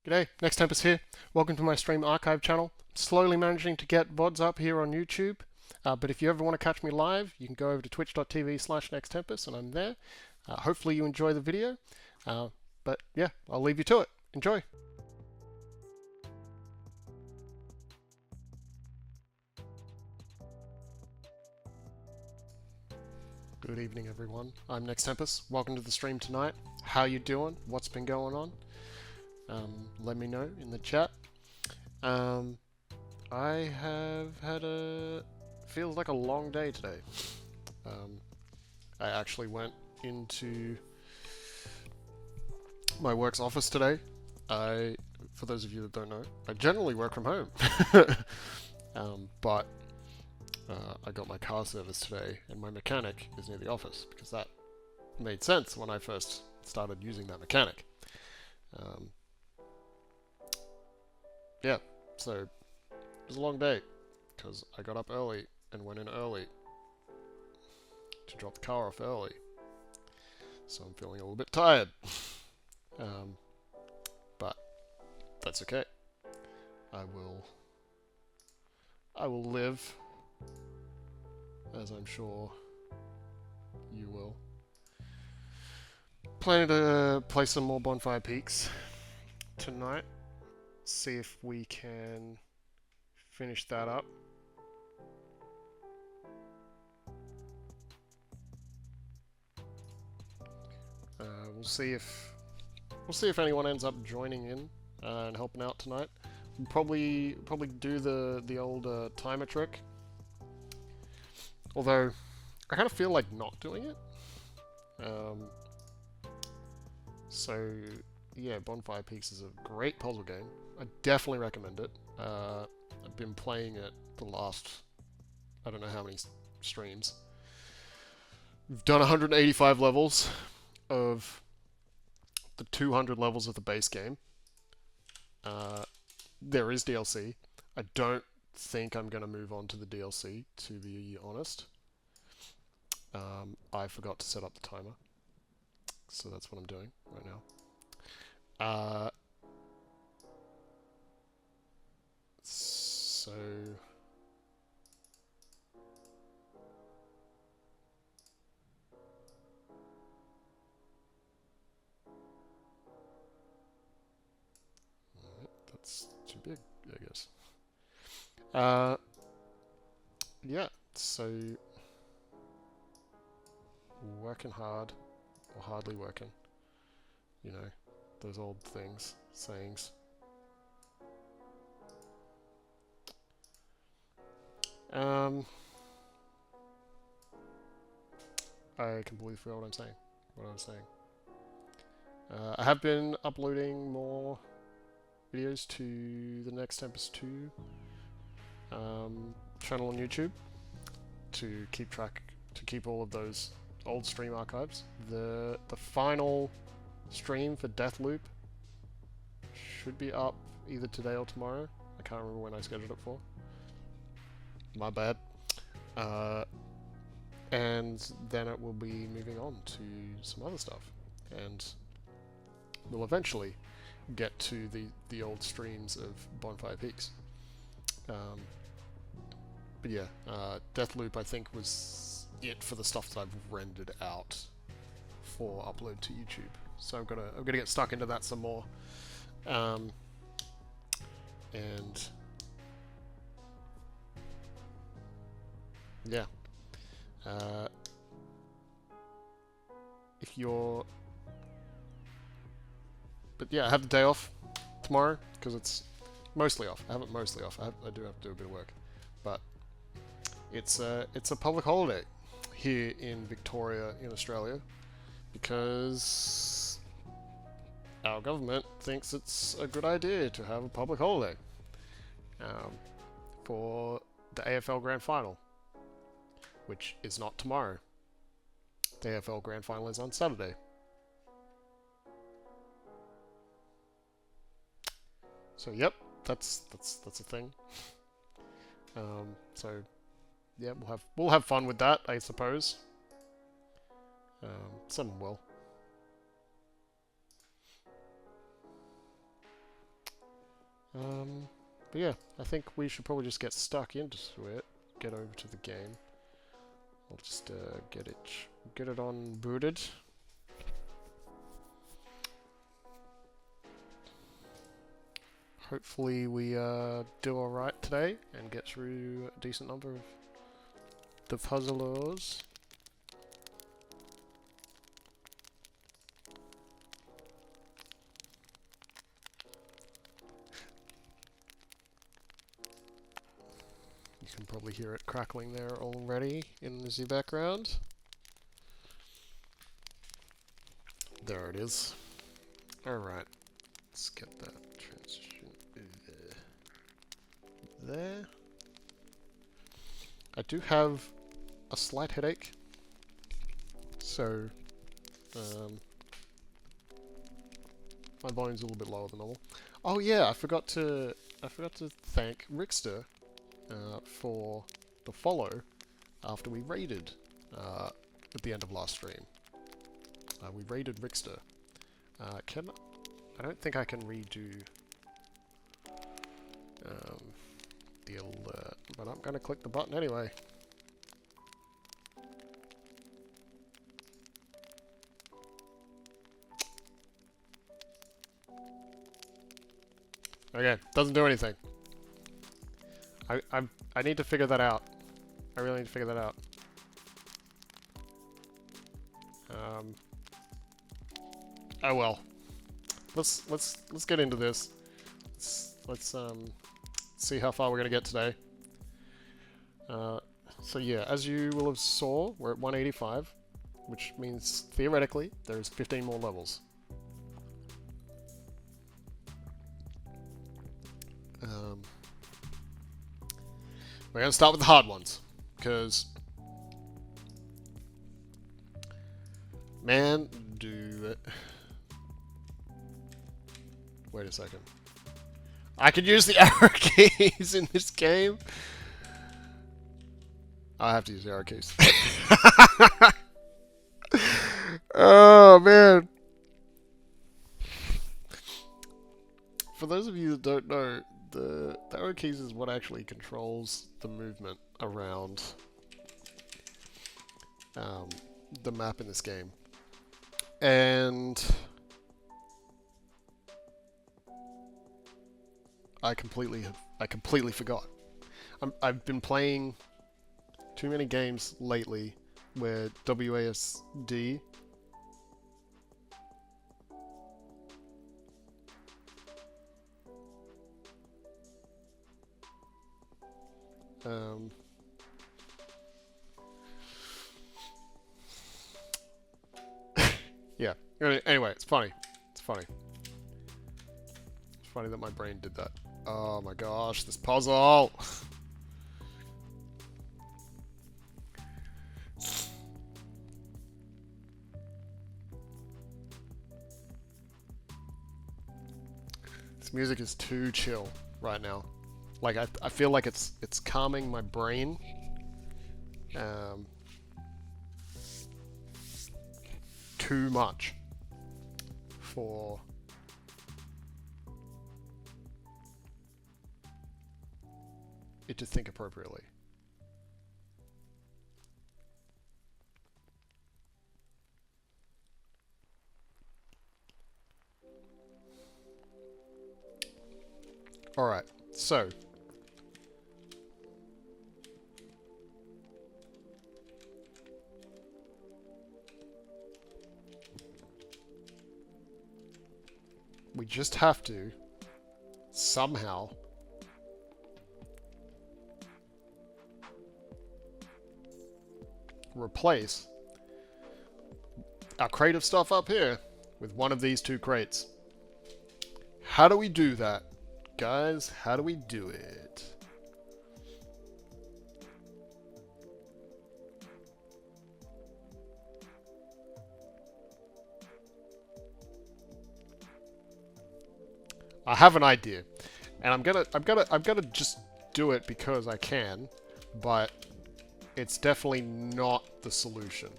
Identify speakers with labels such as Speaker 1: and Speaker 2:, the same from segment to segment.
Speaker 1: G'day, Nextempus here. Welcome to my stream archive channel. Slowly managing to get VODs up here on YouTube, but if you ever want to catch me live, you can go over to twitch.tv/Nextempus and I'm there. Hopefully you enjoy the video, but yeah, I'll leave you to it. Enjoy! Good evening everyone, I'm Nextempus. Welcome to the stream tonight. How you doing? What's been going on? Let me know in the chat. I have had feels like a long day today. I actually went into my work's office today. For those of you that don't know, I generally work from home. But I got my car serviced today, and my mechanic is near the office, because that made sense when I first started using that mechanic. Yeah, so it was a long day, because I got up early and went in early to drop the car off early. So I'm feeling a little bit tired. But that's okay. I will live, as I'm sure you will. Planning to play some more Bonfire Peaks tonight. See if we can finish that up. We'll see if anyone ends up joining in and helping out tonight. We'll probably do the old timer trick. Although I kind of feel like not doing it. So yeah, Bonfire Peaks is a great puzzle game. I definitely recommend it. I've been playing it the last, I don't know how many streams. We've done 185 levels of the 200 levels of the base game. There is DLC. I don't think I'm going to move on to the DLC, to be honest. I forgot to set up the timer. So that's what I'm doing right now. So that's too big, I guess. Yeah, so working hard or hardly working, you know, those old sayings. I completely forgot what I'm saying. What I was saying. I have been uploading more videos to the Nextempus 2 channel on YouTube to keep all of those old stream archives. The final stream for Deathloop should be up either today or tomorrow. I can't remember when I scheduled it for. My bad. And then it will be moving on to some other stuff, and we'll eventually get to the old streams of Bonfire Peaks. But yeah, Deathloop I think was it for the stuff that I've rendered out for upload to YouTube. So I'm gonna get stuck into that some more. And yeah. But yeah, I have the day off tomorrow because it's mostly off. I have it mostly off. I do have to do a bit of work, but it's a public holiday here in Victoria in Australia because our government thinks it's a good idea to have a public holiday for the AFL Grand Final, which is not tomorrow. The AFL Grand Final is on Saturday. So yep, that's a thing. So yeah, we'll have fun with that, I suppose. Some will. But yeah, I think we should probably just get stuck into it, get over to the game. I'll just get it on booted. Hopefully we do alright today and get through a decent number of the puzzlers. You can probably hear it crackling there already in the background. There it is. Alright, let's get that transition there. I do have a slight headache, so my volume's a little bit lower than normal. Oh yeah, I forgot to thank Rickster for the follow after we raided at the end of last stream. We raided Rickster. I don't think I can redo the alert, but I'm going to click the button anyway. Okay, doesn't do anything. I need to figure that out. I really need to figure that out. Oh well. Let's get into this. Let's see how far we're gonna get today. So yeah, as you will have saw, we're at 185, which means theoretically there's 15 more levels. We're gonna start with the hard ones, because man, do it. Wait a second. I could use the arrow keys in this game. I have to use the arrow keys. Oh man. For those of you that don't know, the arrow keys is what actually controls the movement around the map in this game. And I completely forgot. I've been playing too many games lately where WASD yeah. Anyway, it's funny. It's funny. It's funny that my brain did that. Oh my gosh, this puzzle! This music is too chill right now. Like I feel like it's calming my brain. Too much for it to think appropriately. Alright, so we just have to somehow replace our crate of stuff up here with one of these two crates. How do we do that, guys? How do we do it? I have an idea, and I'm gonna just do it because I can, but it's definitely not the solution,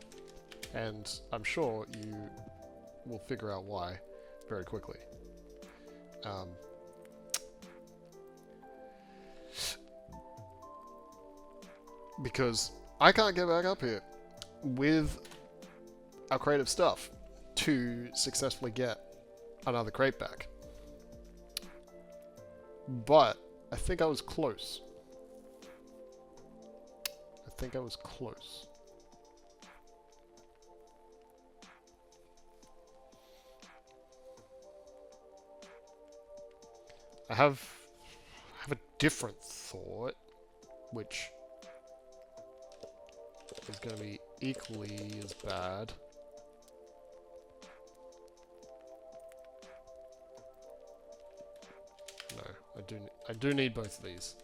Speaker 1: and I'm sure you will figure out why very quickly. Because I can't get back up here with our creative stuff to successfully get another crate back. But I think I was close. I think I was close. I have a different thought, which is going to be equally as bad. No, I do need both of these.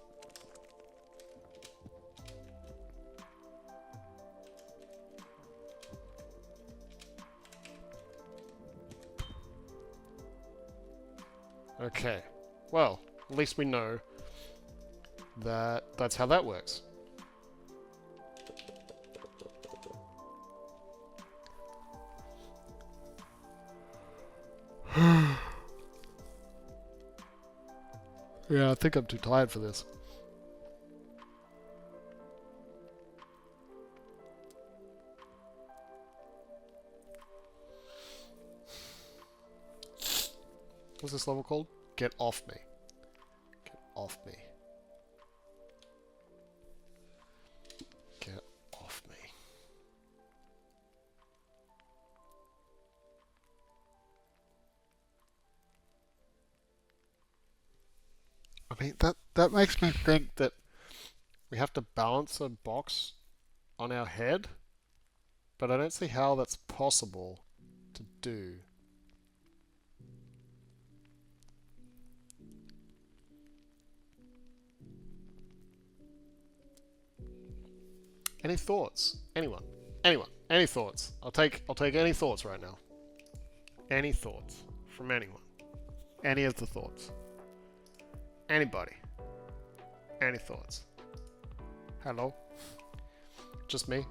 Speaker 1: Okay. Well, at least we know that that's how that works. Yeah, I think I'm too tired for this. What's this level called? Get off me. Get off me. Get off me. I mean, that makes me think that we have to balance a box on our head, but I don't see how that's possible to do. Any thoughts? Anyone? Anyone? Any thoughts? I'll take any thoughts right now. Any thoughts from anyone? Any of the thoughts? Anybody? Any thoughts? Hello? Just me?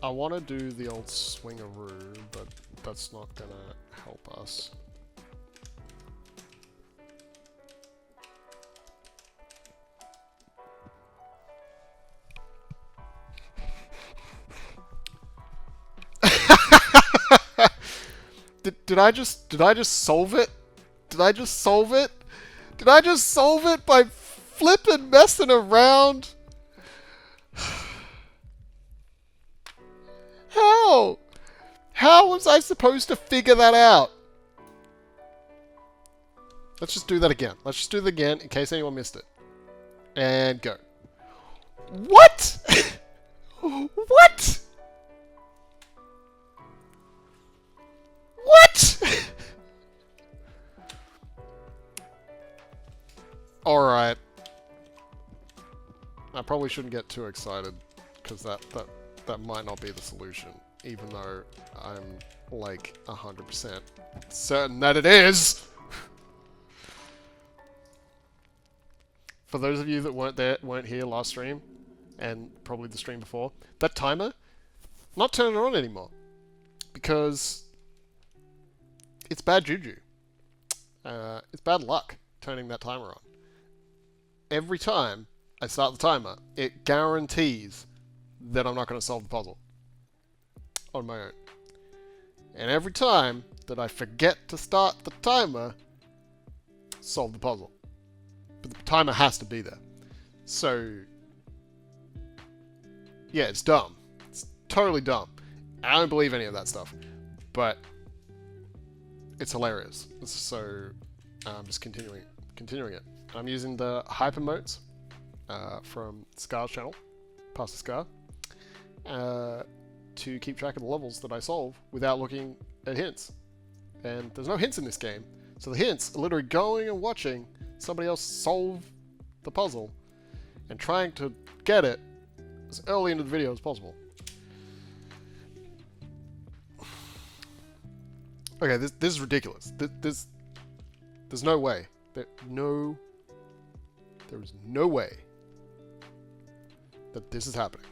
Speaker 1: I want to do the old swingaroo, but that's not gonna help us. Did I just solve it? Did I just solve it? Did I just solve it by flipping messing around? How? How was I supposed to figure that out? Let's just do that again. Let's just do that again in case anyone missed it. And go. What? What? What? Alright. I probably shouldn't get too excited, because that might not be the solution, even though I'm like 100% certain that it is! For those of you that weren't here last stream, and probably the stream before, that timer, not turning it on anymore. Because it's bad juju. It's bad luck turning that timer on. Every time I start the timer, it guarantees that I'm not going to solve the puzzle on my own. And every time that I forget to start the timer, solve the puzzle. But the timer has to be there. So, yeah, it's dumb. It's totally dumb. I don't believe any of that stuff. But it's hilarious. So, I'm just continuing it. I'm using the hyper modes from Scar's channel, Pastor Scar, to keep track of the levels that I solve without looking at hints. And there's no hints in this game, so the hints are literally going and watching somebody else solve the puzzle and trying to get it as early into the video as possible. Okay, this is ridiculous. There's no way. There is no way that this is happening.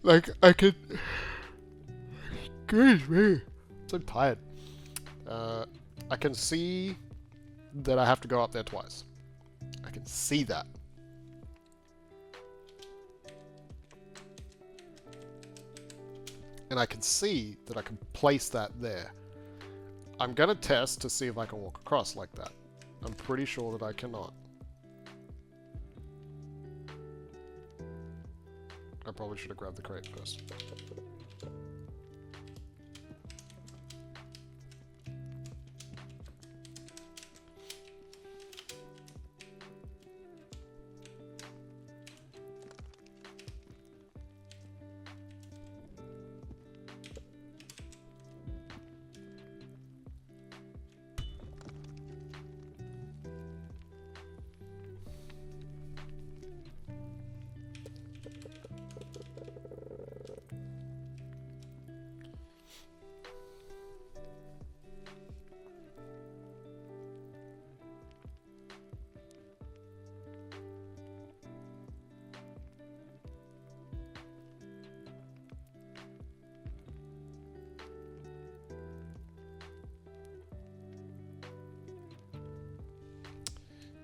Speaker 1: Like, I could... Excuse me. I'm so tired. I can see that I have to go up there twice. I can see that. And I can see that I can place that there. I'm going to test to see if I can walk across like that. I'm pretty sure that I cannot. I probably should have grabbed the crate first.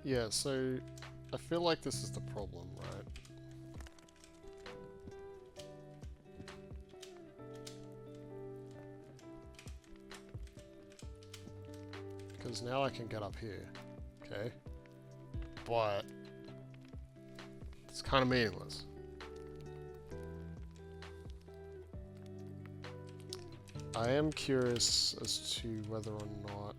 Speaker 1: Yeah, so I feel like this is the problem, right? Because now I can get up here, okay? But it's kind of meaningless. I am curious as to whether or not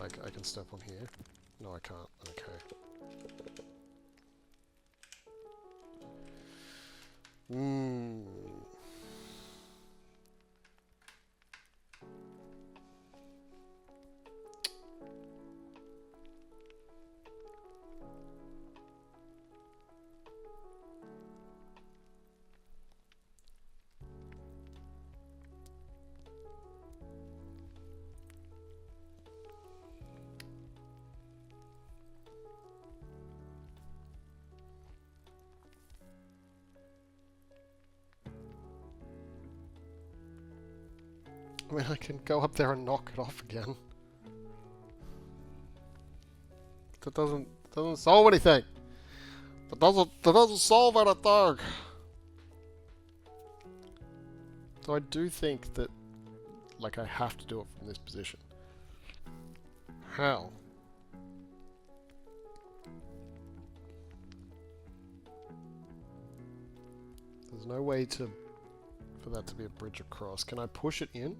Speaker 1: like I can step on here. No, I can't. Okay. I mean, I can go up there and knock it off again. That doesn't solve anything. That doesn't solve anything. So I do think that, like, I have to do it from this position. How? There's no way for that to be a bridge across. Can I push it in?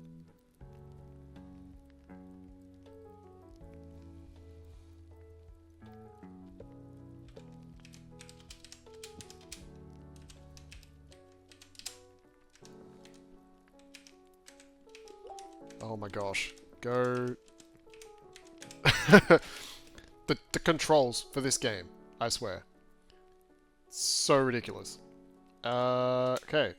Speaker 1: Oh my gosh. Go... the controls for this game, I swear. So ridiculous. Okay.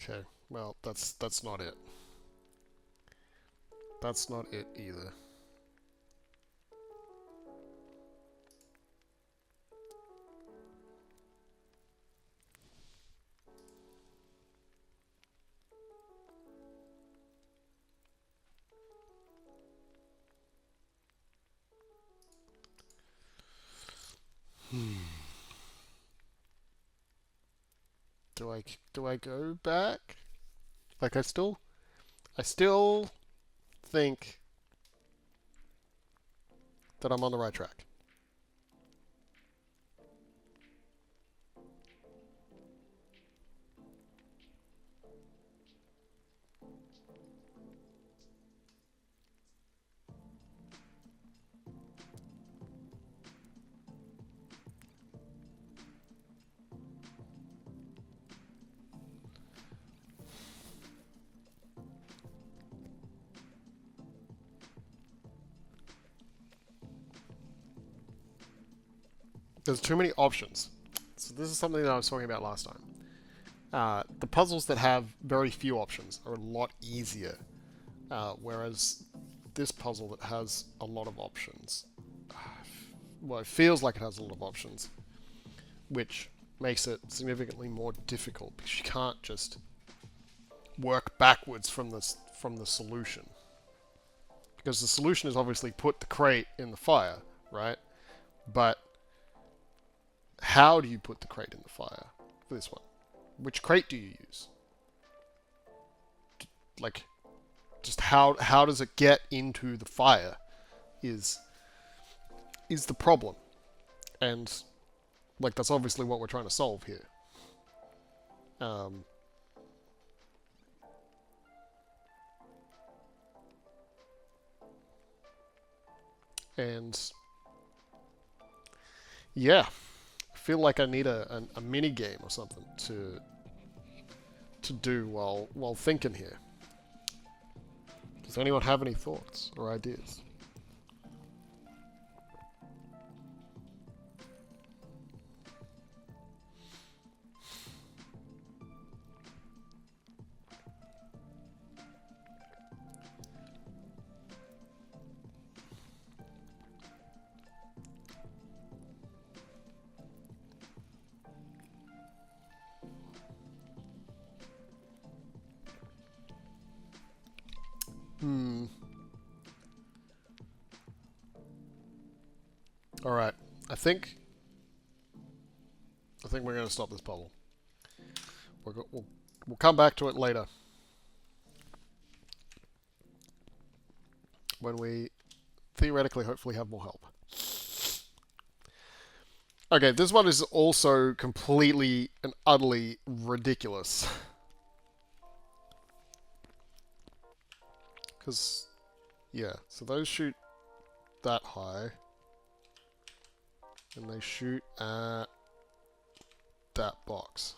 Speaker 1: Okay, well, that's not it. That's not it either. do I go back? Like I still think that I'm on the right track. There's too many options. So this is something that I was talking about last time. The puzzles that have very few options are a lot easier, whereas this puzzle that has a lot of options, well, it feels like it has a lot of options, which makes it significantly more difficult because you can't just work backwards from the solution. Because the solution is obviously put the crate in the fire, right? But how do you put the crate in the fire for this one? Which crate do you use? Like, just how does it get into the fire is the problem. And like that's obviously what we're trying to solve here. And yeah, I feel like I need a mini game or something to do while thinking here. Does anyone have any thoughts or ideas? All right. I think we're going to stop this puzzle. We'll come back to it later when we theoretically, hopefully, have more help. Okay, this one is also completely and utterly ridiculous. Because, yeah, so those shoot that high. And they shoot at that box.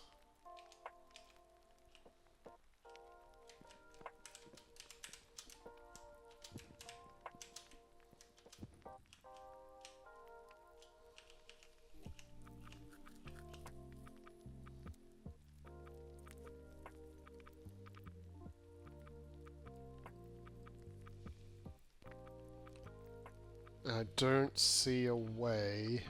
Speaker 1: I don't see a way.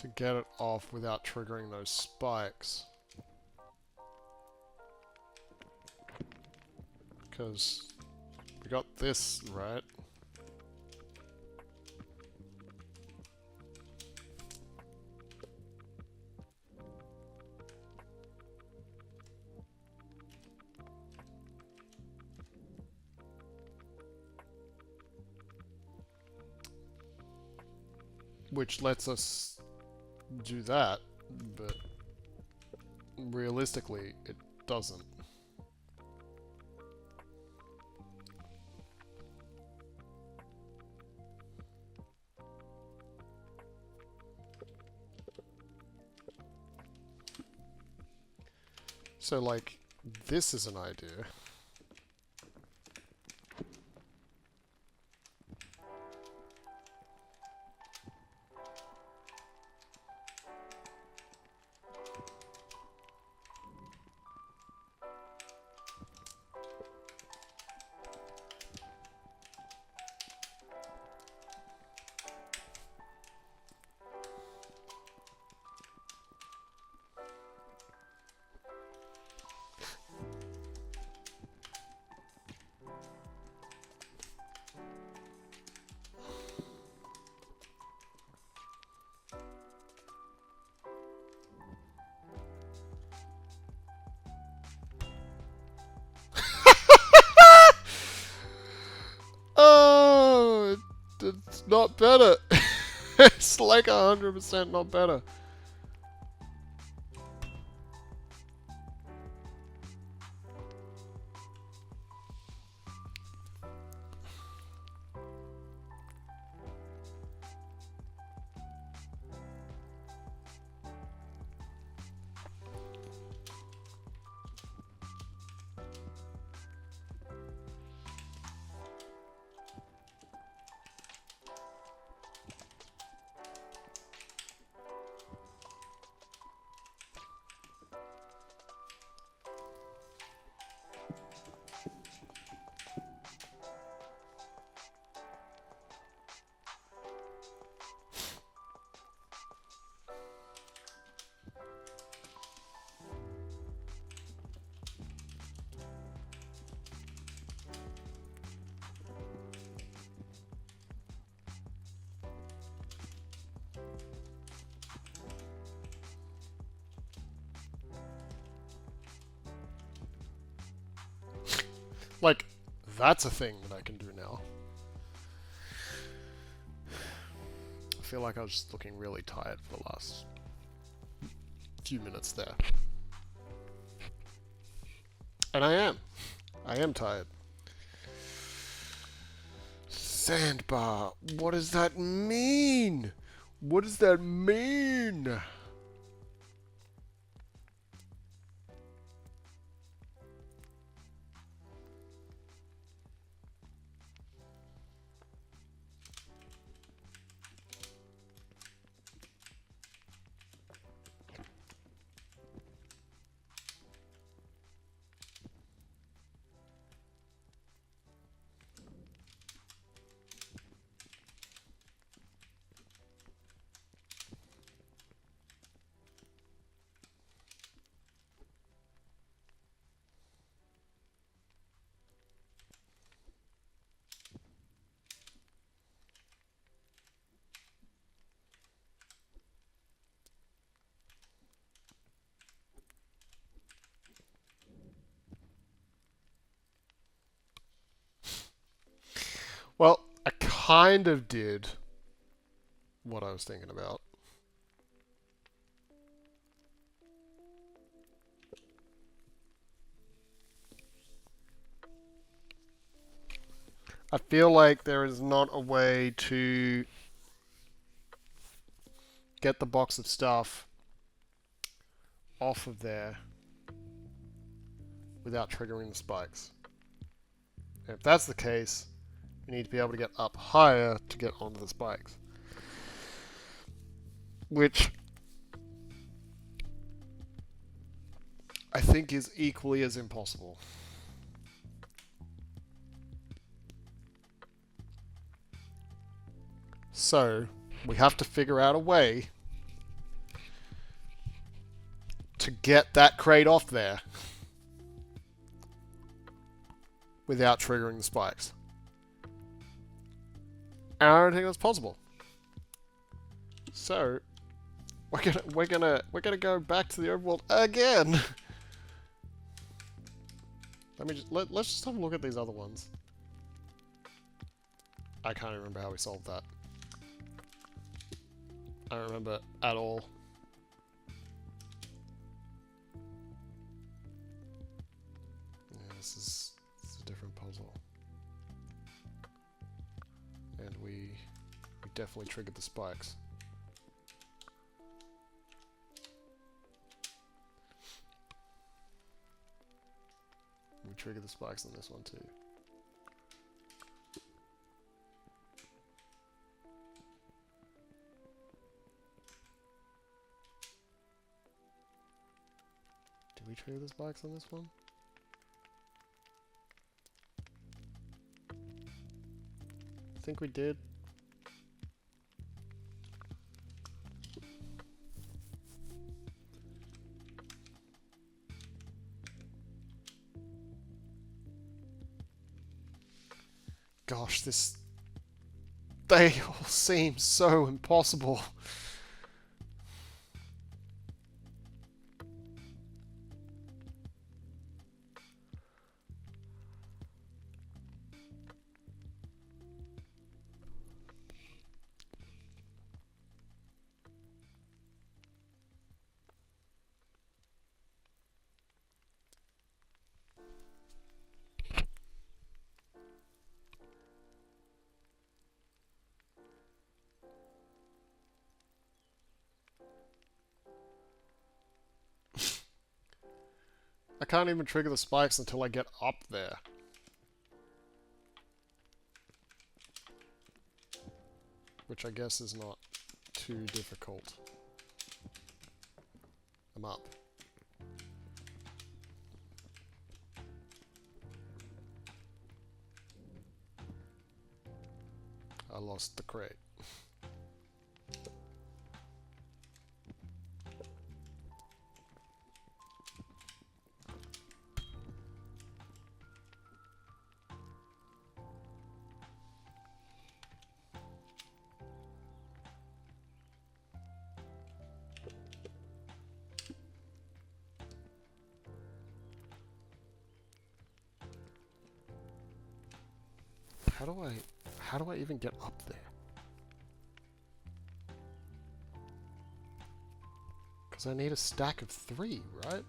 Speaker 1: To get it off without triggering those spikes. Because we got this, right? Which lets us do that, but realistically, it doesn't. So, like, this is an idea. It's not better. It's like 100% not better. Like, that's a thing that I can do now. I feel like I was just looking really tired for the last few minutes there. And I am. I am tired. Sandbar. What does that mean? What does that mean? Well, I kind of did what I was thinking about. I feel like there is not a way to get the box of stuff off of there without triggering the spikes. And if that's the case, you need to be able to get up higher to get onto the spikes. Which I think is equally as impossible. So, we have to figure out a way to get that crate off there without triggering the spikes. And I don't think that's possible. So, we're gonna go back to the overworld again. Let's just have a look at these other ones. I can't remember how we solved that. I don't remember at all. Yeah, this is a different puzzle. And we definitely triggered the spikes. We triggered the spikes on this one too. Did we trigger the spikes on this one? I think we did. Gosh, they all seem so impossible. I can't even trigger the spikes until I get up there. Which I guess is not too difficult. I'm up. I lost the crate. How do I even get up there? Because I need a stack of 3, right?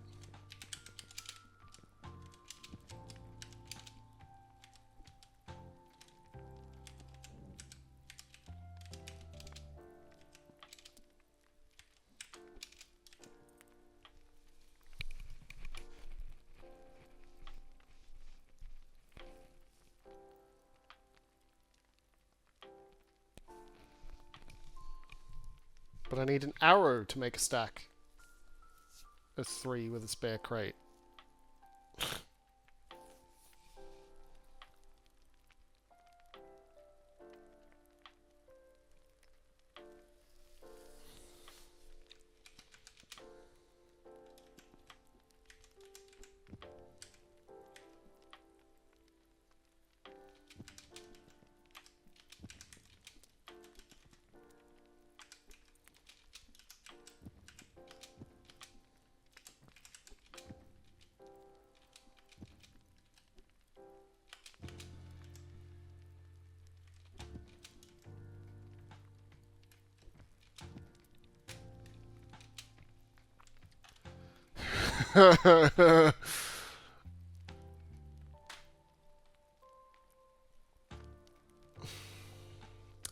Speaker 1: But I need an arrow to make a stack of 3 with a spare crate.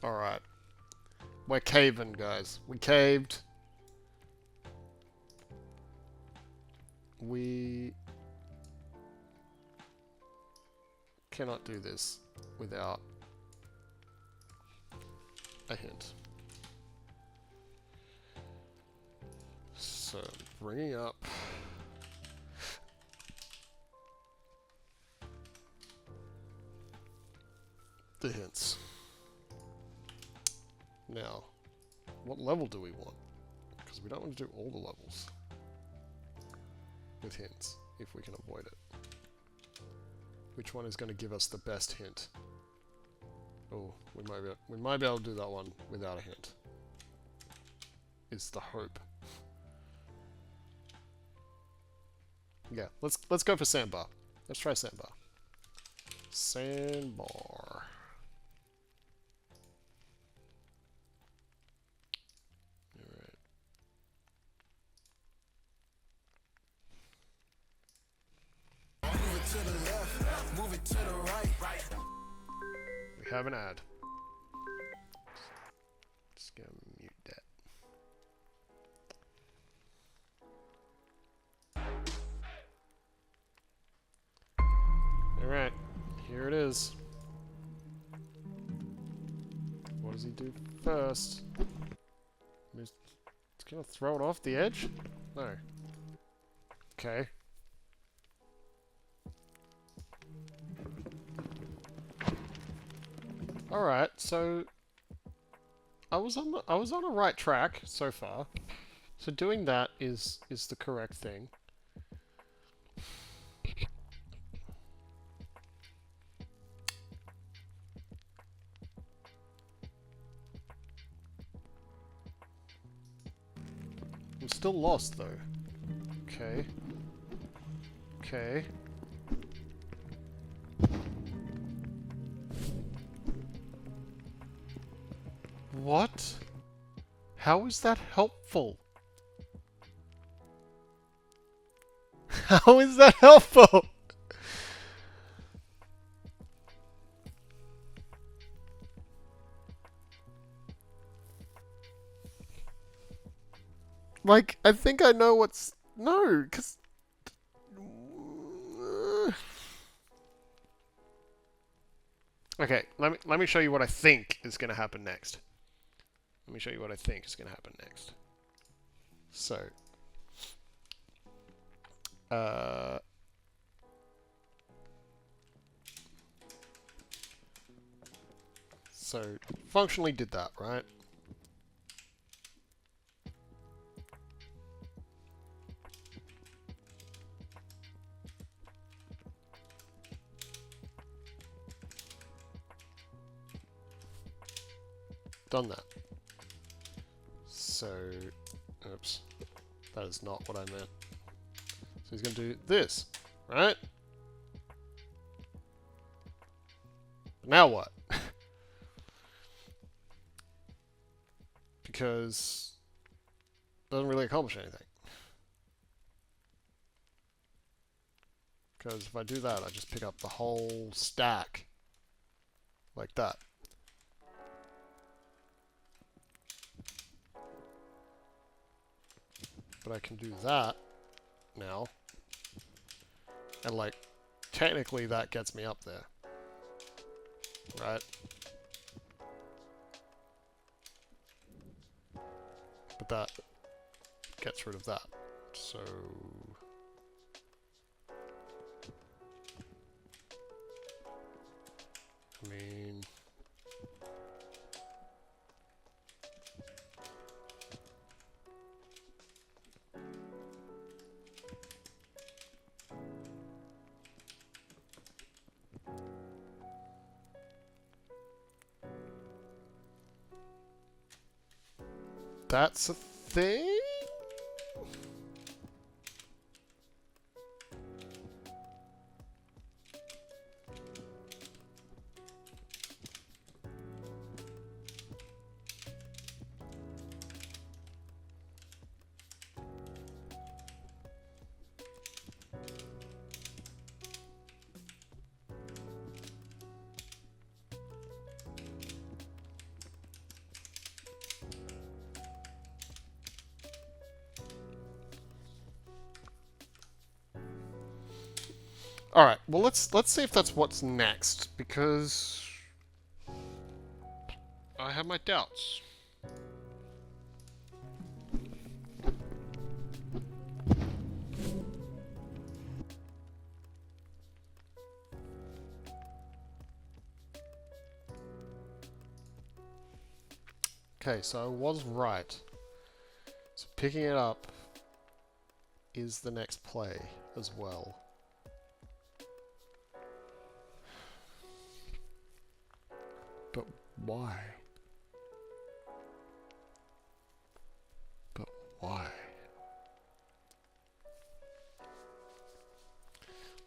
Speaker 1: Alright. We're caving, guys. We caved. We cannot do this without a hint. So, bringing up the hints. Now, what level do we want? Because we don't want to do all the levels with hints, if we can avoid it. Which one is going to give us the best hint? Oh, we might be able to do that one without a hint. Is the hope. Yeah, let's go for sandbar. Let's try sandbar. Sandbar. Alright. Move it to the left, move it to the right. We have an ad. Just gonna mute that. Alright, here it is. What does he do first? It's gonna throw it off the edge? No. Okay. Alright, so I was on a right track so far. So doing that is the correct thing. I'm still lost though. Okay. Okay. What? How is that helpful? How is that helpful? Like, I think I know what's... No, because... Okay, let me show you what I think is going to happen next. Let me show you what I think is going to happen next. So, uh, so functionally did that, right? Done that. So, oops, that is not what I meant. So he's going to do this, right? Now what? Because it doesn't really accomplish anything. Because if I do that, I just pick up the whole stack like that. But I can do that now. And like, technically that gets me up there. Right? But that gets rid of that. So... I mean... That's a thing? All right. Well, let's see if that's what's next, because I have my doubts. Okay, so I was right. So picking it up is the next play as well. But why? But why?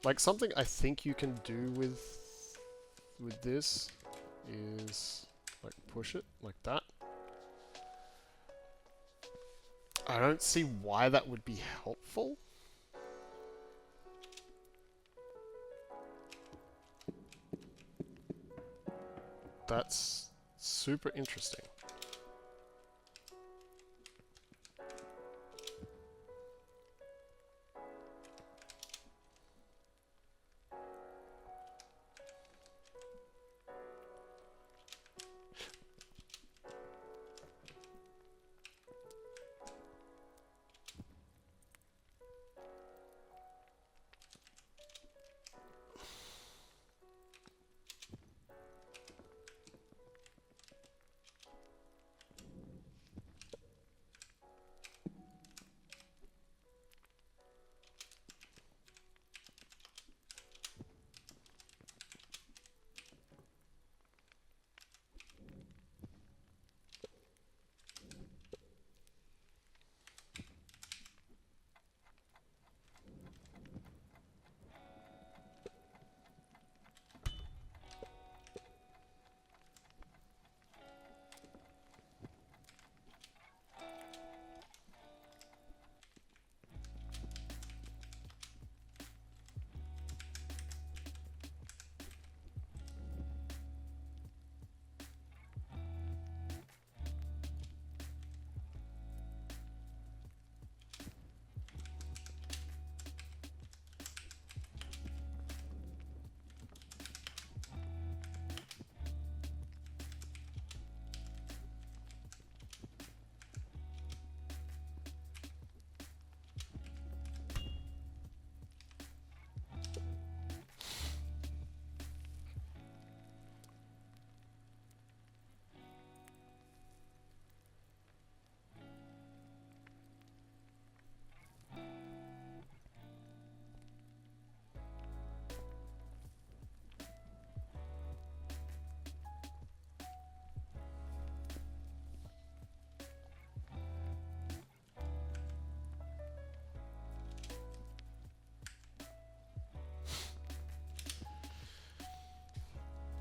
Speaker 1: Like, something I think you can do with this is like push it like that. I don't see why that would be helpful. That's super interesting.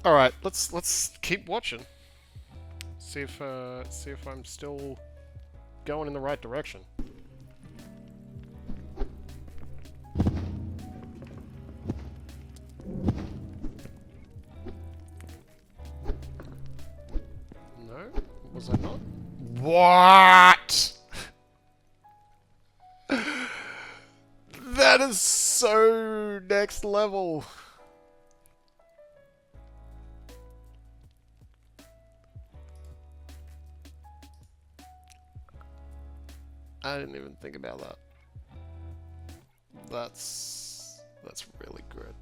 Speaker 1: All right, let's keep watching. See if I'm still going in the right direction. No, was I not? What? That is so next level. I didn't even think about that. That's really good.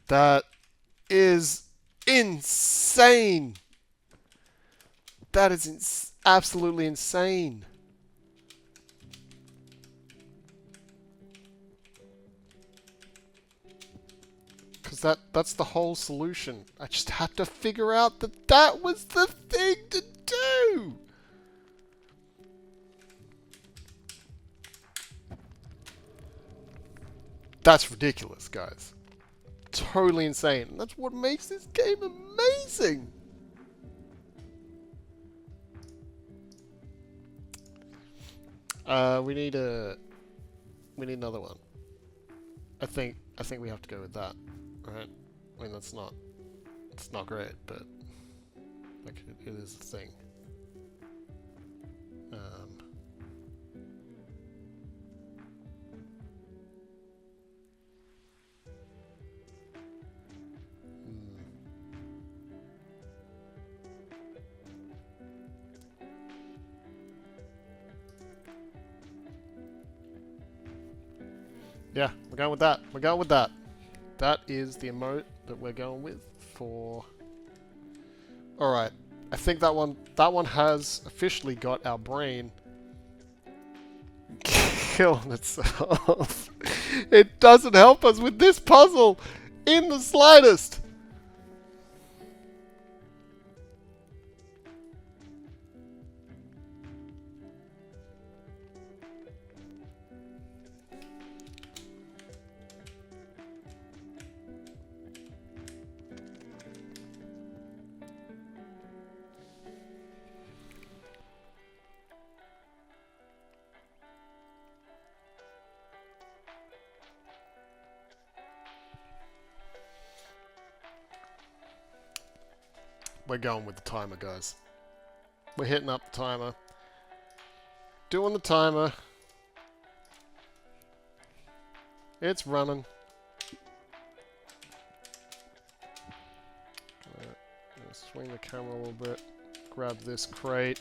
Speaker 1: That is insane. That is absolutely insane. Because that's the whole solution. I just had to figure out that that was the thing to do. That's ridiculous, guys. Totally insane. And that's what makes this game amazing. We need another one. I think we have to go with that, right? I mean, it's not great, but like it is a thing. Yeah, we're going with that. We're going with that. That is the emote that we're going with for... Alright. I think that one has officially got our brain killing itself. It doesn't help us with this puzzle in the slightest. We're going with the timer, guys. We're hitting up the timer. Doing the timer. It's running. Swing the camera a little bit. Grab this crate.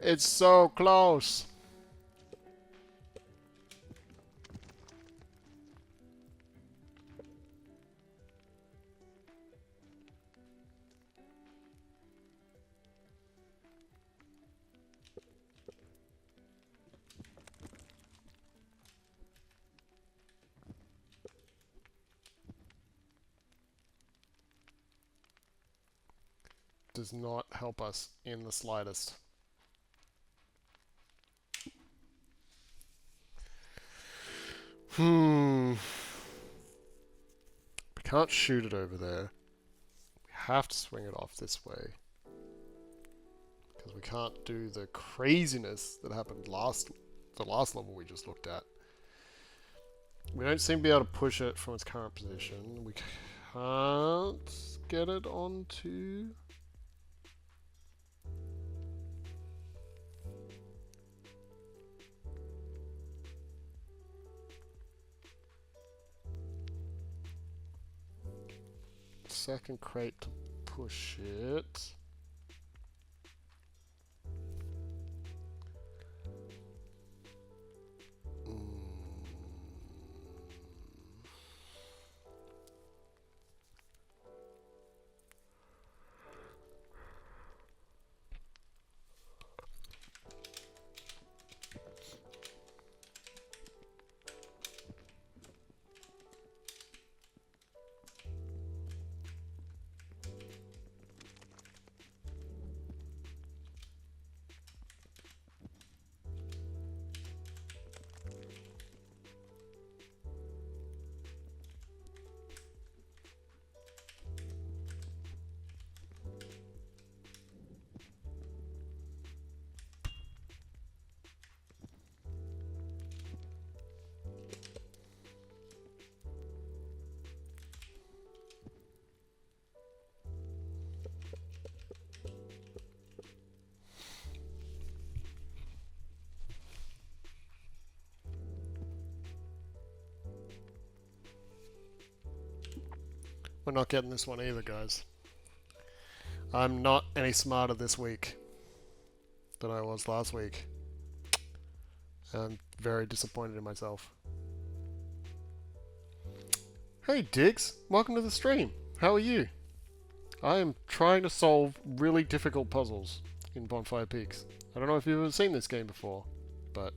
Speaker 1: It's so close. Does not help us in the slightest. We can't shoot it over there. We have to swing it off this way. Because we can't do the craziness that happened the last level we just looked at. We don't seem to be able to push it from its current position. We can't get it onto... second crate to push it. We're not getting this one either, guys. I'm not any smarter this week than I was last week. I'm very disappointed in myself. Hey Diggs, welcome to the stream. How are you? I am trying to solve really difficult puzzles in Bonfire Peaks. I don't know if you've ever seen this game before, but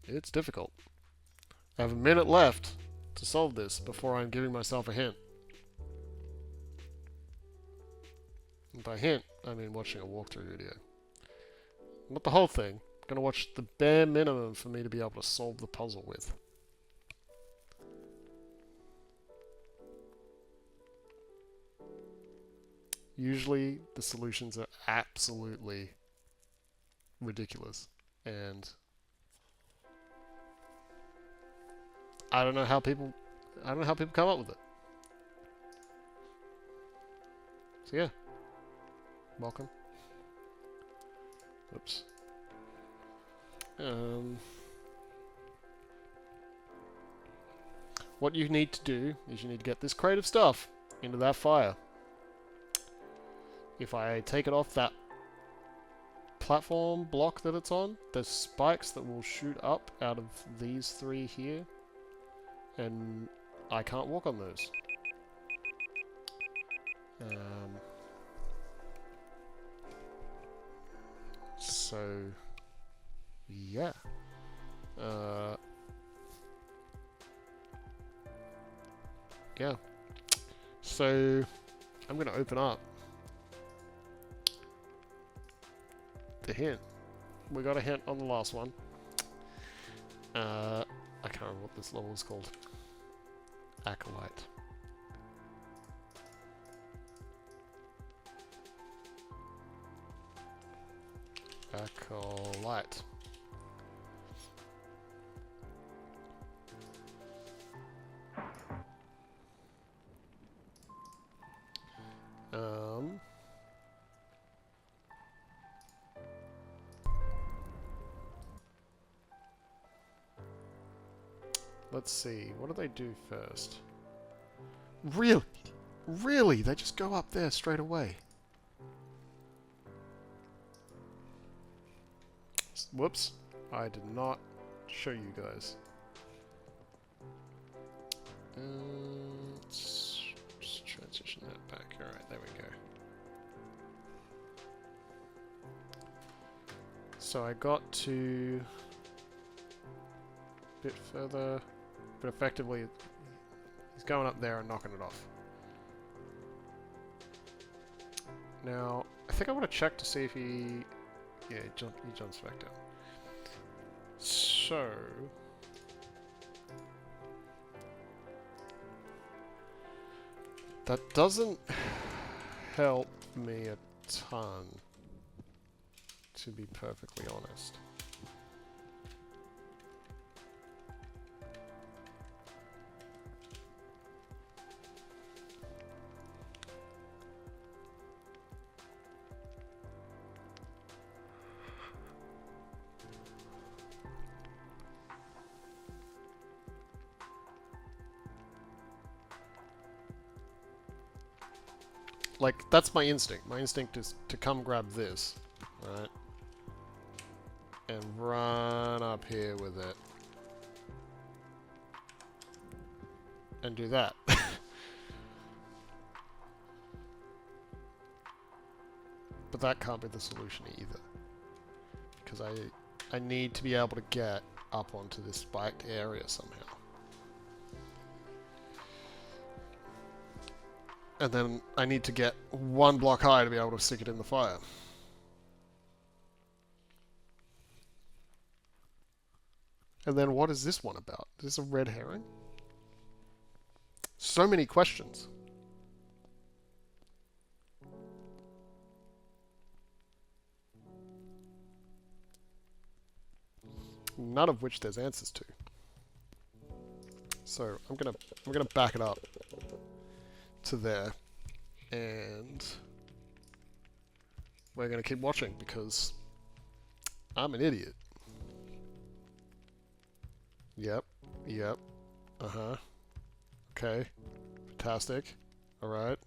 Speaker 1: it's difficult. I have a minute left to solve this before I'm giving myself a hint. And by hint, I mean watching a walkthrough video. Not the whole thing. I'm going to watch the bare minimum for me to be able to solve the puzzle with. Usually the solutions are absolutely ridiculous, and I don't know how people come up with it. So yeah, welcome. Oops. What you need to do is you need to get this crate of stuff into that fire. If I take it off that platform block that it's on, there's spikes that will shoot up out of these three here, and I can't walk on those. So yeah. Yeah. So I'm gonna open up the hint. We got a hint on the last one. I can't remember what this level is called. Acolyte. Acolyte. Let's see, what do they do first? Really? Really? They just go up there straight away. Whoops. I did not show you guys. Let's just transition that back. Alright, there we go. So I got to a bit further, but effectively he's going up there and knocking it off. Now, I think I want to check to see if he... Yeah, he jumps back down. So... That doesn't help me a ton, to be perfectly honest. Like, that's my instinct. My instinct is to come grab this, right? And run up here with it. And do that. But that can't be the solution either. Because I need to be able to get up onto this spiked area somehow. And then I need to get one block high to be able to stick it in the fire. And then what is this one about? Is this a red herring? So many questions. None of which there's answers to. So I'm gonna back it up to there, and we're gonna keep watching because I'm an idiot. Yep. Uh-huh. Okay. Fantastic. Alright.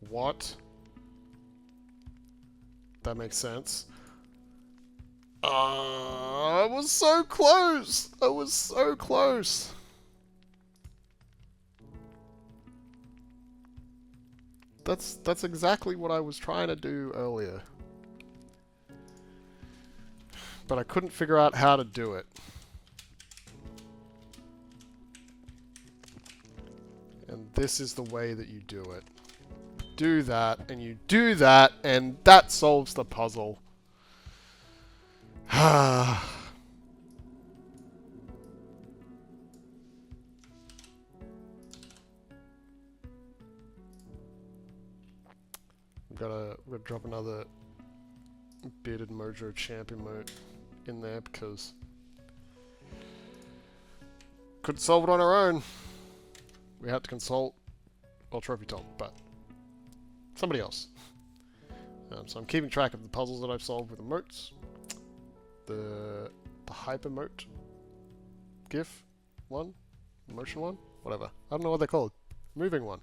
Speaker 1: What? That makes sense. I was so close! I was so close! That's exactly what I was trying to do earlier. But I couldn't figure out how to do it. And this is the way that you do it. Do that, and you do that, and that solves the puzzle. I'm gonna drop another bearded mojo champ emote in there because couldn't solve it on our own. We had to consult Trophy Tom, but somebody else. So I'm keeping track of the puzzles that I've solved with emotes. The hyper emote GIF one, motion one, whatever. I don't know what they're called. Moving one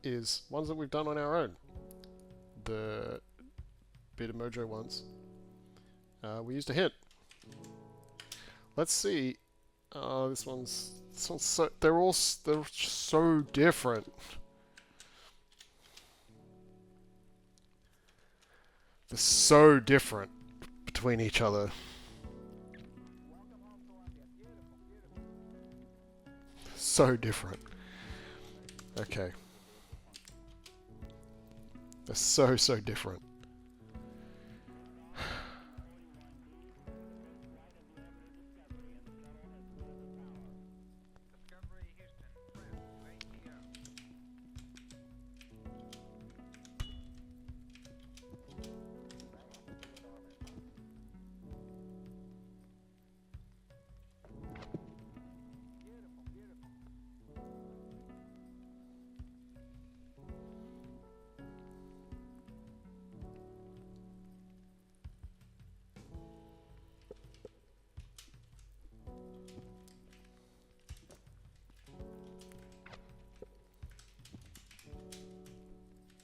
Speaker 1: is ones that we've done on our own. The bearded mojo ones we used a hint. Let's see. This one's so they're so different. They're so different between each other. So different. Okay. They're so different.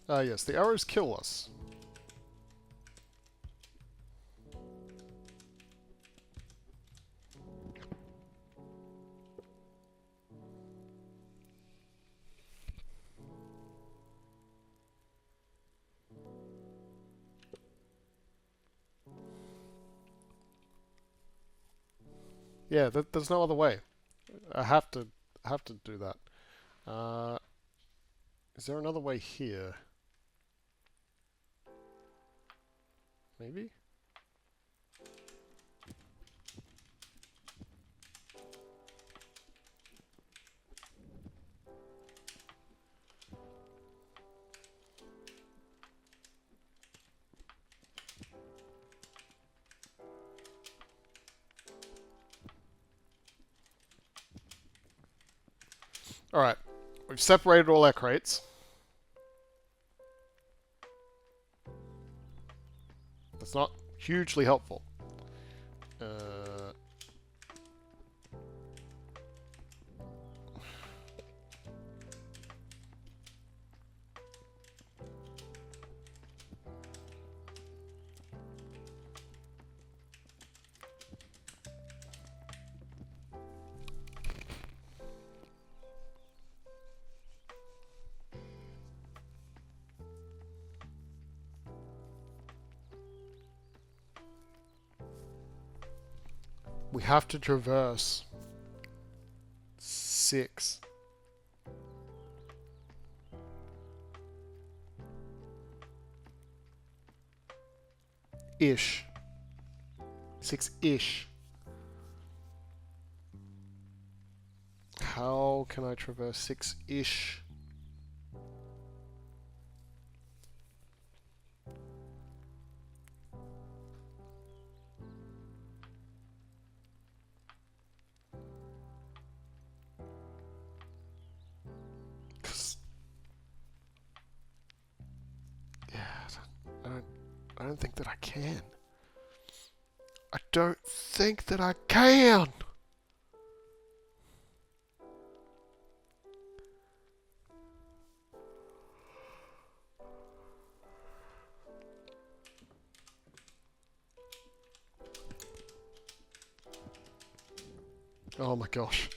Speaker 1: Yes, the arrows kill us. Yeah, there's no other way. I have to do that. Is there another way here? Maybe? Alright, we've separated all our crates. That's not hugely helpful. We have to traverse 6. Ish. 6-ish. How can I traverse 6-ish? I don't think that I can. I don't think that I can! Oh my gosh.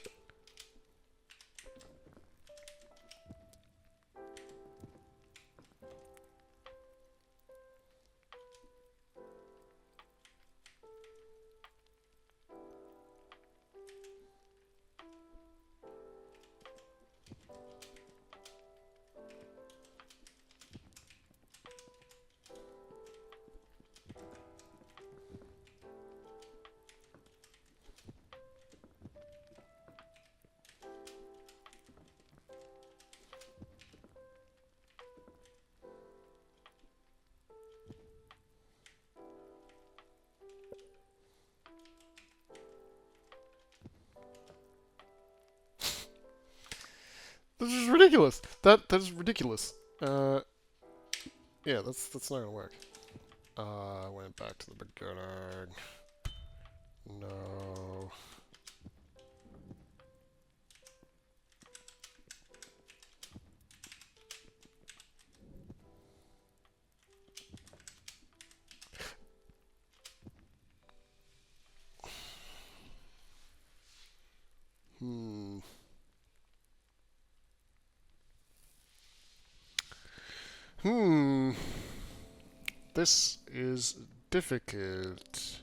Speaker 1: This is ridiculous. That is ridiculous. Yeah, that's not gonna work. I went back to the beginning. No. This is difficult.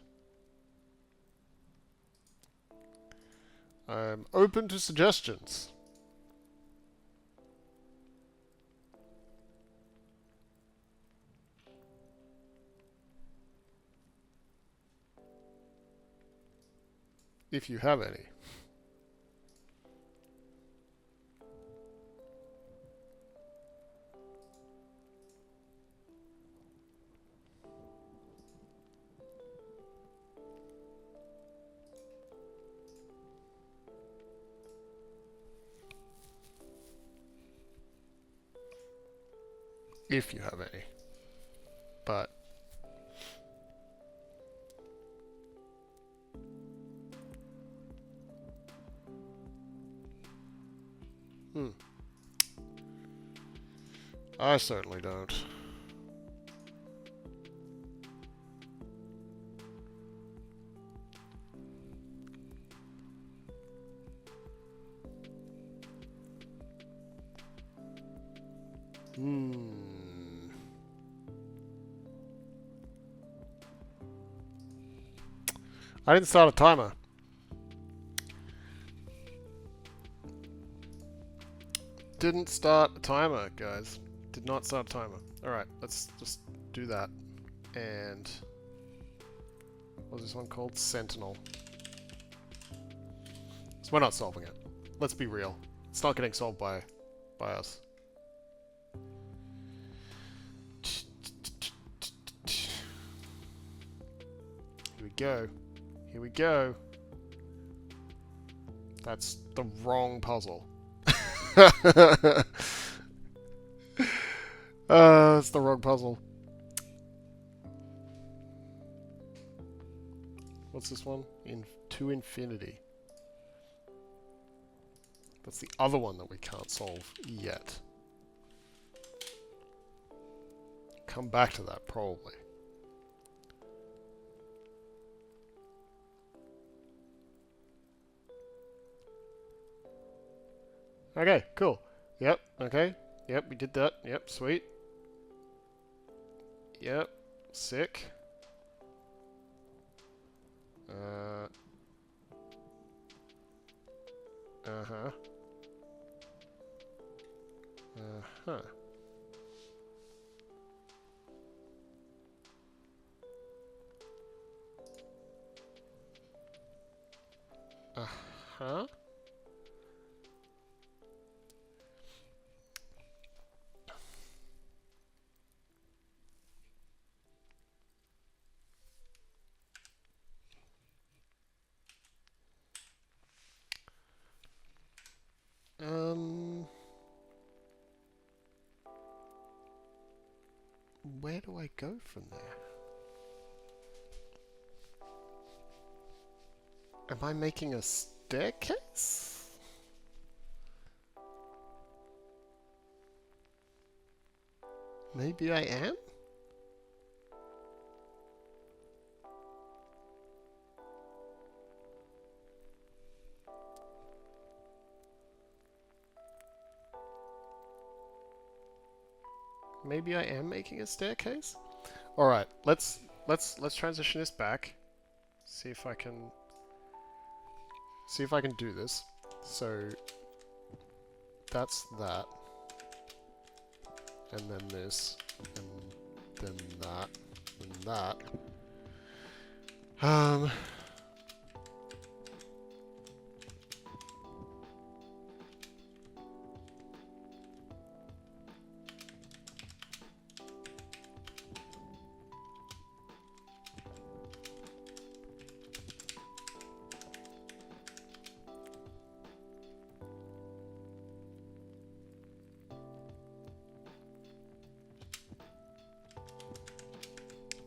Speaker 1: I'm open to suggestions. If you have any. If you have any. But I certainly don't. I didn't start a timer. Didn't start a timer, guys. Did not start a timer. Alright, let's just do that. And what was this one called? Sentinel. So we're not solving it. Let's be real. It's not getting solved by us. Here we go. Here we go. That's the wrong puzzle. It's the wrong puzzle. What's this one? To infinity. That's the other one that we can't solve yet. Come back to that, probably. Okay, cool. Yep, okay. Yep, we did that. Yep, sweet. Yep, sick. Uh-huh. Uh-huh. Uh-huh. Where do I go from there? Am I making a staircase? Maybe I am? Maybe I am making a staircase? Alright, let's transition this back. See if I can do this. So that's that. And then this. And then that. And that.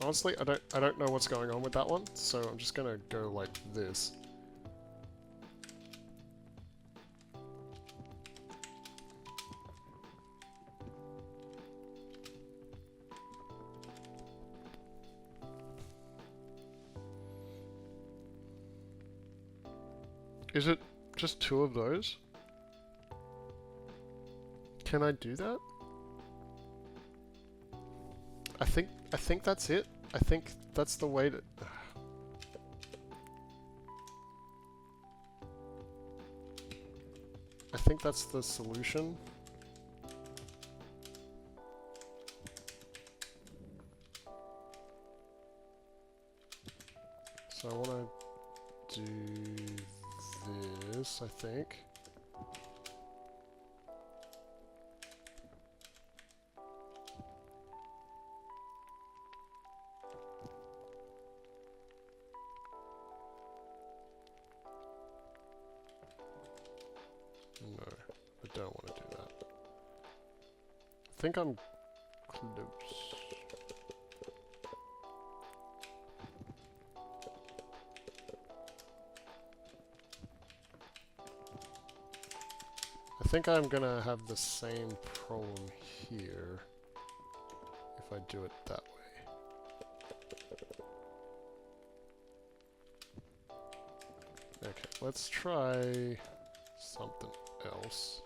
Speaker 1: Honestly, I don't know what's going on with that one, so I'm just gonna go like this. Is it just 2 of those? Can I do that? I think that's it. I think that's the way to... I think that's the solution. So I want to do this, I think. No, I don't want to do that. I think I'm close. I think I'm gonna have the same problem here if I do it that way. Okay, let's try something else.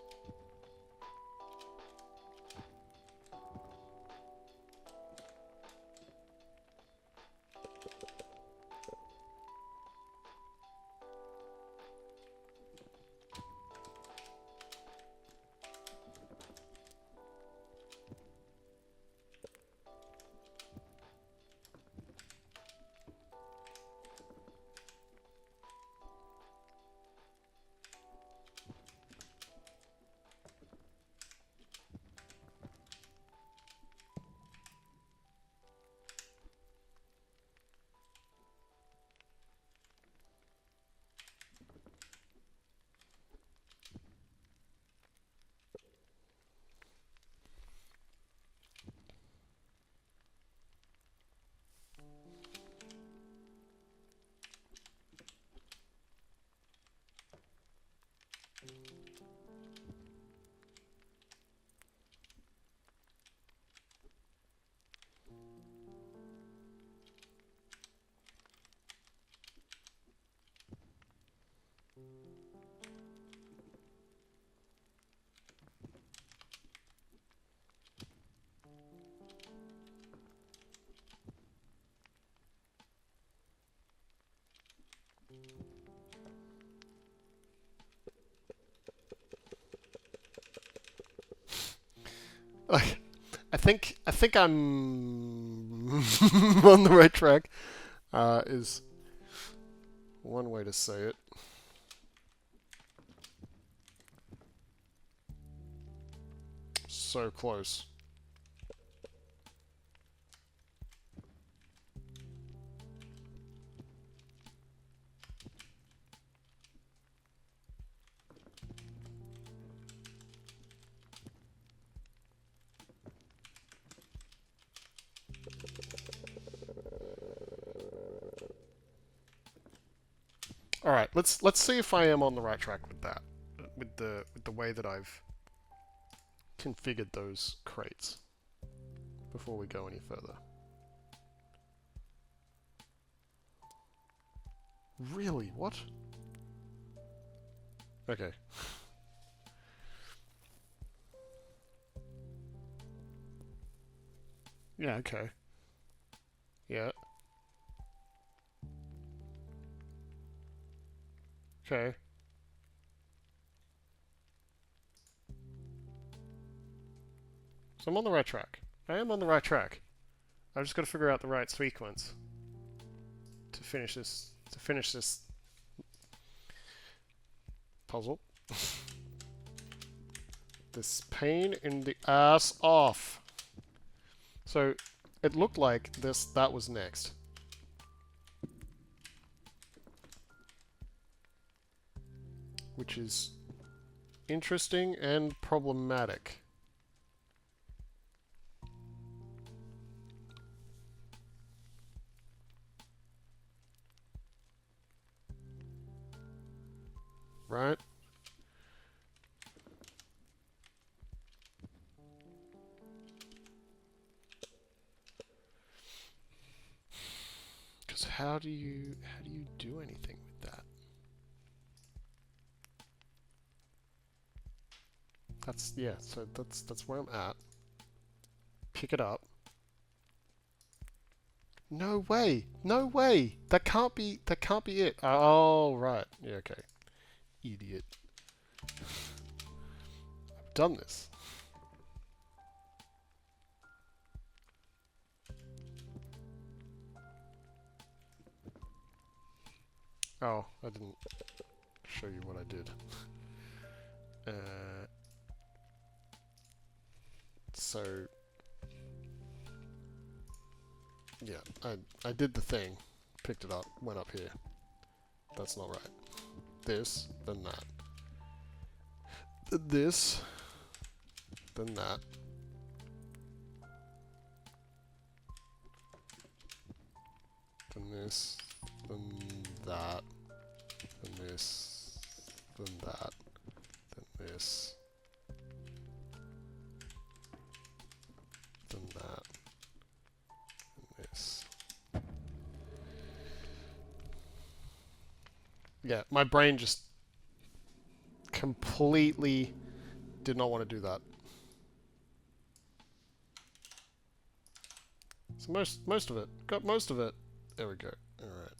Speaker 1: Like, I think I'm on the right track. Is one way to say it. So close. All right, let's see if I am on the right track with that, with the way that I've configured those crates before we go any further. Really? What? Okay. Yeah, okay. Yeah. Okay. So I'm on the right track. I am on the right track. I've just got to figure out the right sequence to finish this puzzle. This pain in the ass off. So it looked like that was next. Which is interesting and problematic. Right? Because how do you do anything with that? So that's where I'm at. Pick it up. No way! No way! That can't be it. Oh right. Yeah, okay. Idiot. I've done this. Oh, I didn't show you what I did. So yeah, I did the thing, picked it up, went up here. That's not right. This, then that. This, then that. Then this, then that, then this, then that, then this, then that, then this. Yeah, my brain just completely did not want to do that. So most of it. Got most of it. There we go. Alright.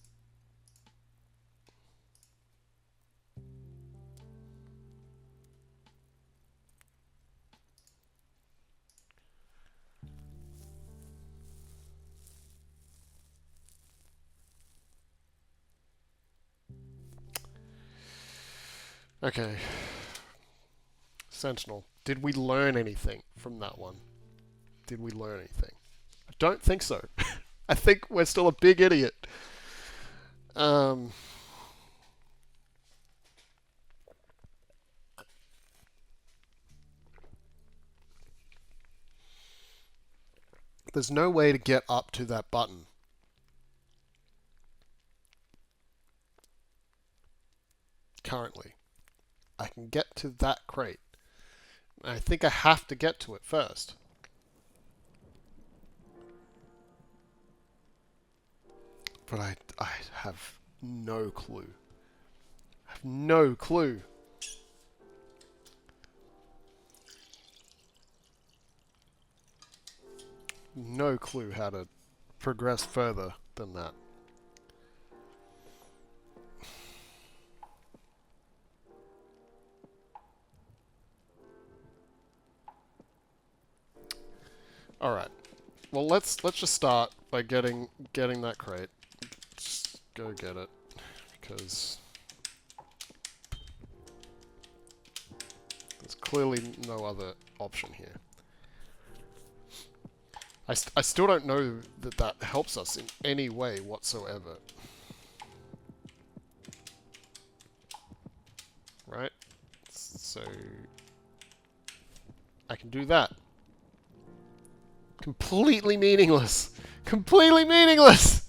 Speaker 1: Okay. Sentinel. Did we learn anything from that one? Did we learn anything? I don't think so. I think we're still a big idiot. There's no way to get up to that button. Currently. I can get to that crate. I think I have to get to it first. But I have no clue. I have no clue. No clue how to progress further than that. Alright. Well, let's just start by getting that crate. Just go get it. Because there's clearly no other option here. I still don't know that that helps us in any way whatsoever. Right? So I can do that. Completely meaningless. Completely meaningless!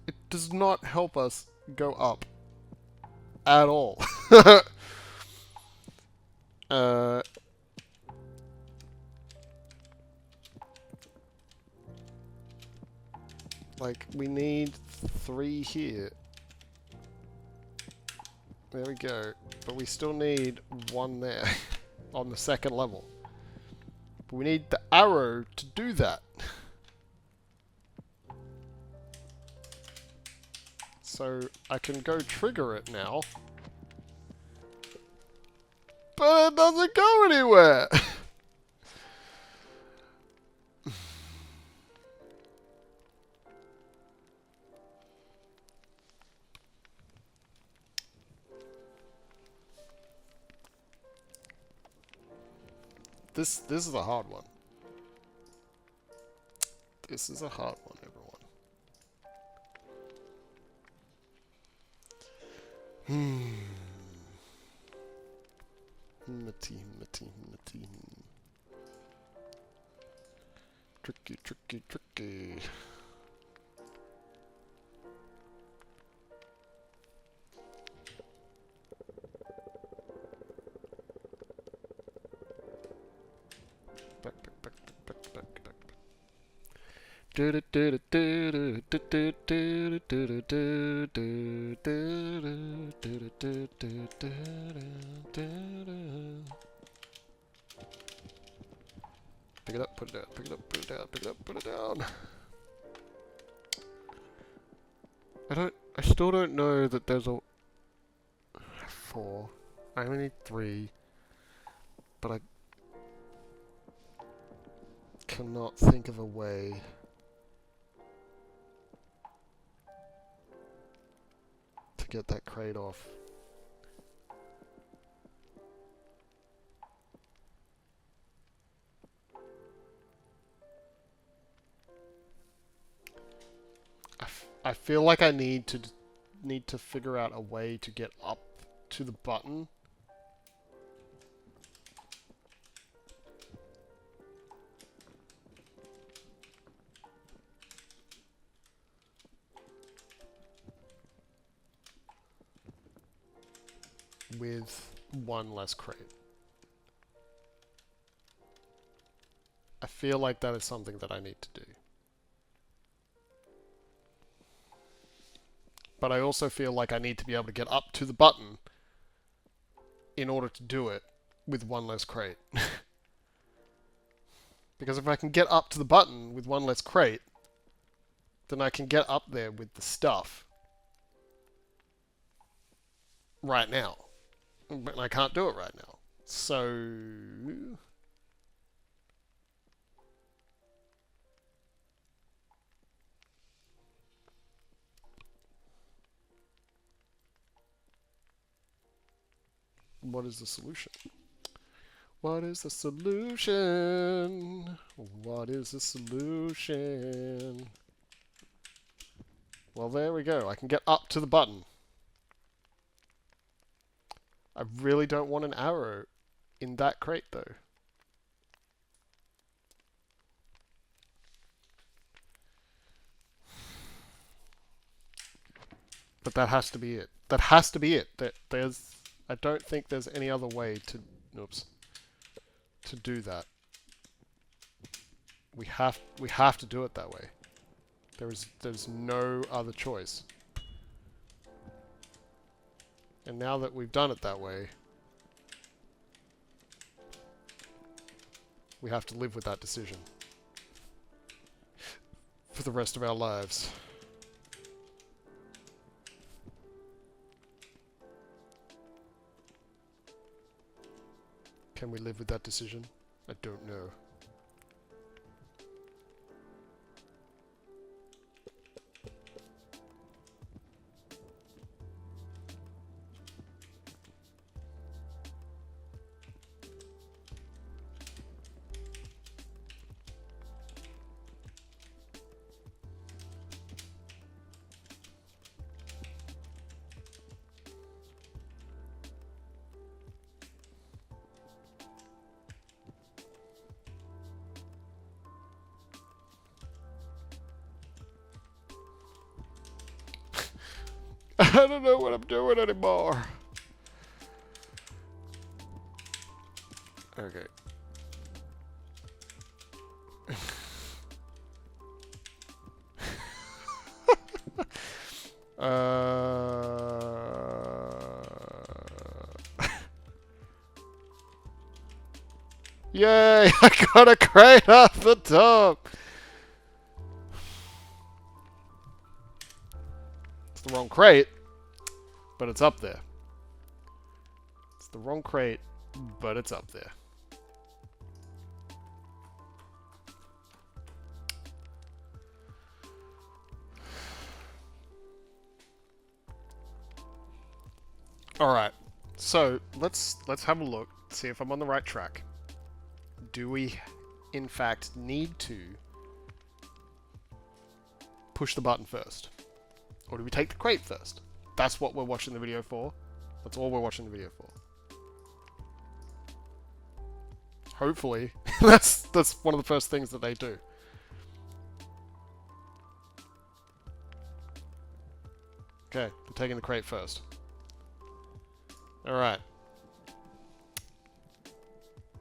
Speaker 1: It does not help us go up at all. Like, we need 3 here. There we go. But we still need 1 there on the 2nd level. But we need the arrow to do that. So I can go trigger it now. But it doesn't go anywhere! This is a hard one. This is a hard one, everyone. Matty. Tricky. Pick it up, put it down, pick it up, put it down, pick it up, put it down. I still don't know that there's a 4. I only need 3. But I cannot think of a way to get that crate off. I feel like I need to figure out a way to get up to the button. With 1 less crate. I feel like that is something that I need to do. But I also feel like I need to be able to get up to the button in order to do it with 1 less crate. Because if I can get up to the button with 1 less crate, then I can get up there with the stuff right now. But I can't do it right now. So what is the solution? What is the solution? What is the solution? Well, there we go. I can get up to the button. I really don't want an arrow in that crate, though. But that has to be it. That has to be it. I don't think there's any other way to... Oops. To do that. We have to do it that way. There's no other choice. And now that we've done it that way, we have to live with that decision for the rest of our lives. Can we live with that decision? I don't know. I don't know what I'm doing anymore. Okay. Yay! I got a crate off the top! It's the wrong crate, but it's up there. It's the wrong crate, but it's up there. Alright, so let's have a look, see if I'm on the right track. Do we, in fact, need to push the button first? Or do we take the crate first? That's what we're watching the video for. That's all we're watching the video for. Hopefully, that's one of the first things that they do. Okay, I'm taking the crate first. Alright.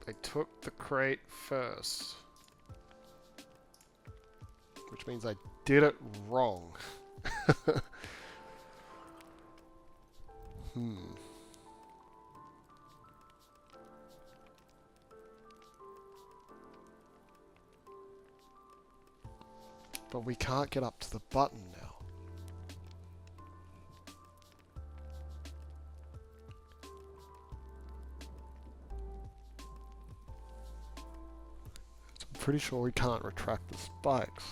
Speaker 1: I took the crate first. Which means I did it wrong. But we can't get up to the button now. I'm pretty sure we can't retract the spikes.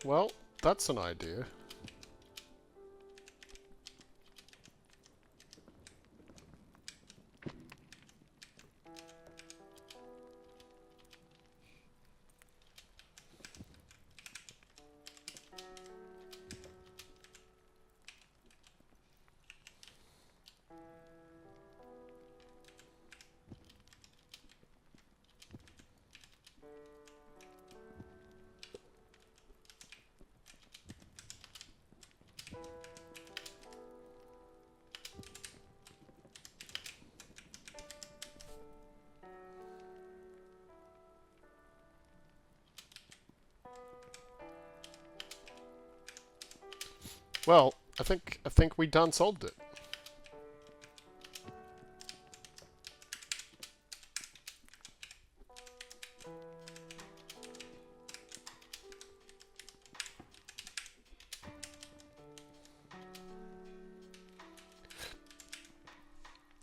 Speaker 1: Well, that's an idea. Well, I think we done solved it.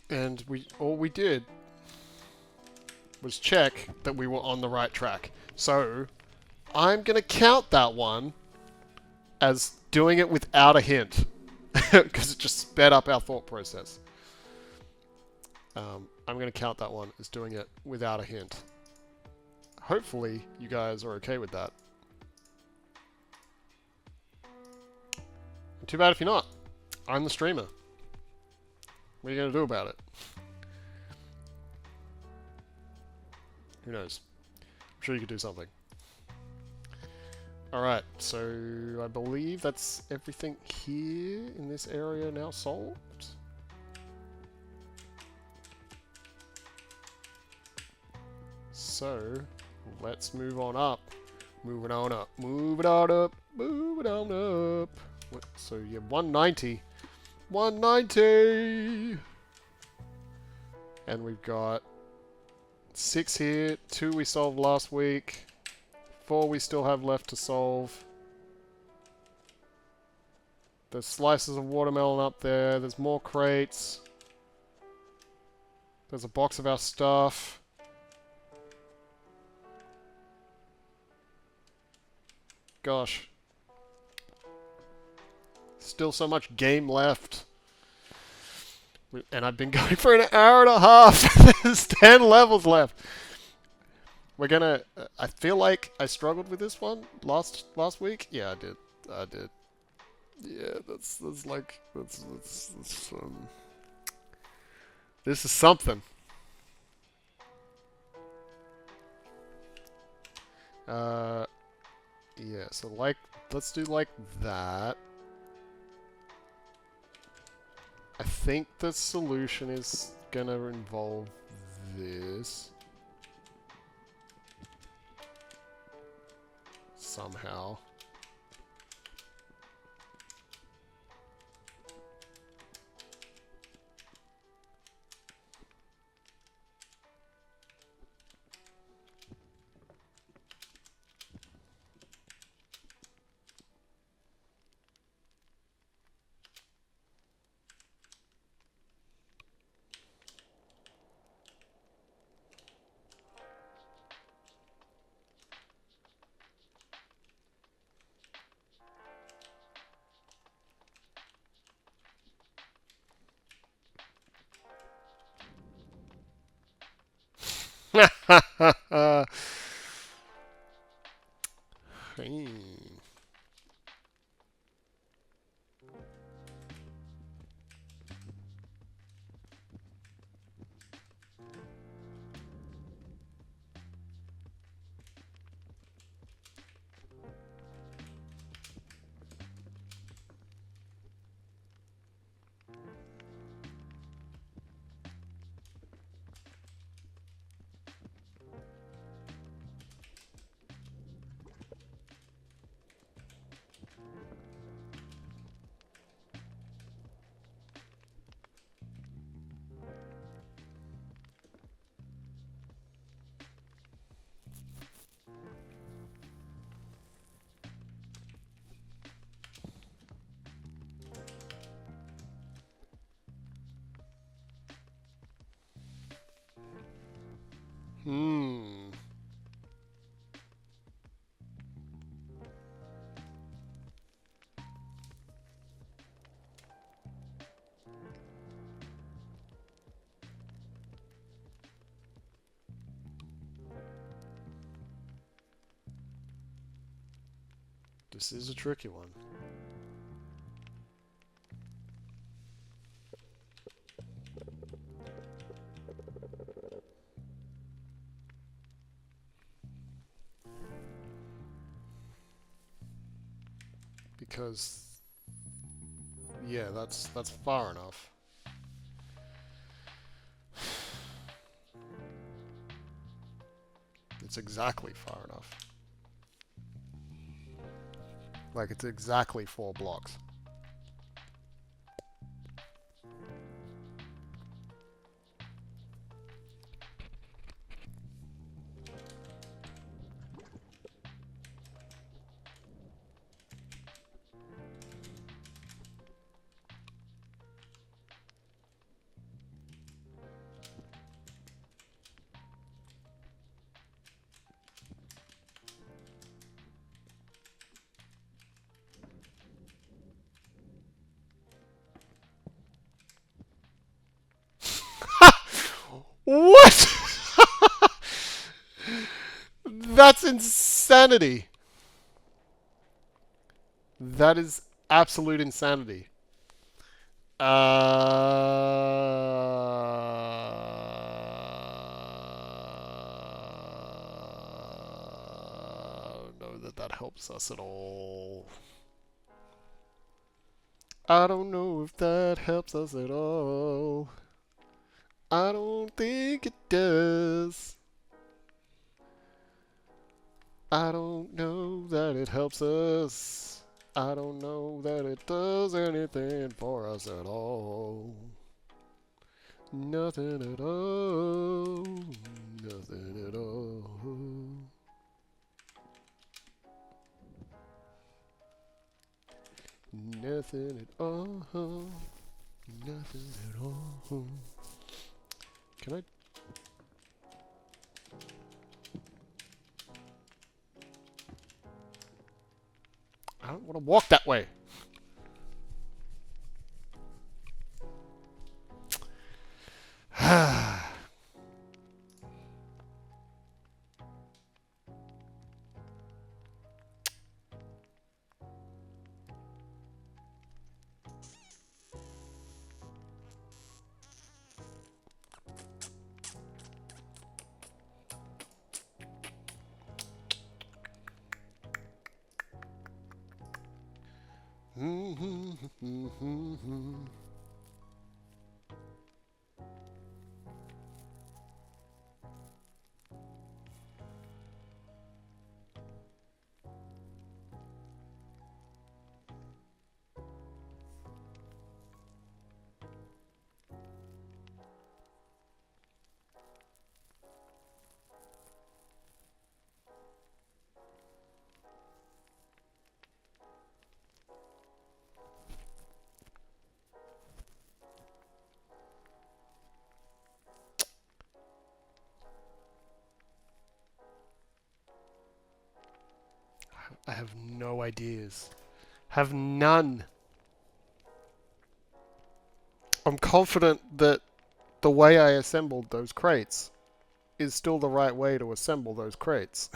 Speaker 1: And all we did was check that we were on the right track. So, I'm gonna count that one as doing it without a hint. Because it just sped up our thought process. I'm going to count that one as doing it without a hint. Hopefully, you guys are okay with that. Too bad if you're not. I'm the streamer. What are you going to do about it? Who knows? I'm sure you could do something. Alright, so I believe that's everything here in this area now solved. So, let's move on up. Moving on up, moving on up, moving on up. So you have 190. 190! And we've got 6 here, 2 we solved last week, 4 we still have left to solve. There's slices of watermelon up there, there's more crates. There's a box of our stuff. Gosh. Still so much game left. And I've been going for an hour and a half. There's 10 levels left. We're gonna... I feel like I struggled with this one last week. Yeah, I did. Yeah, that's like... This is something. Yeah, so like... Let's do like that. I think the solution is gonna involve this. Somehow. Hmm. This is a tricky one. Because yeah, that's far enough. It's exactly far enough. Like, it's exactly 4 blocks. What? That's insanity. That is absolute insanity. Uh... helps us at all. I don't know if that helps us at all. I don't think it does. I don't know that it helps us. I don't know that it does anything for us at all. Nothing at all. Nothing at all. Nothing at all. Nothing at all. Can I? I don't want to walk that way. I have no ideas. Have none. I'm confident that the way I assembled those crates is still the right way to assemble those crates.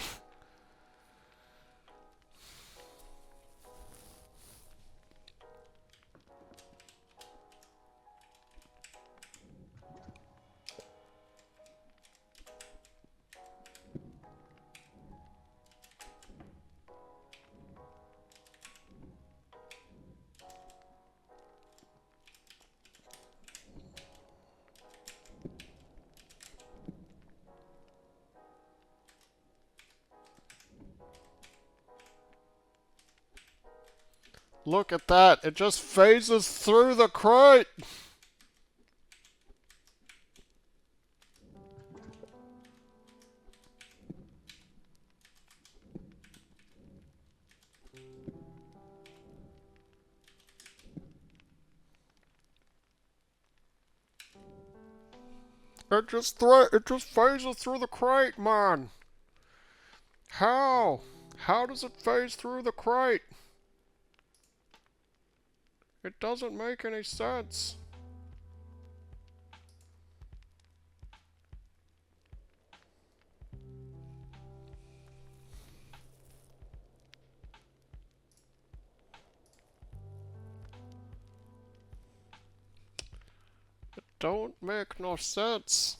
Speaker 1: Look at that. It just phases through the crate. It just phases through the crate, man. How? How does it phase through the crate? It doesn't make any sense. It don't make no sense.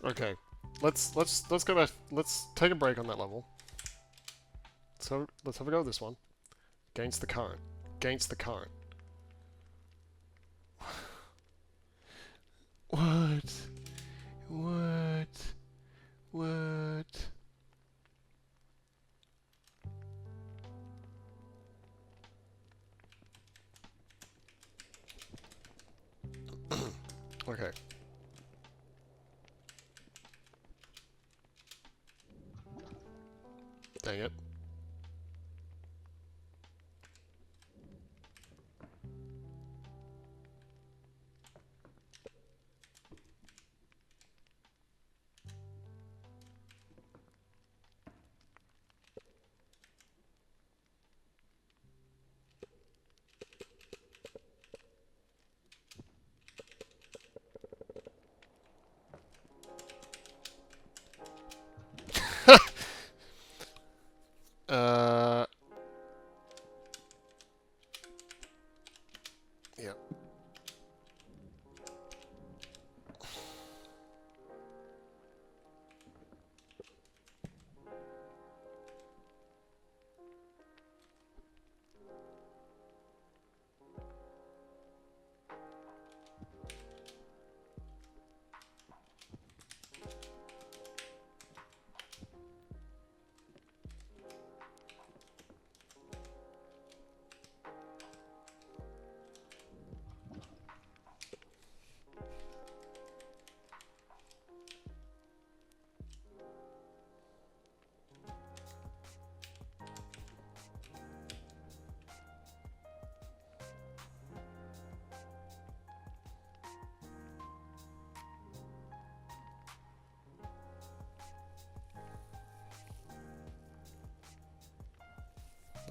Speaker 1: Okay, let's go back. Let's take a break on that level. So let's have a go at this one. Against the current. Against the current. What? What? What? Okay. Dang it. uh, yeah.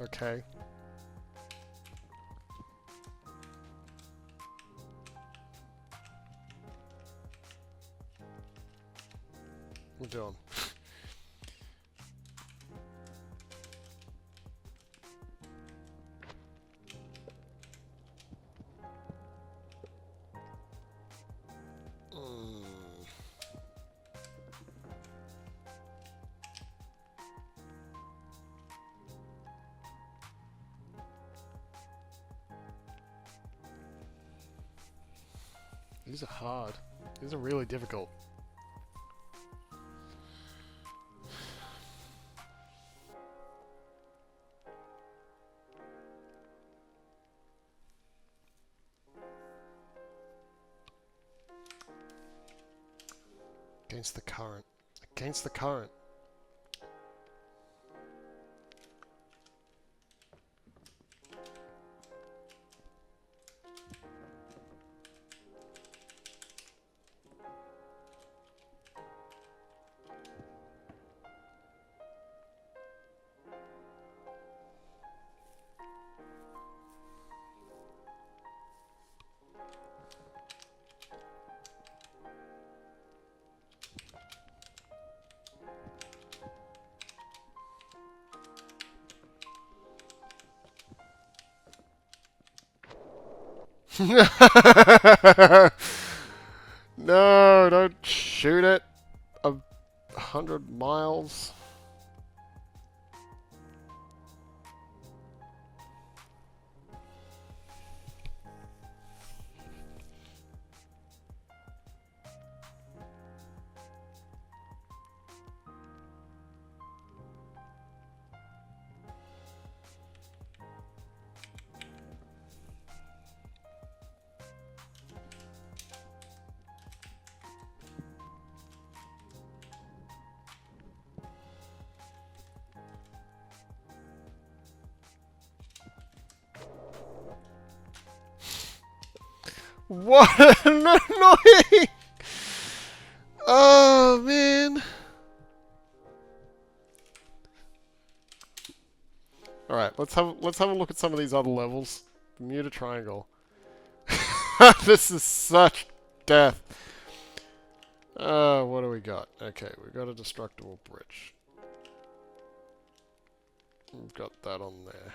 Speaker 1: Okay. We're doing. These are hard. These are really difficult. Against the current. Against the current. No, don't shoot it 100 miles. What an annoying! Oh man! All right, let's have a look at some of these other levels. Bermuda Triangle. This is such death. What do we got? Okay, we've got a destructible bridge. We've got that on there.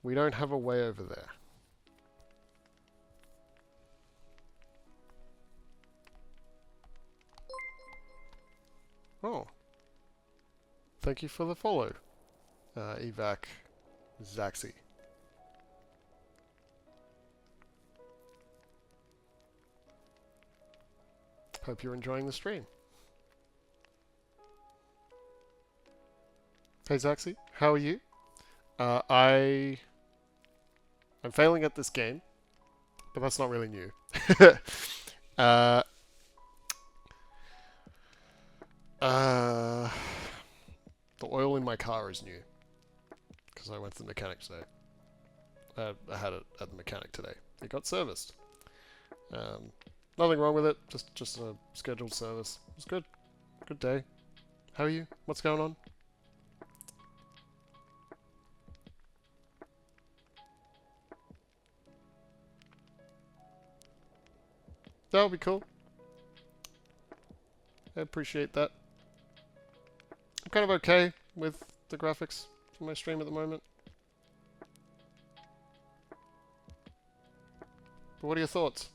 Speaker 1: We don't have a way over there. Oh. Thank you for the follow. Evac Zaxi. Hope you're enjoying the stream. Hey Zaxi, how are you? I I'm failing at this game, but that's not really new. uh, the oil in my car is new because I went to the mechanic today. I had it at the mechanic today. It got serviced. Nothing wrong with it. Just a scheduled service. It was good. Good day. How are you? What's going on? That'll be cool. I appreciate that. I'm kind of okay with the graphics for my stream at the moment. But what are your thoughts?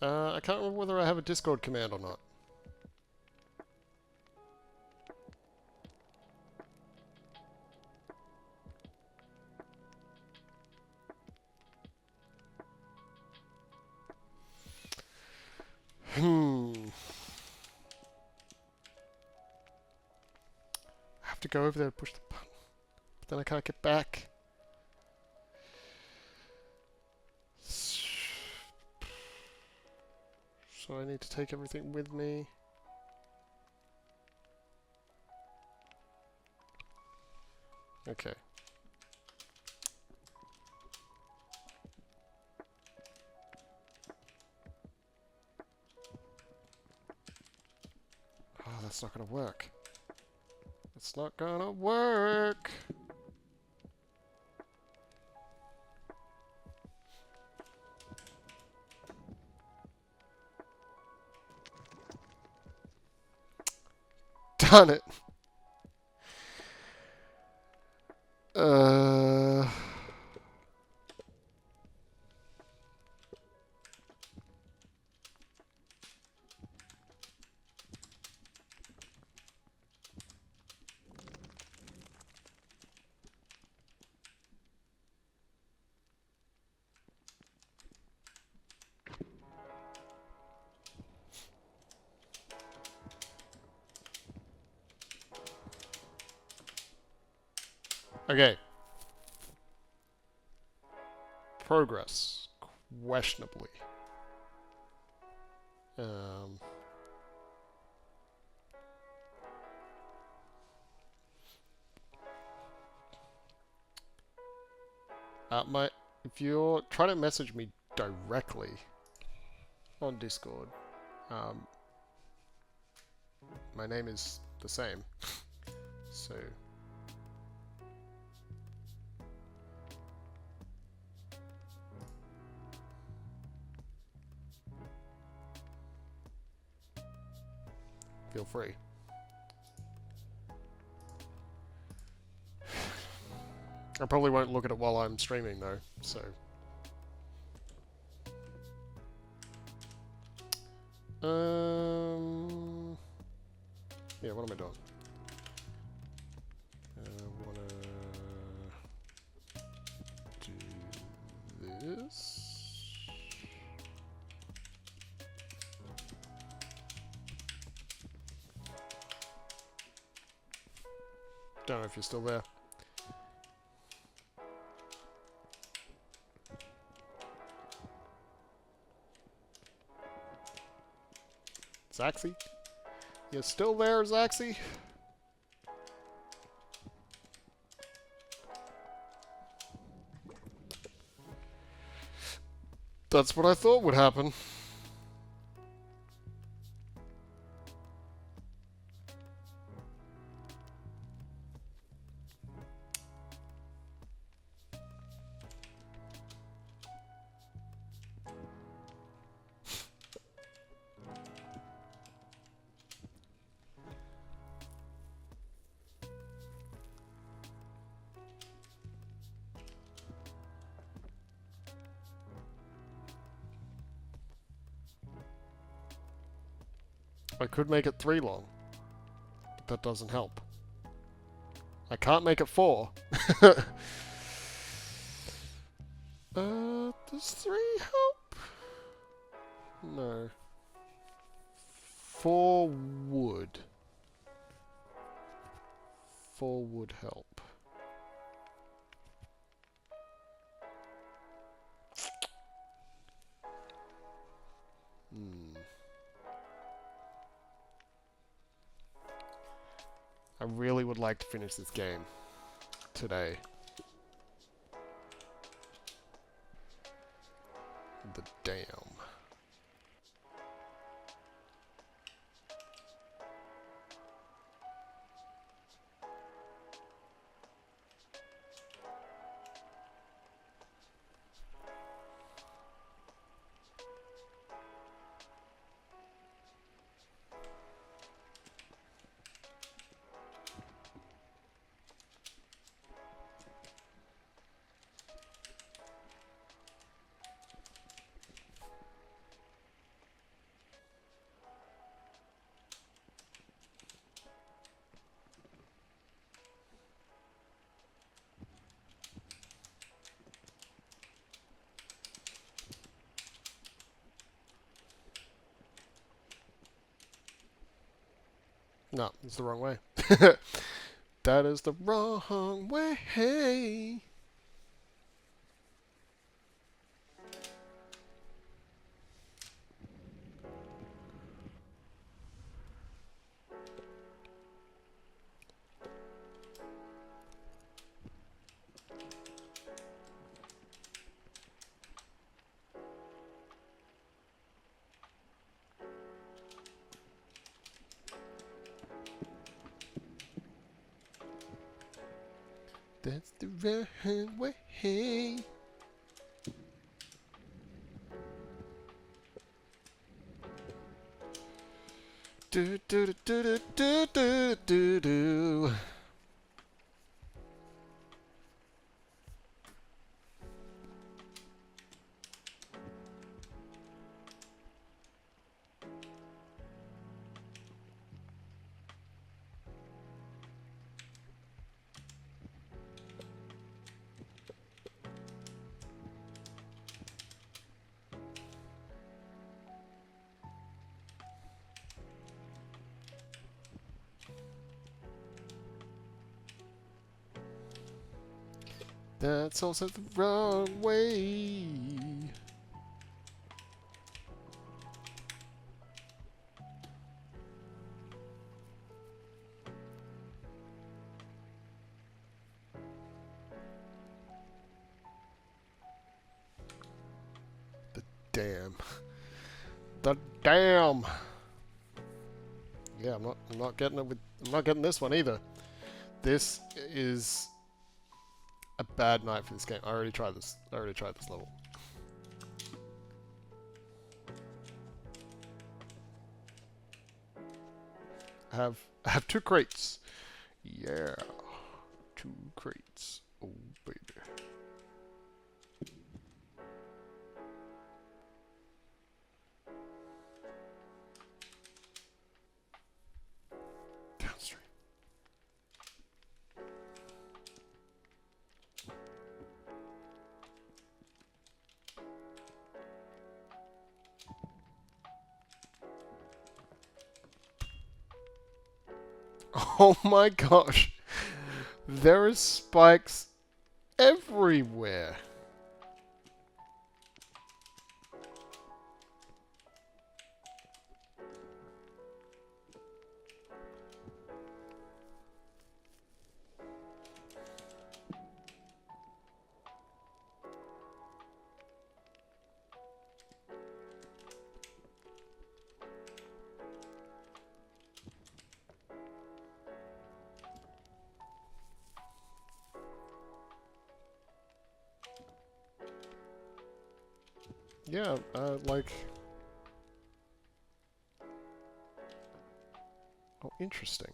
Speaker 1: I can't remember whether I have a Discord command or not. I have to go over there and push the button. But then I can't get back. So I need to take everything with me. Okay. Oh, that's not gonna work. It's not gonna work! Done it! Okay. Progress. Questionably. If you're trying to message me directly on Discord, my name is the same. So feel free. I probably won't look at it while I'm streaming though, so. Yeah, what am I doing? I wanna do this. Don't know if you're still there. Zaxi? You still there, Zaxi? That's what I thought would happen. I could make it 3 long, but that doesn't help. I can't make it 4. Does 3 help? No. 4 wood. 4 would help. I really would like to finish this game today. The damn. No, it's the wrong way. That is the wrong way. That's the wrong way. Do do do do do do do do. That's also the wrong way. The damn. The damn. Yeah, I'm not getting it with. I'm not getting this one either. This is a bad night for this game. I already tried this. I already tried this level. I have 2 crates. Yeah, 2 crates. Oh baby. Downstream. Oh my gosh. There are spikes everywhere. Yeah, like... Oh, interesting.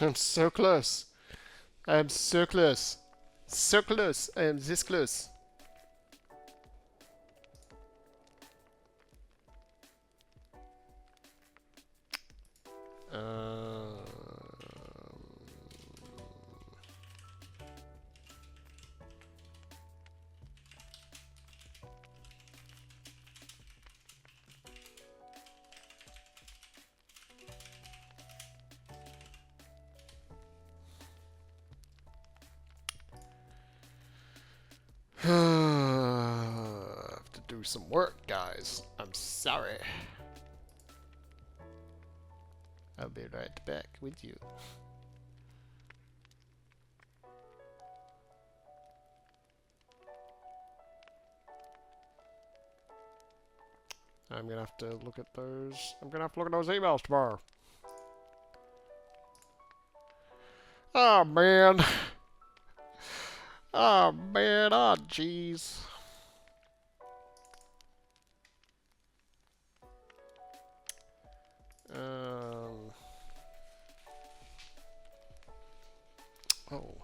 Speaker 1: I'm so close. I'm so close. So close. I am this close. I have to do some work, guys. I'm sorry. I'll be right back with you. I'm gonna have to look at those. I'm gonna have to look at those emails tomorrow. Oh man. Oh man. Oh jeez. Um. Oh.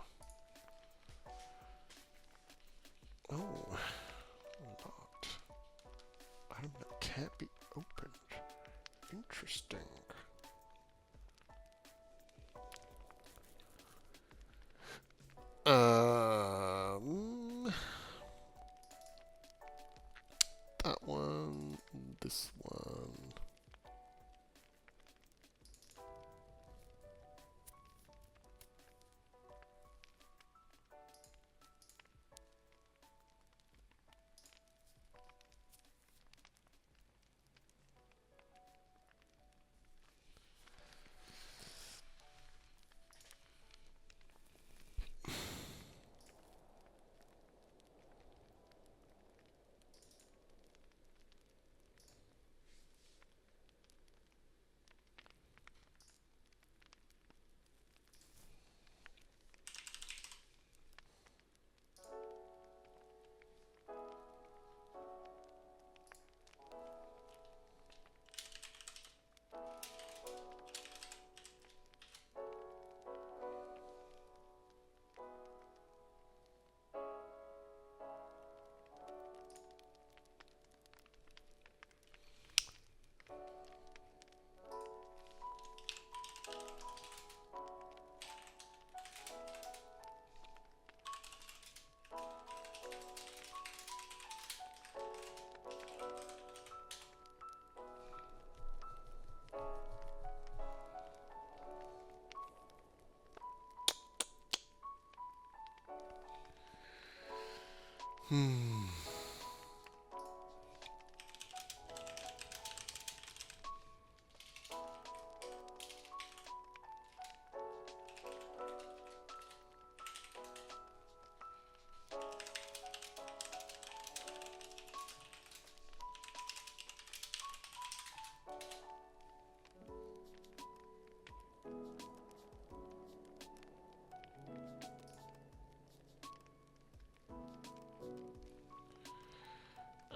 Speaker 1: Oh. Locked. Item that can't be opened. Interesting. That one. This one.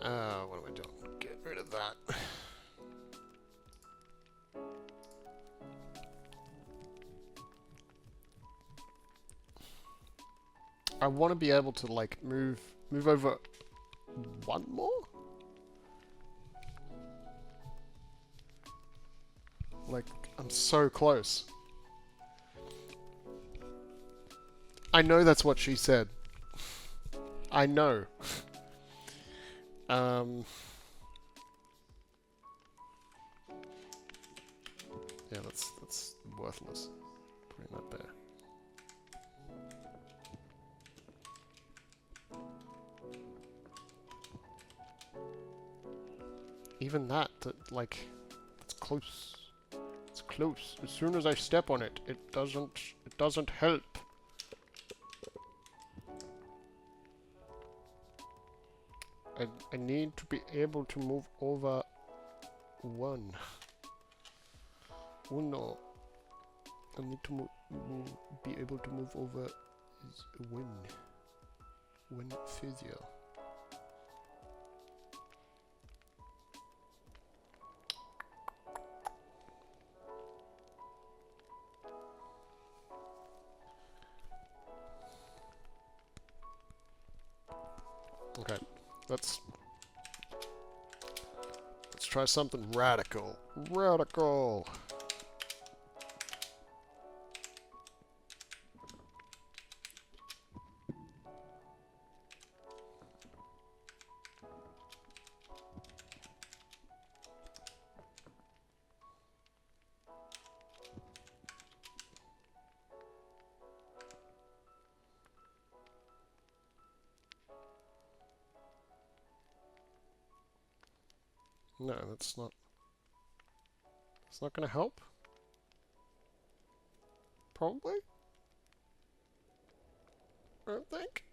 Speaker 1: What am I doing? Get rid of that. I want to be able to like move over one more? Like, I'm so close. I know that's what she said. I know. Yeah, that's worthless. Putting that there. Even that, like, it's close. It's close. As soon as I step on it, it doesn't help. I need to be able to move over one. Uno. I need to be able to move over one further. Okay, let's try something radical. Radical. No, that's not. It's not going to help. Probably. I don't think.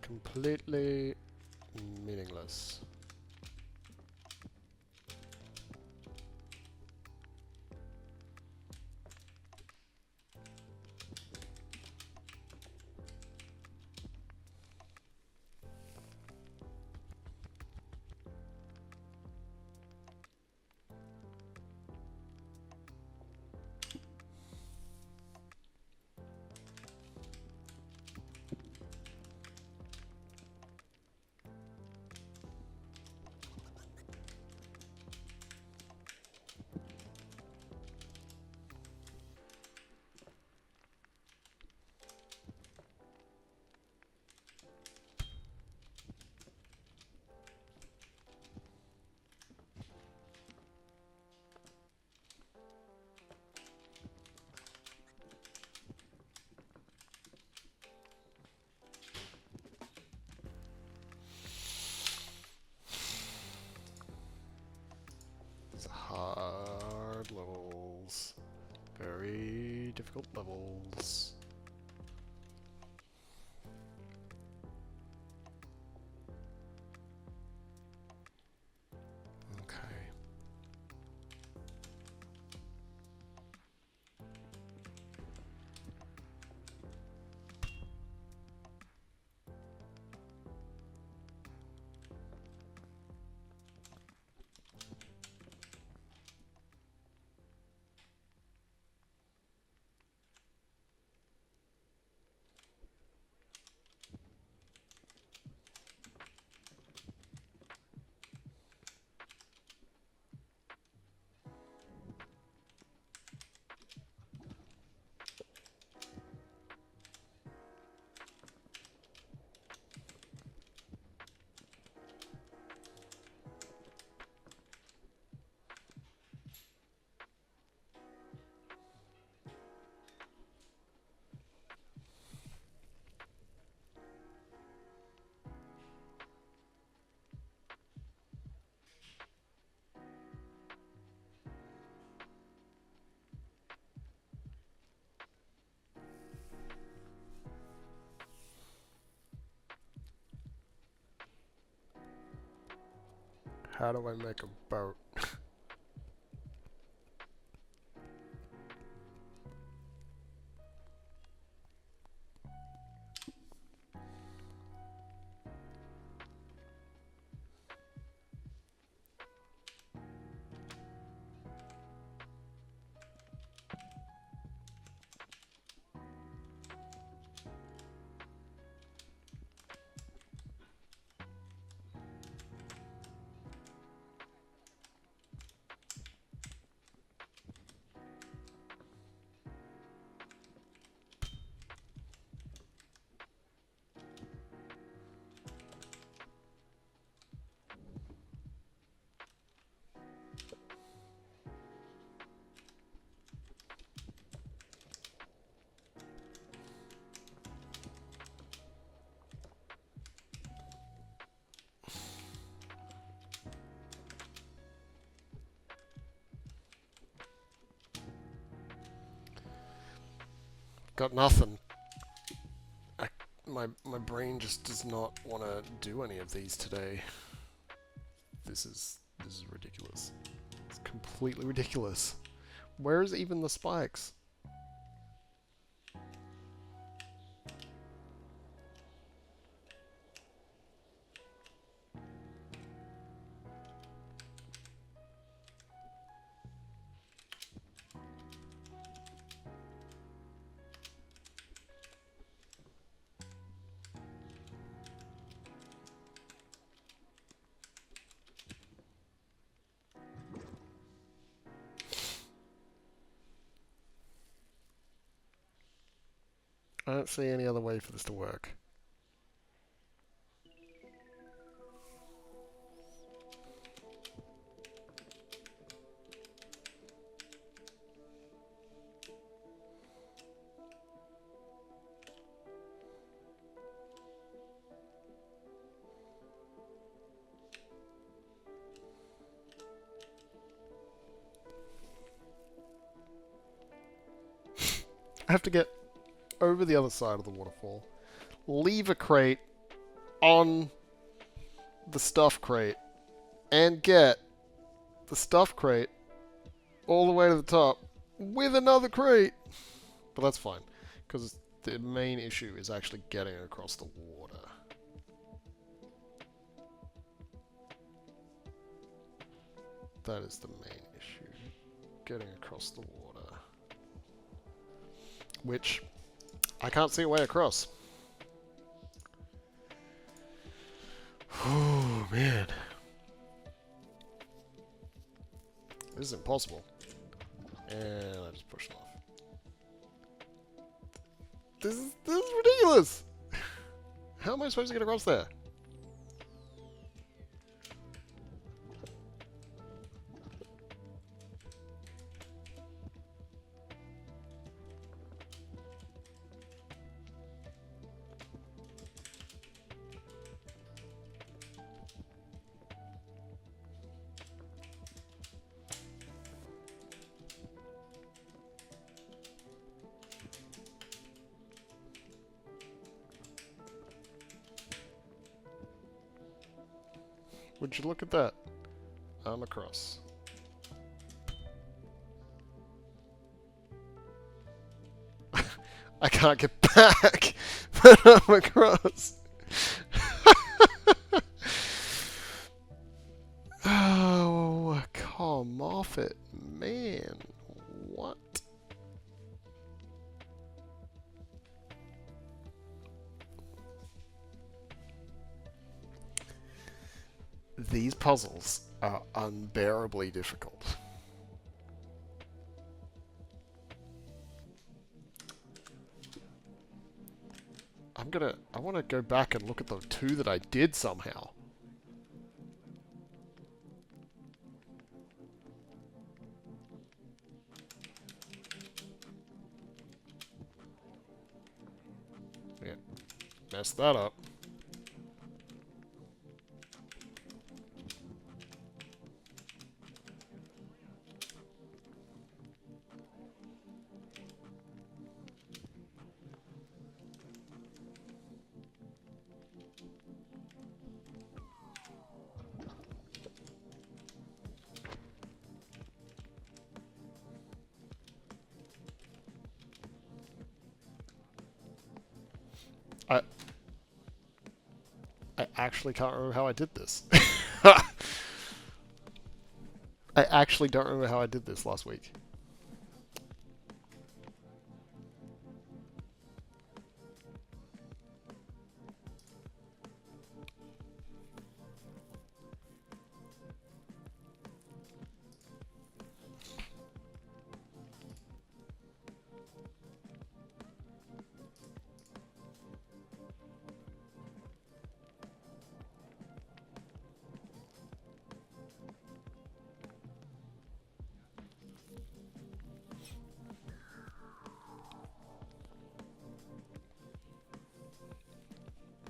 Speaker 1: Completely meaningless. It's hard levels. Very difficult levels. Okay. How do I make a boat? Got nothing. My brain just does not want to do any of these today. This is ridiculous. It's completely ridiculous. Where is even the spikes? I don't see any other way for this to work. I have to get over the other side of the waterfall, leave a crate on the stuff crate, and get the stuff crate all the way to the top with another crate. But that's fine, because the main issue is actually getting across the water. That is the main issue. Getting across the water. Which, I can't see a way across. Oh, man. This is impossible. And I just pushed it off. This is ridiculous! How am I supposed to get across there? Would you look at that? I'm across. I can't get back, but I'm across. Oh, come off it, man. What? These puzzles are unbearably difficult. I want to go back and look at the two that I did somehow. Yeah, messed that up. I actually can't remember how I did this. I actually don't remember how I did this last week.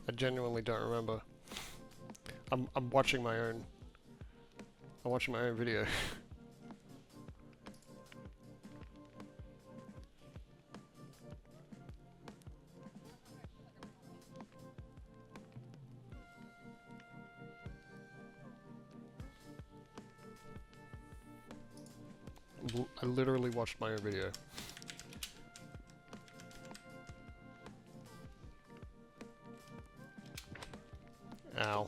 Speaker 1: I genuinely don't remember. I'm watching my own. I'm watching my own video. I literally watched my own video. Ow.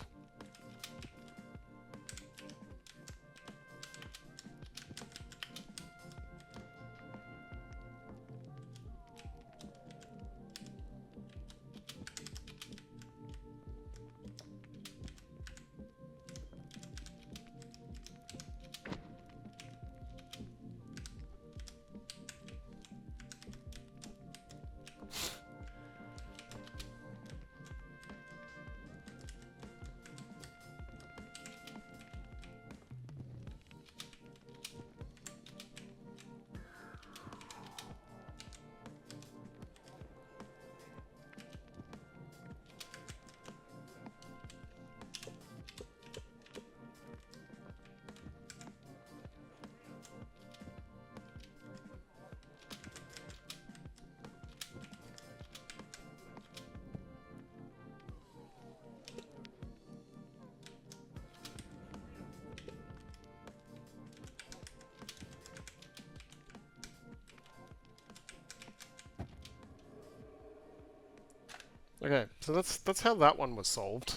Speaker 1: Okay, so that's how that one was solved.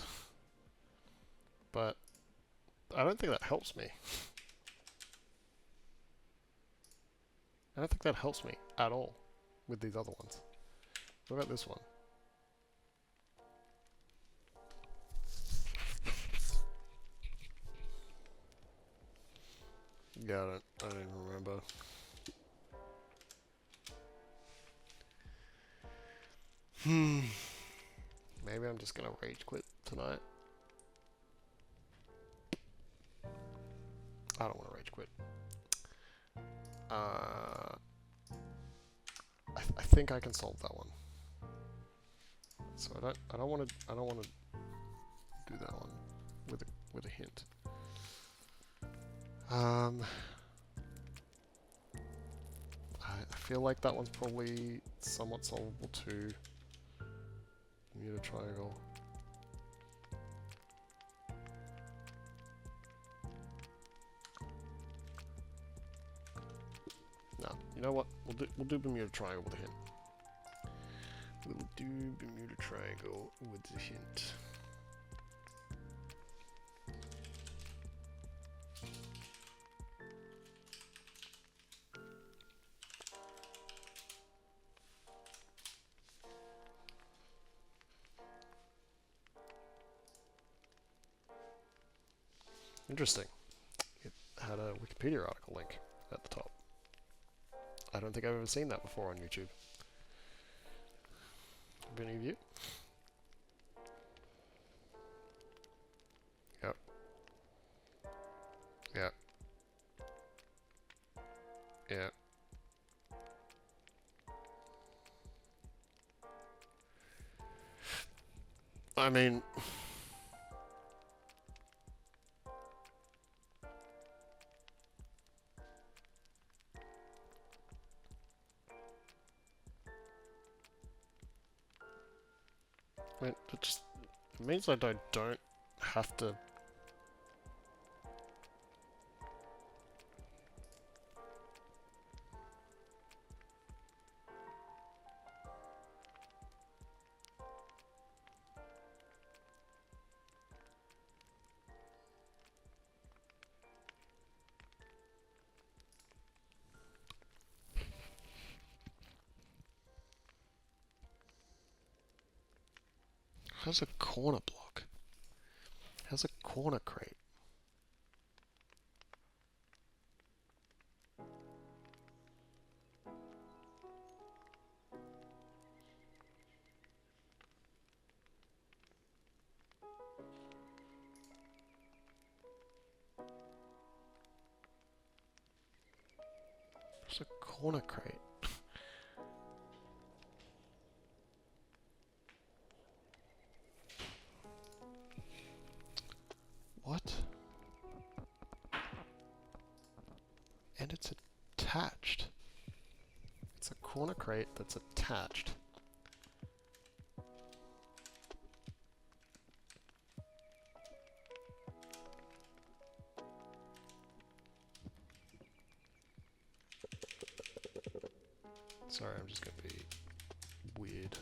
Speaker 1: But I don't think that helps me. I don't think that helps me at all with these other ones. What about this one? Yeah, I don't even remember. Maybe I'm just gonna rage quit tonight. I don't want to rage quit. I think I can solve that one. So I don't want to do that one with a hint. I feel like that one's probably somewhat solvable too. Bermuda Triangle. No, you know what? We'll do Bermuda Triangle with a hint. We'll do Bermuda Triangle with a hint. Interesting. It had a Wikipedia article link at the top. I don't think I've ever seen that before on YouTube. Have any of you? Yep. Yep. Yep. I mean... it just means that I don't have to... How's a corner block? How's a corner crate? How's a corner crate? What? And it's attached. It's a corner crate that's attached. Sorry, I'm just going to be weird.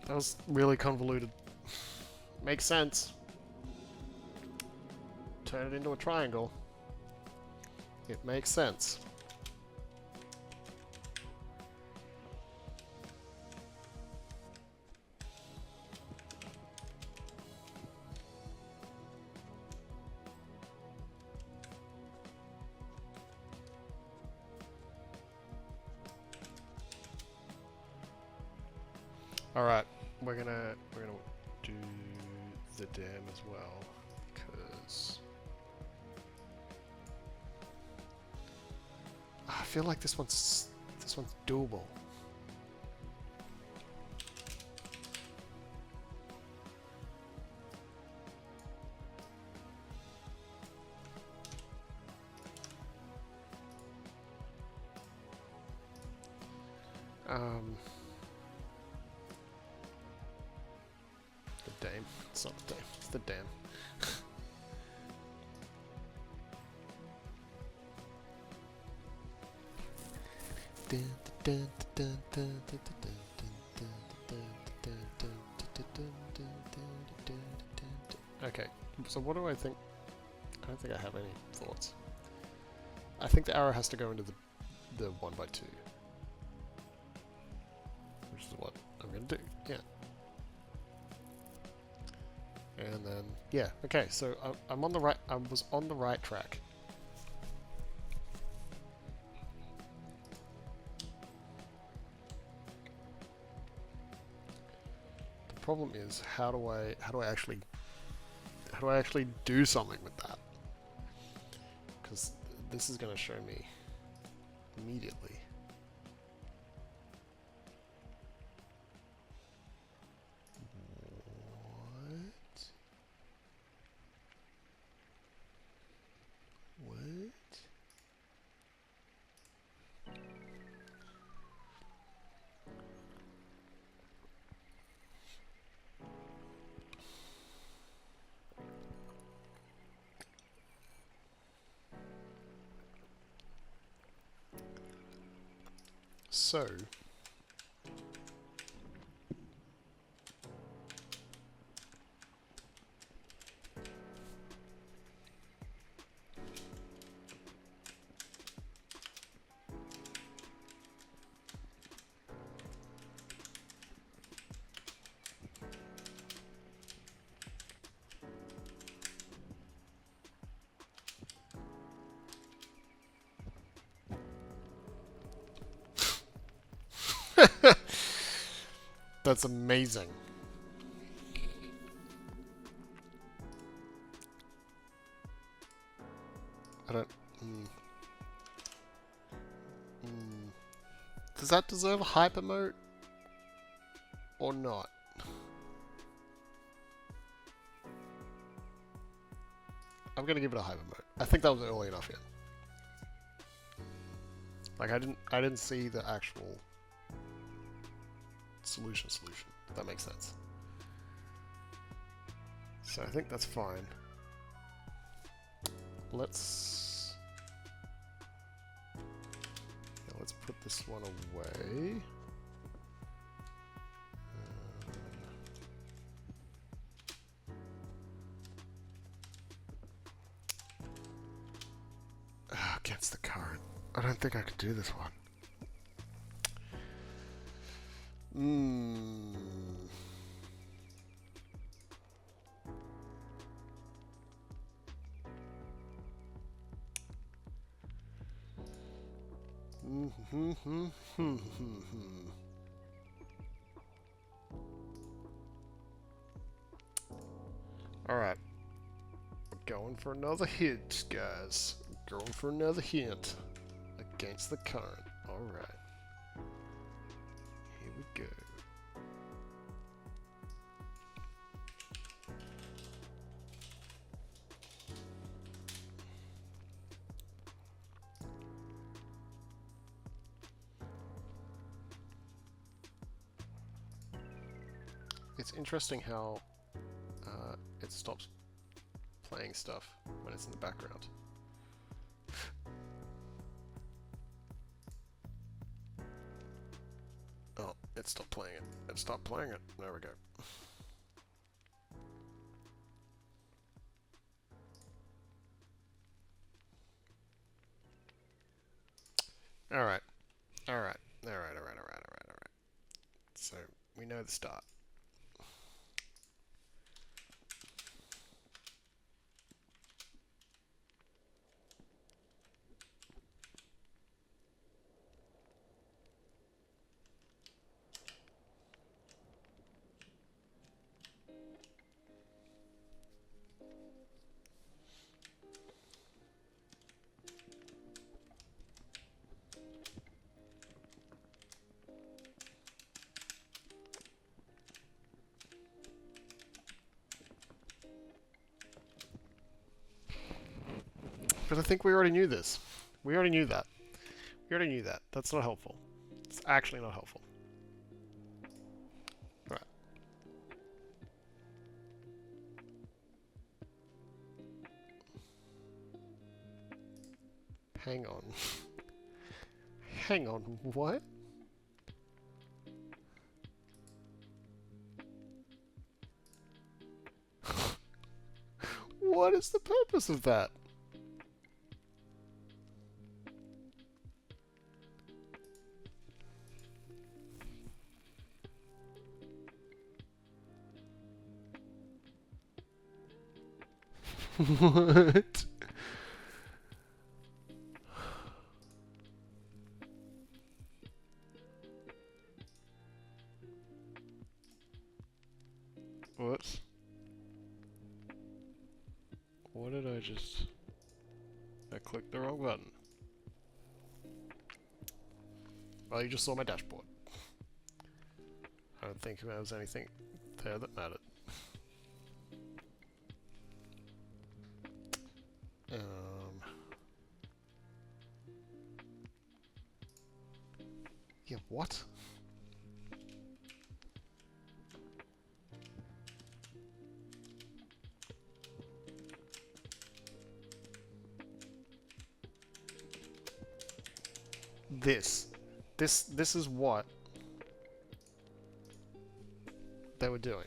Speaker 1: That was really convoluted. Makes sense. Turn it into a triangle. It makes sense. All right, we're gonna do the dam as well, because I feel like this one's doable. The dam. It's not the dam. It's the dam. Okay, so what do I think? I don't think I have any thoughts. I think the arrow has to go into the 1x2. Which is what I'm going to do, yeah. And then, yeah, okay, so I'm on the right, I was on the right track. The problem is, how do I actually do something with that? Because this is going to show me immediately. So... That's amazing. I don't... Does that deserve a hyper mode? Or not? I'm gonna give it a hyper mode. I think that was early enough yet. Like I didn't see the actual solution. If that makes sense. So I think that's fine. Let's put this one away. Against the current. I don't think I could do this one. Alright. We're going for another hint, guys. We're going for another hint. Against the current. Alright. Here we go. It's interesting how it stops playing stuff when it's in the background. Oh, it stopped playing it. It stopped playing it. There we go. Alright. Alright. Alright. So, we know the start. But I think we already knew this. We already knew that. We already knew that. That's not helpful. It's actually not helpful. Right. Hang on. Hang on, what? What is the purpose of that? What? What? What did I just... I clicked the wrong button. Well, you just saw my dashboard. I don't think there was anything there that mattered. Yeah, what? This. this is what they were doing.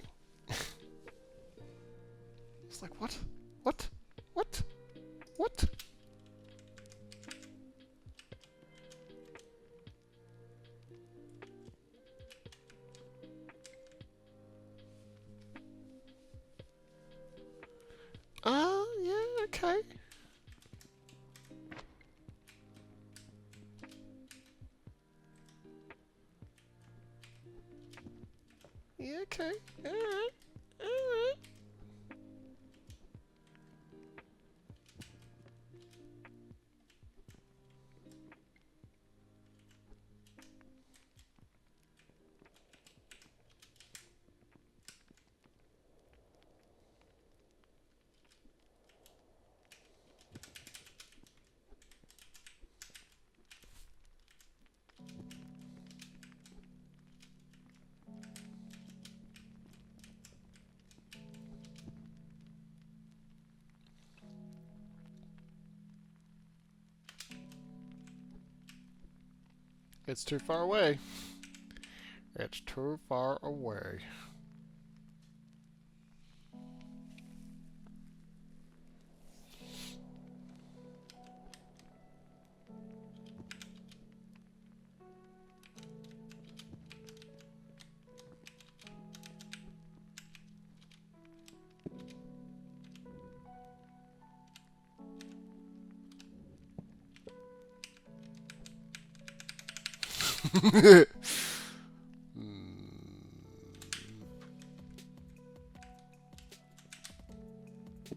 Speaker 1: It's like, what? What? What? What? Yeah, okay. Yeah, okay. Alright. Alright. It's too far away. It's too far away.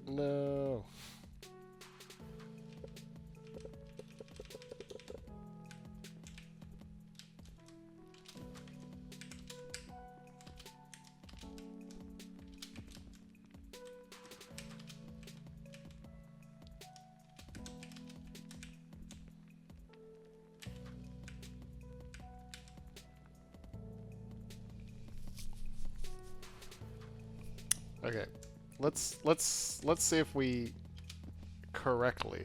Speaker 1: No. Okay. Let's see if we correctly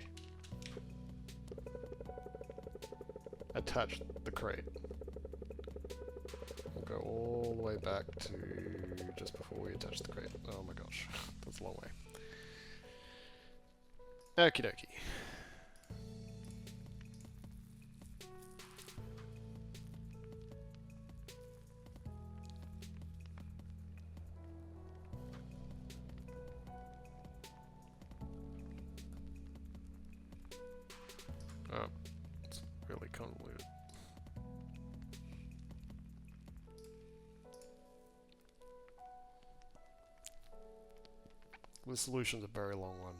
Speaker 1: attach the crate. We'll go all the way back to just before we attach the crate. Oh my gosh, that's a long way. Okie dokie. Oh, it's really convoluted. The solution's a very long one.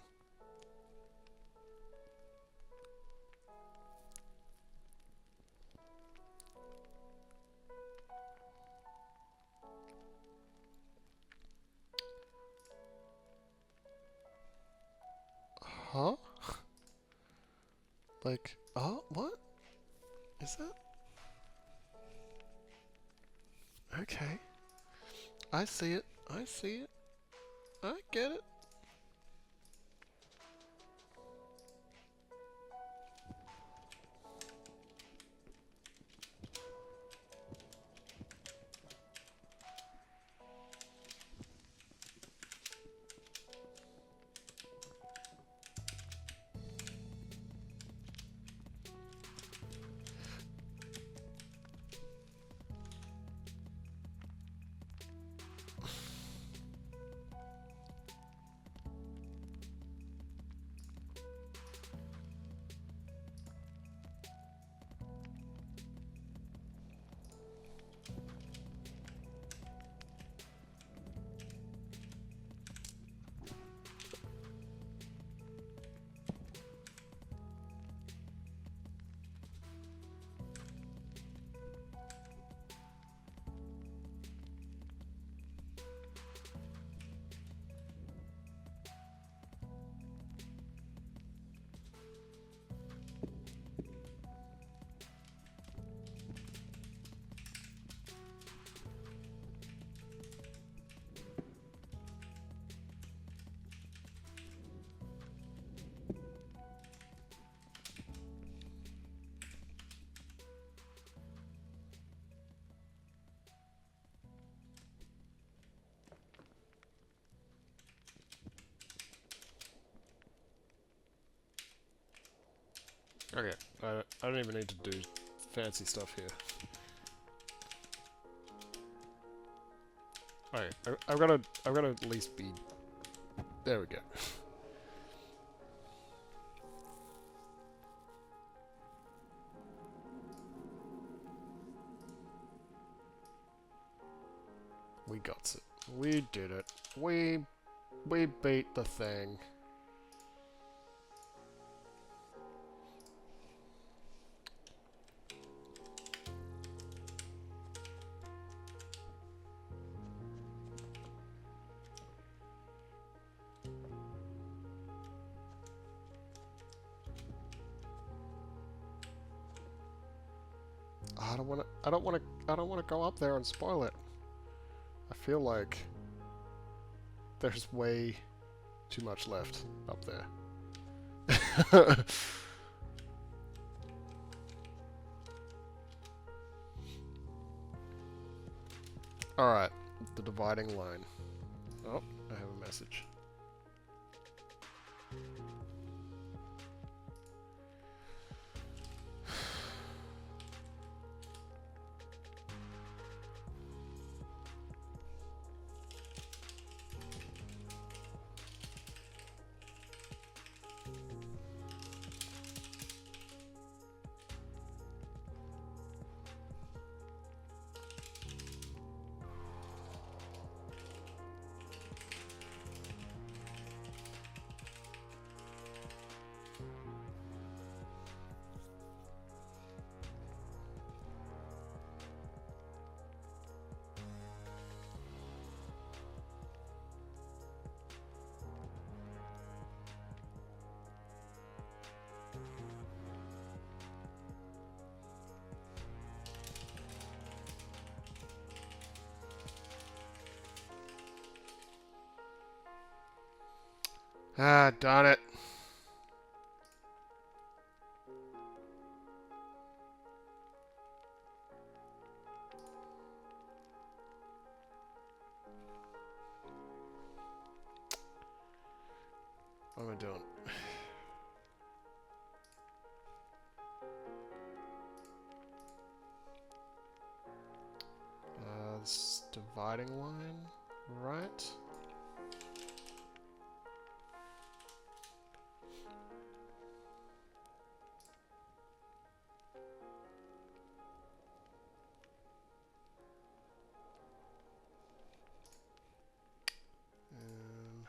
Speaker 1: Huh? Like, oh, what? Is that? Okay. I see it. I see it. I get it. Okay, I don't even need to do fancy stuff here. Alright, I've gotta at least be... There we go. We got it. We did it. We beat the thing. I don't wanna go up there and spoil it. I feel like there's way too much left up there. Alright, the dividing line. Oh, I have a message. Ah, darn it. What am I doing? This dividing line, right? And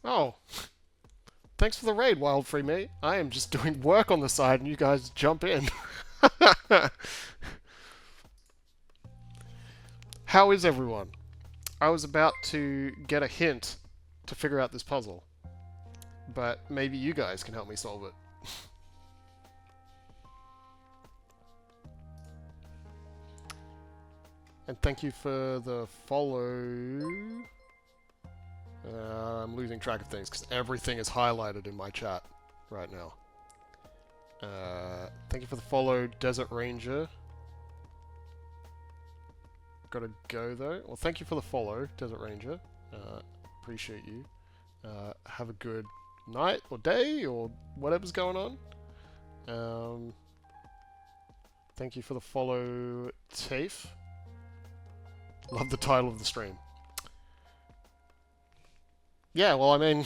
Speaker 1: Oh, thanks for the raid, Wild Free Me. I am just doing work on the side and you guys jump in. How is everyone? I was about to get a hint to figure out this puzzle, but maybe you guys can help me solve it. And thank you for the follow. I'm losing track of things because everything is highlighted in my chat right now. Thank you for the follow, Desert Ranger. Gotta go though. Well, thank you for the follow, Desert Ranger. Appreciate you. Have a good night or day or whatever's going on. Thank you for the follow, Tafe. Love the title of the stream. Yeah, well, I mean,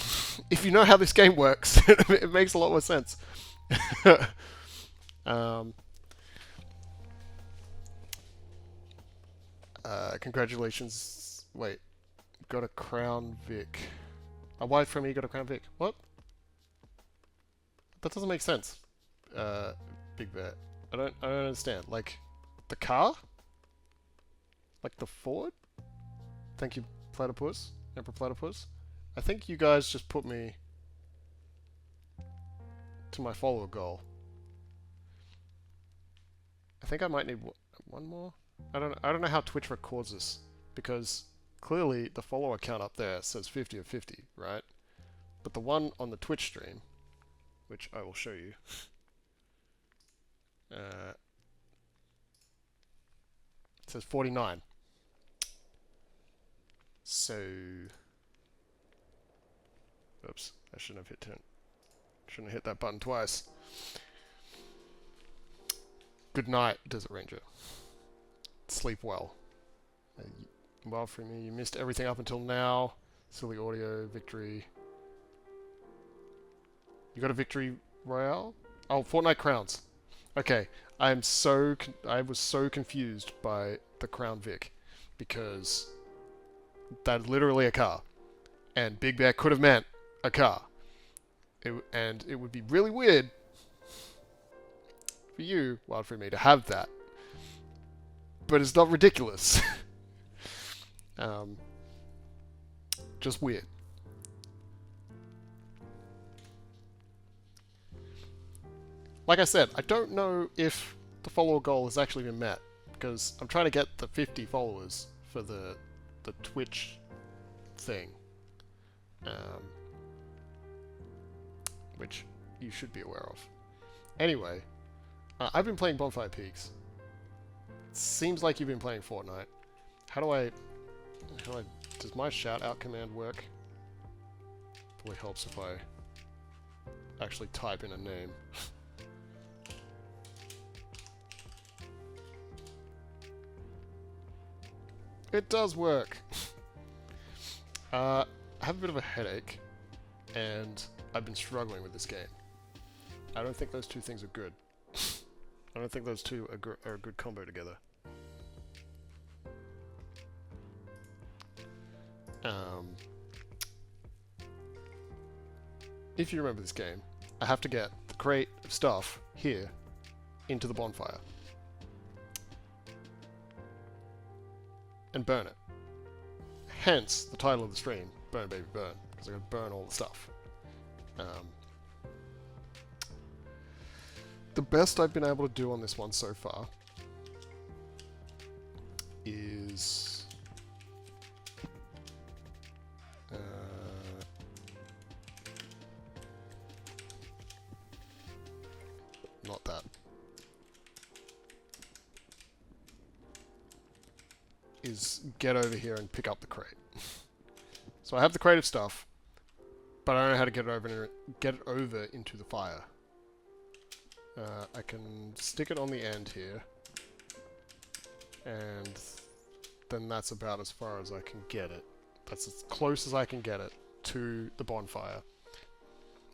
Speaker 1: if you know how this game works, it makes a lot more sense. Congratulations. Wait, got a Crown Vic. A wife from me got a Crown Vic. What? That doesn't make sense. Big Bet. I don't understand. Like, the car? Like the Ford? Thank you, Platypus. Emperor Platypus. I think you guys just put me to my follower goal. I think I might need one more. I don't know how Twitch records this, because clearly the follower count up there says 50 of 50, right? But the one on the Twitch stream, which I will show you, it says 49. So, oops, I shouldn't have hit 10. Shouldn't have hit that button twice. Good night, Desert Ranger. Sleep well. Well, for me, you missed everything up until now. Silly audio, victory. You got a victory royale? Oh, Fortnite crowns. Okay, I was so confused by the Crown Vic, because that's literally a car, and Big Bear could have meant a car. And it would be really weird for you, Wild for me, to have that. But it's not ridiculous. Just weird. Like I said, I don't know if the follower goal has actually been met, because I'm trying to get the 50 followers for the Twitch thing. Which you should be aware of. Anyway, I've been playing Bonfire Peaks. Seems like you've been playing Fortnite. Does my shout out command work? Probably helps if I actually type in a name. It does work! I have a bit of a headache, and I've been struggling with this game. I don't think those two things are good. I don't think those two are a good combo together. If you remember this game, I have to get the crate of stuff here into the bonfire. And burn it. Hence the title of the stream, Burn Baby Burn, because I'm going to burn all the stuff. The best I've been able to do on this one so far is not that. Is get over here and pick up the crate. So I have the crate of stuff, but I don't know how to get it over into the fire. I can stick it on the end here, and then that's about as far as I can get it. That's as close as I can get it to the bonfire.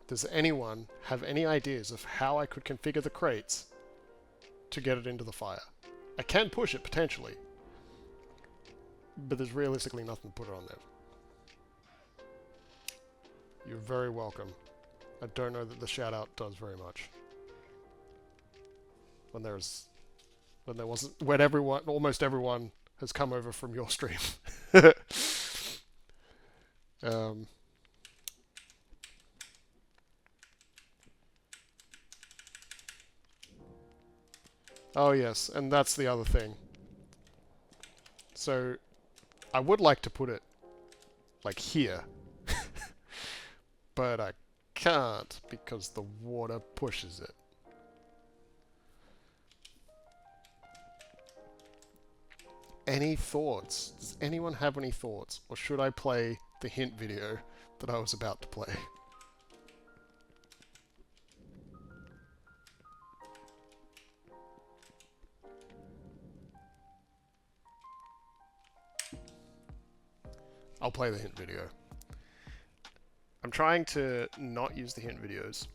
Speaker 1: Does anyone have any ideas of how I could configure the crates to get it into the fire? I can push it, potentially, but there's realistically nothing to put it on there. You're very welcome. I don't know that the shout out does very much. When almost everyone has come over from your stream. um, oh yes, and that's the other thing. So, I would like to put it like here, but I can't because the water pushes it. Any thoughts? Does anyone have any thoughts? Or should I play the hint video that I was about to play? I'll play the hint video. I'm trying to not use the hint videos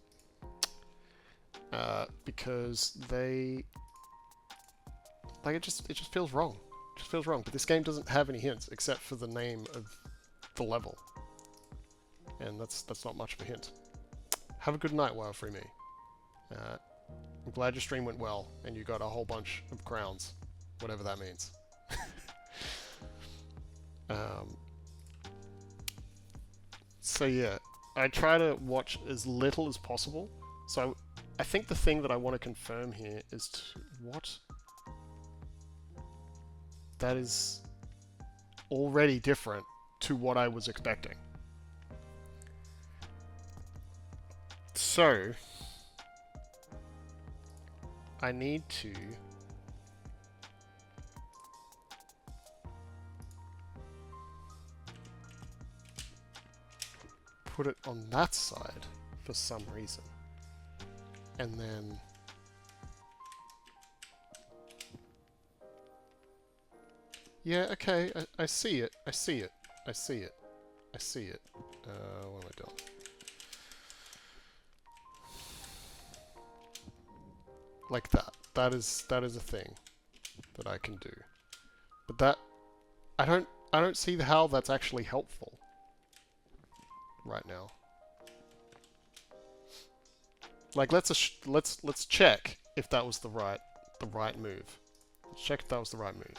Speaker 1: because they it just feels wrong. It just feels wrong. But this game doesn't have any hints except for the name of the level, and that's not much of a hint. Have a good night, Wild Free Me. I'm glad your stream went well and you got a whole bunch of crowns, whatever that means. So yeah, I try to watch as little as possible. So I think the thing that I want to confirm here is what that is already different to what I was expecting. So I need to put it on that side for some reason. And then yeah, okay, I see it. I see it. I see it. I see it. What am I doing? Like that. That is a thing that I can do. But that I don't see how that's actually helpful right now. Like let's check if that was the right move. Let's check if that was the right move.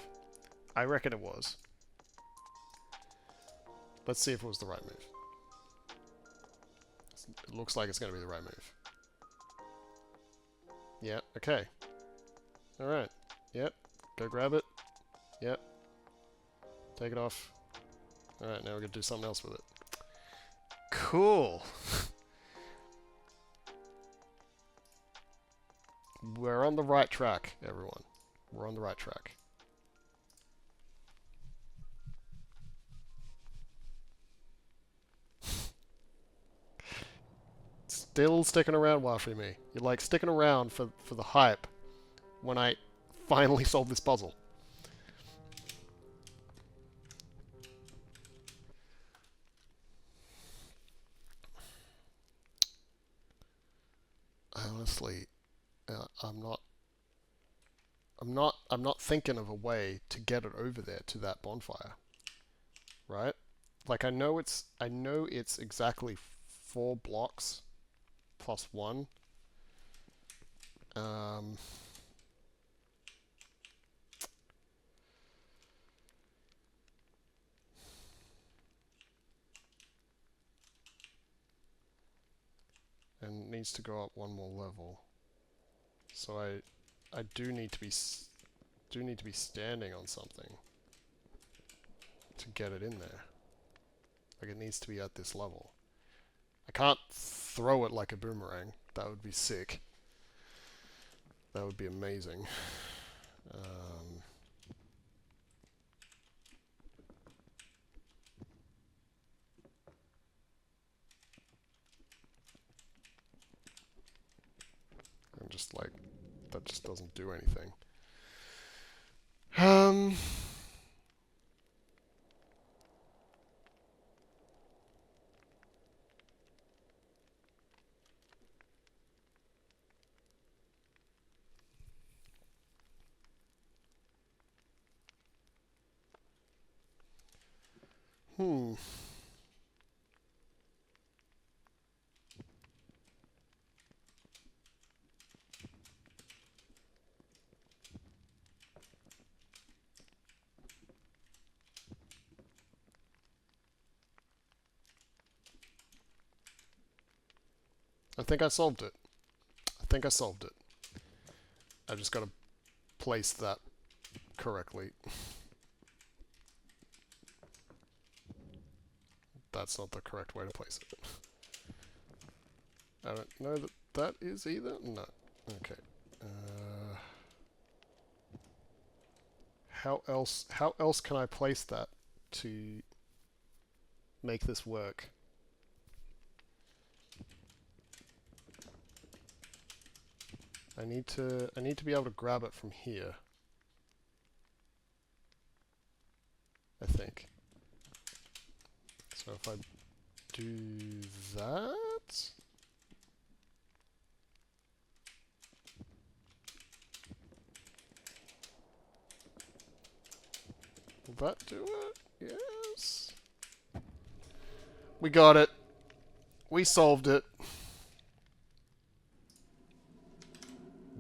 Speaker 1: I reckon it was. Let's see if it was the right move. It looks like it's going to be the right move. Yeah, okay. Alright. Yep. Go grab it. Yep. Take it off. Alright, now we're going to do something else with it. Cool. We're on the right track, everyone. We're on the right track. Still sticking around, Wild Free Me. You're like sticking around for the hype when I finally solve this puzzle. Honestly, I'm not thinking of a way to get it over there to that bonfire. Right? Like I know it's exactly 4 blocks plus 1. And it needs to go up 1 more level. So I do need to be standing on something to get it in there. Like it needs to be at this level. I can't throw it like a boomerang. That would be sick. That would be amazing. I'm just like, that just doesn't do anything. I think I solved it. I think I solved it. I just gotta place that correctly. That's not the correct way to place it. I don't know that that is either. No. Okay. How else can I place that to make this work? I need to be able to grab it from here. I think. So if I do that, will that do it? Yes. We got it. We solved it.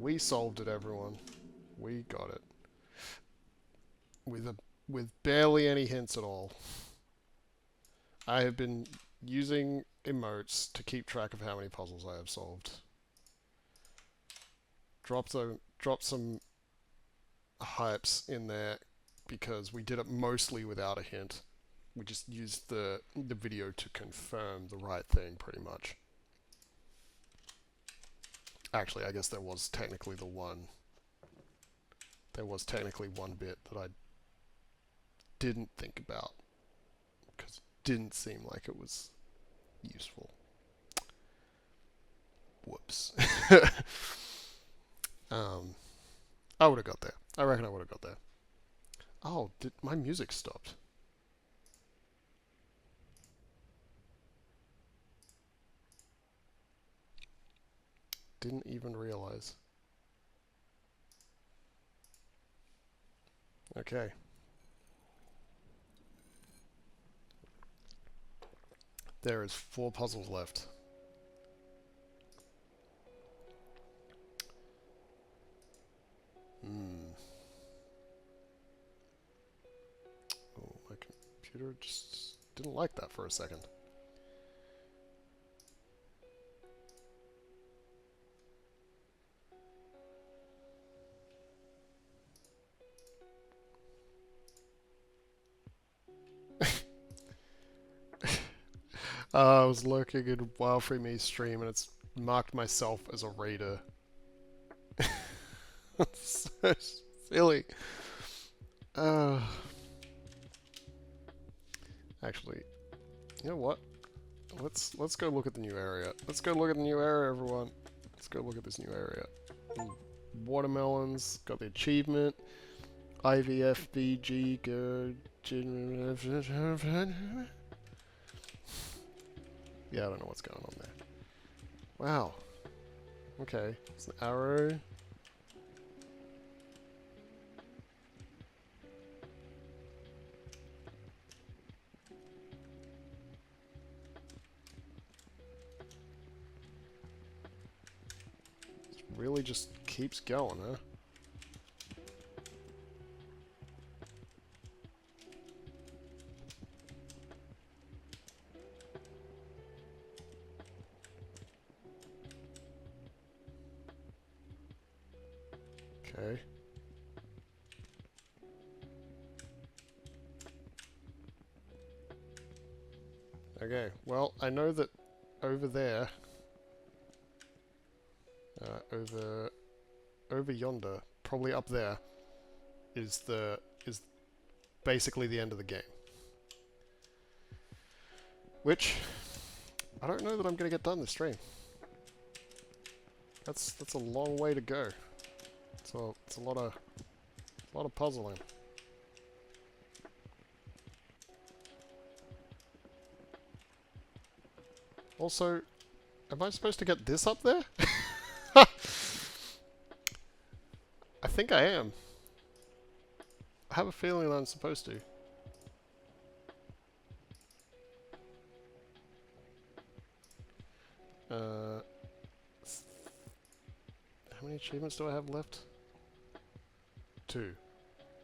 Speaker 1: We solved it, everyone. We got it. With barely any hints at all. I have been using emotes to keep track of how many puzzles I have solved. Drop some hypes in there because we did it mostly without a hint. We just used the video to confirm the right thing, pretty much. Actually, I guess there was technically one bit that I didn't think about because it didn't seem like it was useful. Whoops. I would have got there. I reckon I would have got there. Oh, my music stopped? Didn't even realize. Okay. There is 4 puzzles left. Oh, my computer just didn't like that for a second. I was looking in Wild Free Me stream and it's marked myself as a raider. That's so silly. Actually, you know what? Let's go look at the new area. Let's go look at the new area, everyone. Let's go look at this new area. Watermelons, got the achievement. IVFBG, go. Yeah, I don't know what's going on there. Wow. Okay, it's an arrow. It really just keeps going, huh? Okay. Okay, well, I know that over there, over yonder, probably up there, is basically the end of the game. Which, I don't know that I'm going to get done this stream. That's a long way to go. So it's a lot of puzzling. Also, am I supposed to get this up there? I think I am. I have a feeling that I'm supposed to. How many achievements do I have left? 2.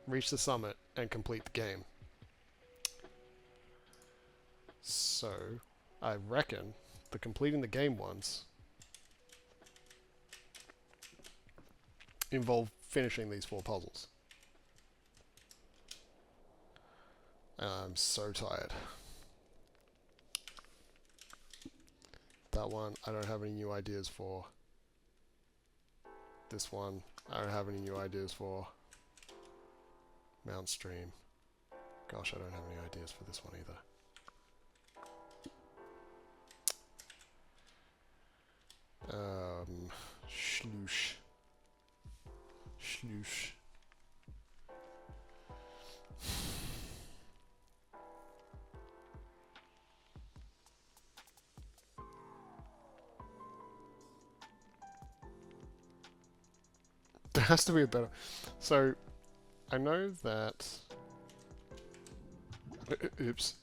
Speaker 1: Reach the summit and complete the game. So, I reckon the completing the game ones involve finishing these 4 puzzles. I'm so tired. That one, I don't have any new ideas for. This one, I don't have any new ideas for. Mount Stream. Gosh, I don't have any ideas for this one either. Sloosh. Sloosh. There has to be a better... So, I know that... Oops.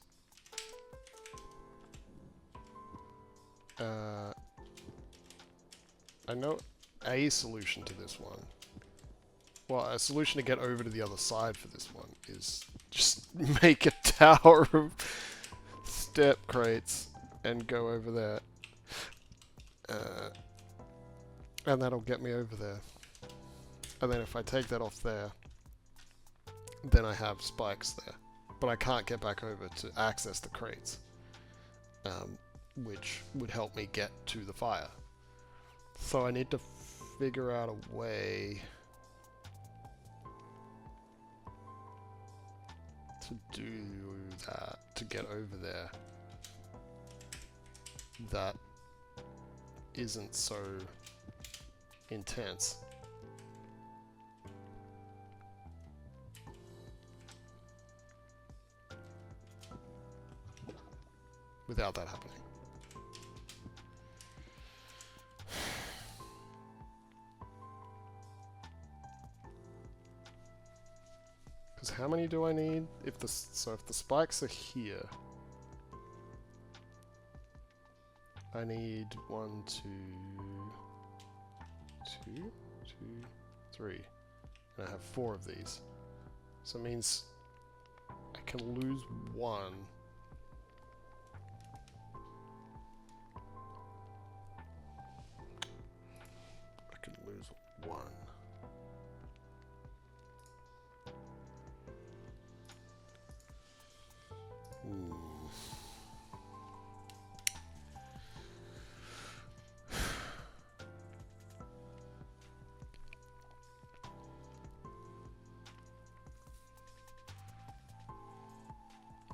Speaker 1: I know a solution to this one. Well, a solution to get over to the other side for this one is just make a tower of step crates and go over there. And that'll get me over there. And then if I take that off there, then I have spikes there. But I can't get back over to access the crates, which would help me get to the fire. So I need to figure out a way to do that, to get over there, that isn't so intense. Without that happening. Because how many do I need? If the spikes are here, I need 1, 2, 3, and I have 4 of these. So it means I can lose 1. I can lose 1.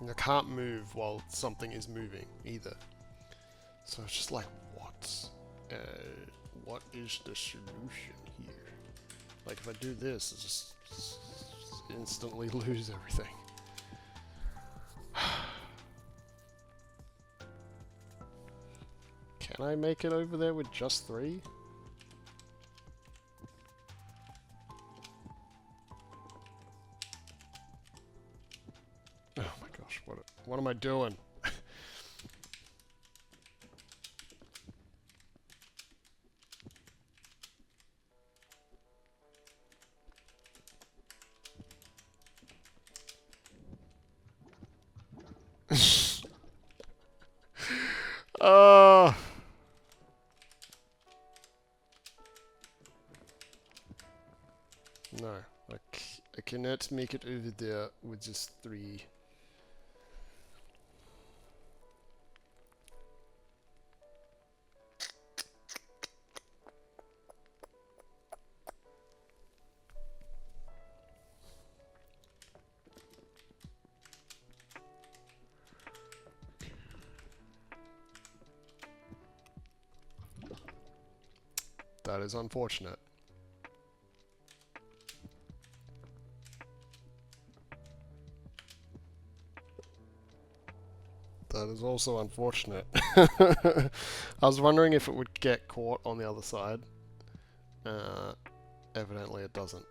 Speaker 1: And I can't move while something is moving either. So it's just like, what is the solution here? Like if I do this, I just instantly lose everything. Can I make it over there with just 3? Oh my gosh, what am I doing? No, I cannot make it over there with just 3. That is unfortunate. That is also unfortunate. I was wondering if it would get caught on the other side. Evidently it doesn't.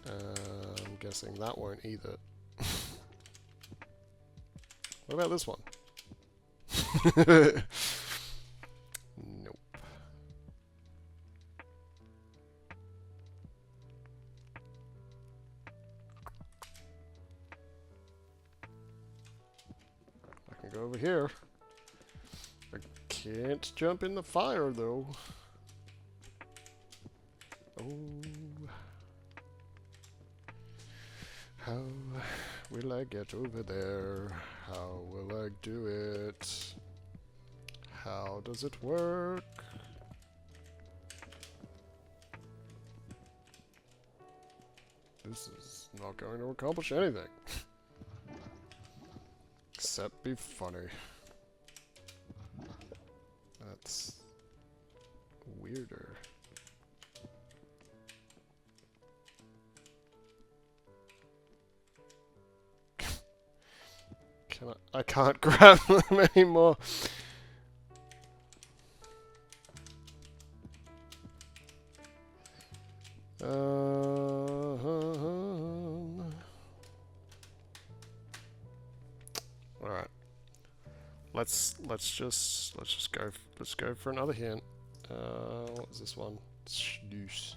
Speaker 1: I'm guessing that won't either. What about this one? Nope. I can go over here. I can't jump in the fire though. How will I get over there? How will I do it? How does it work? This is not going to accomplish anything. Except be funny. That's weirder. I can't grab them anymore. All right. Let's go for another hint. What was this one? Sluice.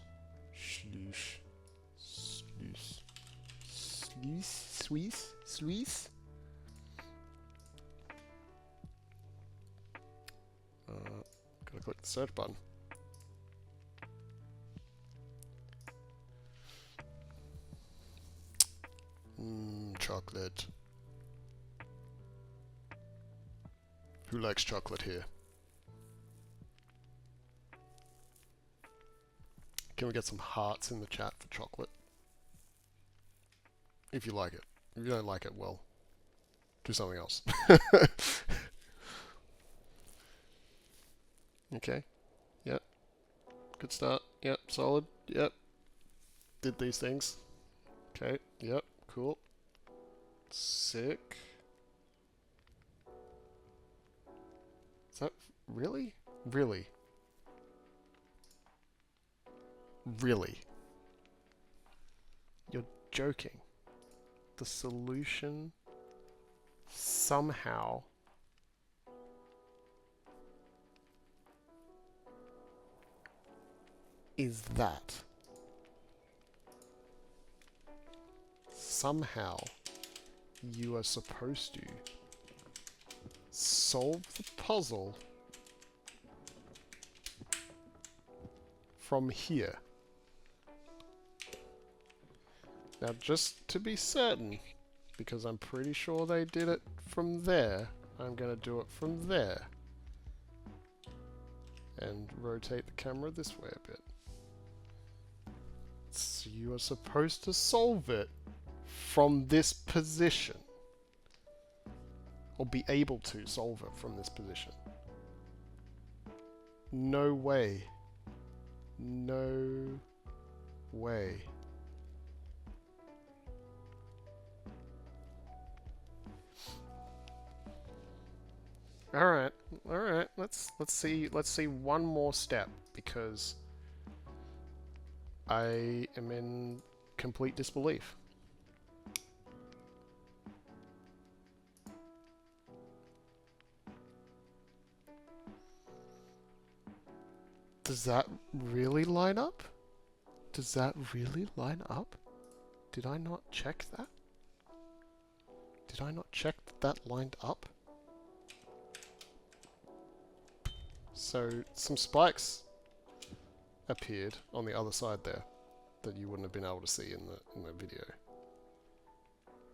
Speaker 1: Gotta click the search button. Chocolate. Who likes chocolate here? Can we get some hearts in the chat for chocolate? If you like it. If you don't like it, well, do something else. Okay. Yep. Good start. Yep. Solid. Yep. Did these things. Okay. Yep. Cool. Sick. Is that really? Really? Really? You're joking. The solution somehow is that. Somehow you are supposed to solve the puzzle from here. Now, just to be certain, because I'm pretty sure they did it from there, I'm going to do it from there. And rotate the camera this way a bit. So you are supposed to solve it from this position. Or be able to solve it from this position. No way. No way. Alright, alright, let's see one more step, because I am in complete disbelief. Does that really line up? Does that really line up? Did I not check that? Did I not check that that lined up? So, some spikes appeared on the other side there that you wouldn't have been able to see in the video.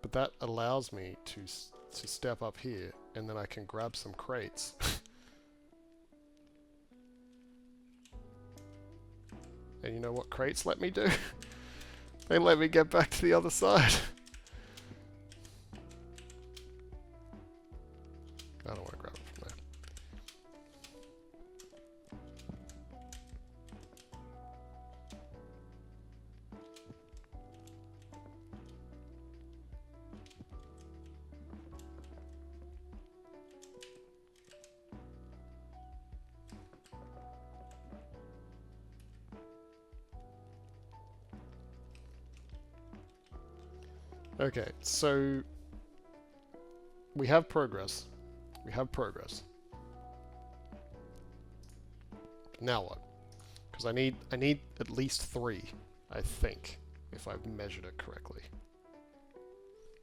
Speaker 1: But that allows me to step up here, and then I can grab some crates. And you know what crates let me do? They let me get back to the other side. I don't want to grab it from there. Okay, so we have progress. We have progress. Now what? Because I need at least 3, I think, if I've measured it correctly.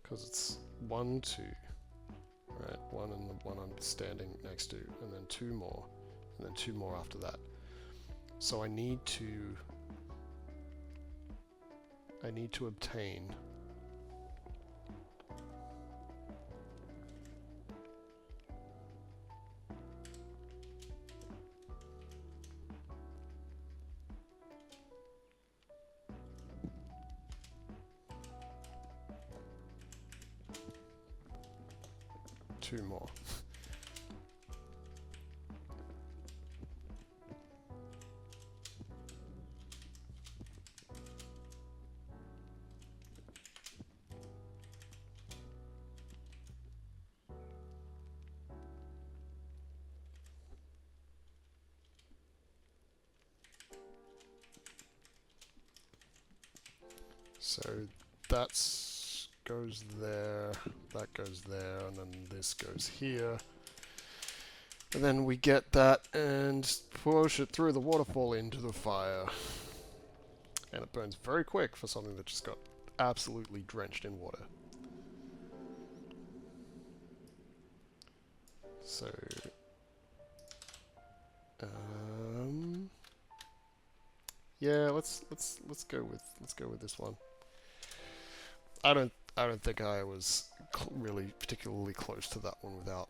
Speaker 1: Because it's 1, 2, right? 1 and the one I'm standing next to, and then 2 more, and then 2 more after that. So I need to I need to obtain. Two more. So that's goes there, that goes there, and then this goes here. And then we get that and push it through the waterfall into the fire. And it burns very quick for something that just got absolutely drenched in water. So, yeah, let's go with this one. I don't think I was really particularly close to that one without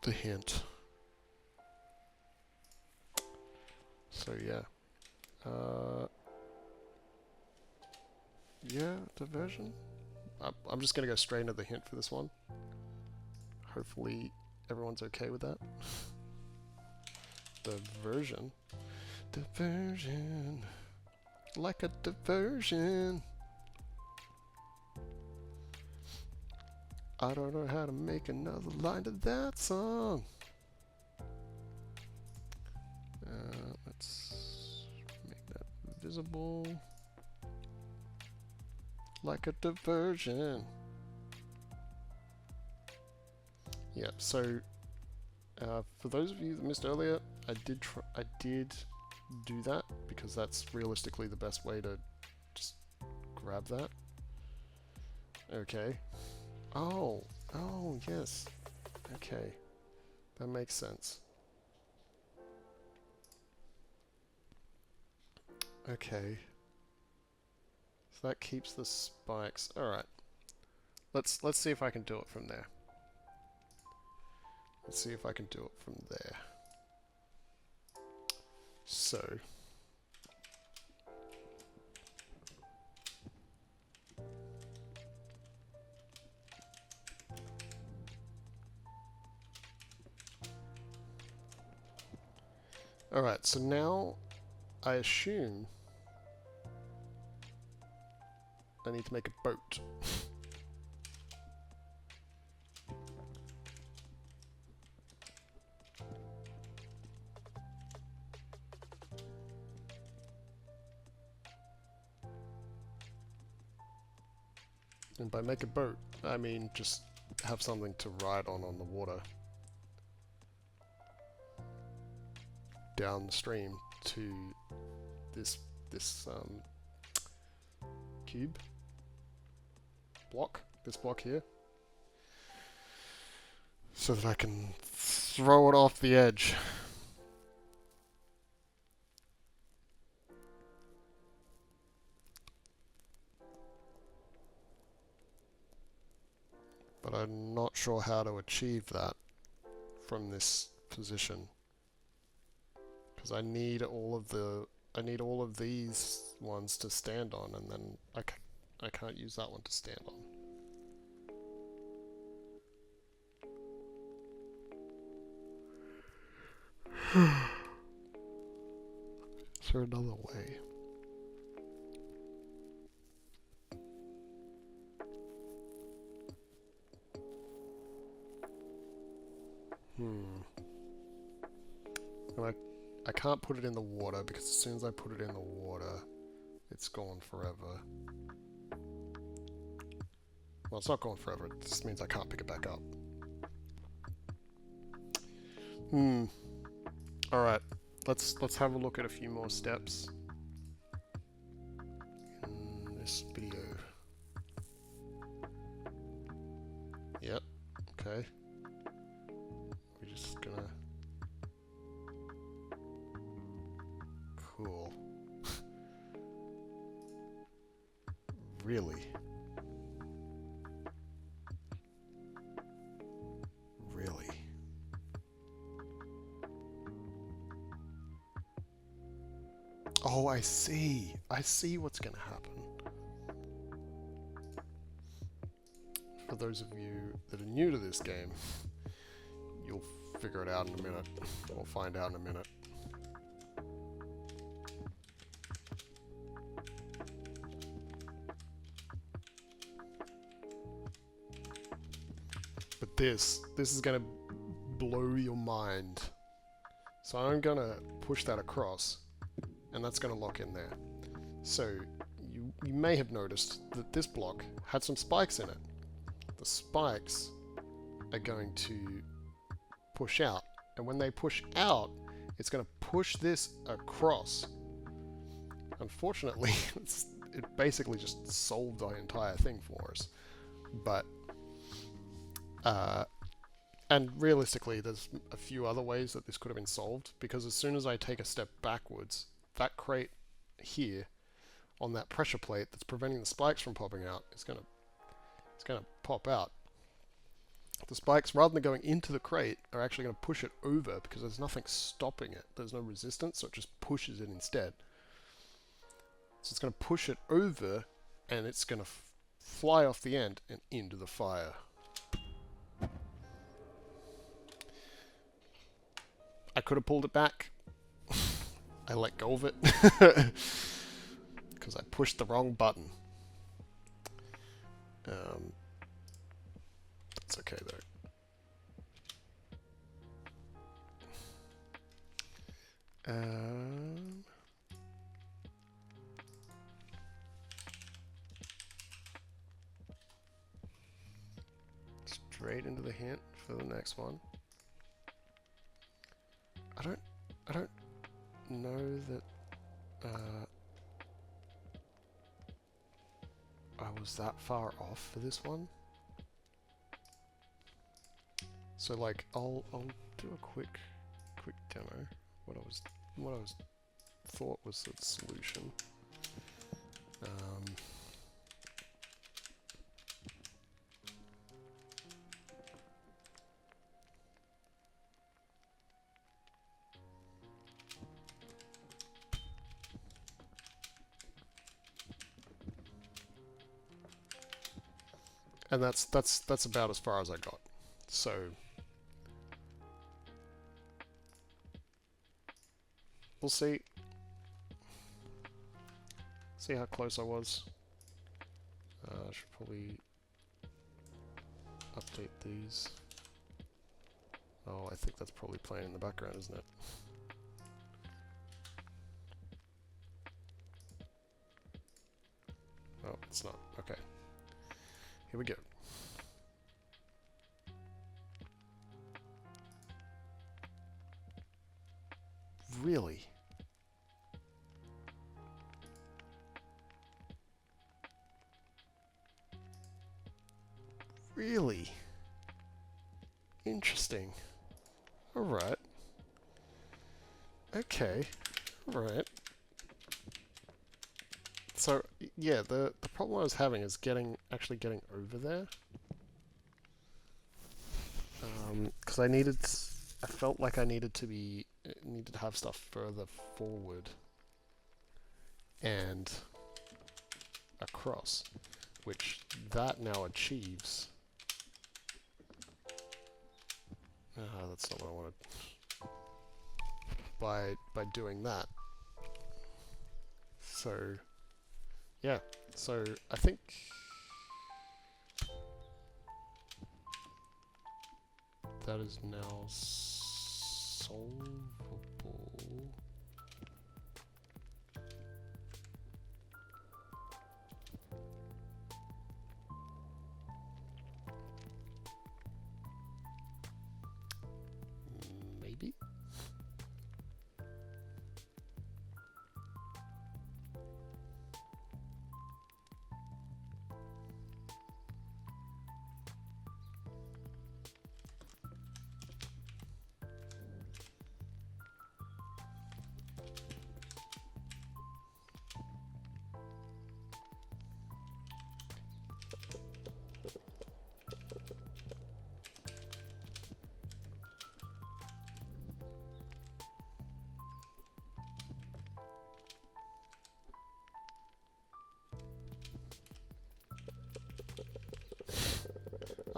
Speaker 1: the hint. So yeah. Yeah, diversion. I'm just gonna go straight into the hint for this one. Hopefully everyone's okay with that. Diversion. Diversion. Like a diversion. I don't know how to make another line to that song. Let's make that visible. Like a diversion. Yeah, so for those of you that missed earlier, I did do that because that's realistically the best way to just grab that. Okay. Oh, yes. Okay. That makes sense. Okay. So that keeps the spikes. Alright. Let's see if I can do it from there. Let's see if I can do it from there. So alright, so now I assume I need to make a boat. And by make a boat, I mean just have something to ride on the water. Down the stream to this cube block, this block here, so that I can throw it off the edge. But I'm not sure how to achieve that from this position, because I need all of these ones to stand on, and then I can't use that one to stand on. Is there another way? And I can't put it in the water because as soon as I put it in the water, it's gone forever. Well, it's not gone forever. It just means I can't pick it back up. Alright, let's have a look at a few more steps in this video. Yep, okay. We're just gonna... Cool. Really? Really? Oh, I see. I see what's going to happen. For those of you that are new to this game, you'll figure it out in a minute. Or find out in a minute. But this is going to blow your mind. So I'm going to push that across, and that's going to lock in there. So you may have noticed that this block had some spikes in it. The spikes are going to push out, and when they push out, it's going to push this across. Unfortunately, it basically just solved the entire thing for us. But and realistically, there's a few other ways that this could have been solved, because as soon as I take a step backwards, that crate here on that pressure plate that's preventing the spikes from popping out is going to pop out. The spikes, rather than going into the crate, are actually going to push it over because there's nothing stopping it. There's no resistance, so it just pushes it instead. So it's going to push it over, and it's going to fly off the end and into the fire. I could have pulled it back. I let go of it because I pushed the wrong button. That's okay though. Straight into the hint for the next one. I don't know that I was that far off for this one. So like I'll do a quick demo. What I thought was the solution. And that's about as far as I got. So we'll see how close I was. I should probably update these. Oh, I think that's probably playing in the background, isn't it? Oh, it's not. Okay. Here we go. Really? Really? Interesting. Alright. Okay. Alright. So, yeah, the problem I was having is actually getting over there. Because I felt like I needed to have stuff further forward and across, which that now achieves. That's not what I wanted. By doing that. So, yeah. So I think that is now solvable. Maybe?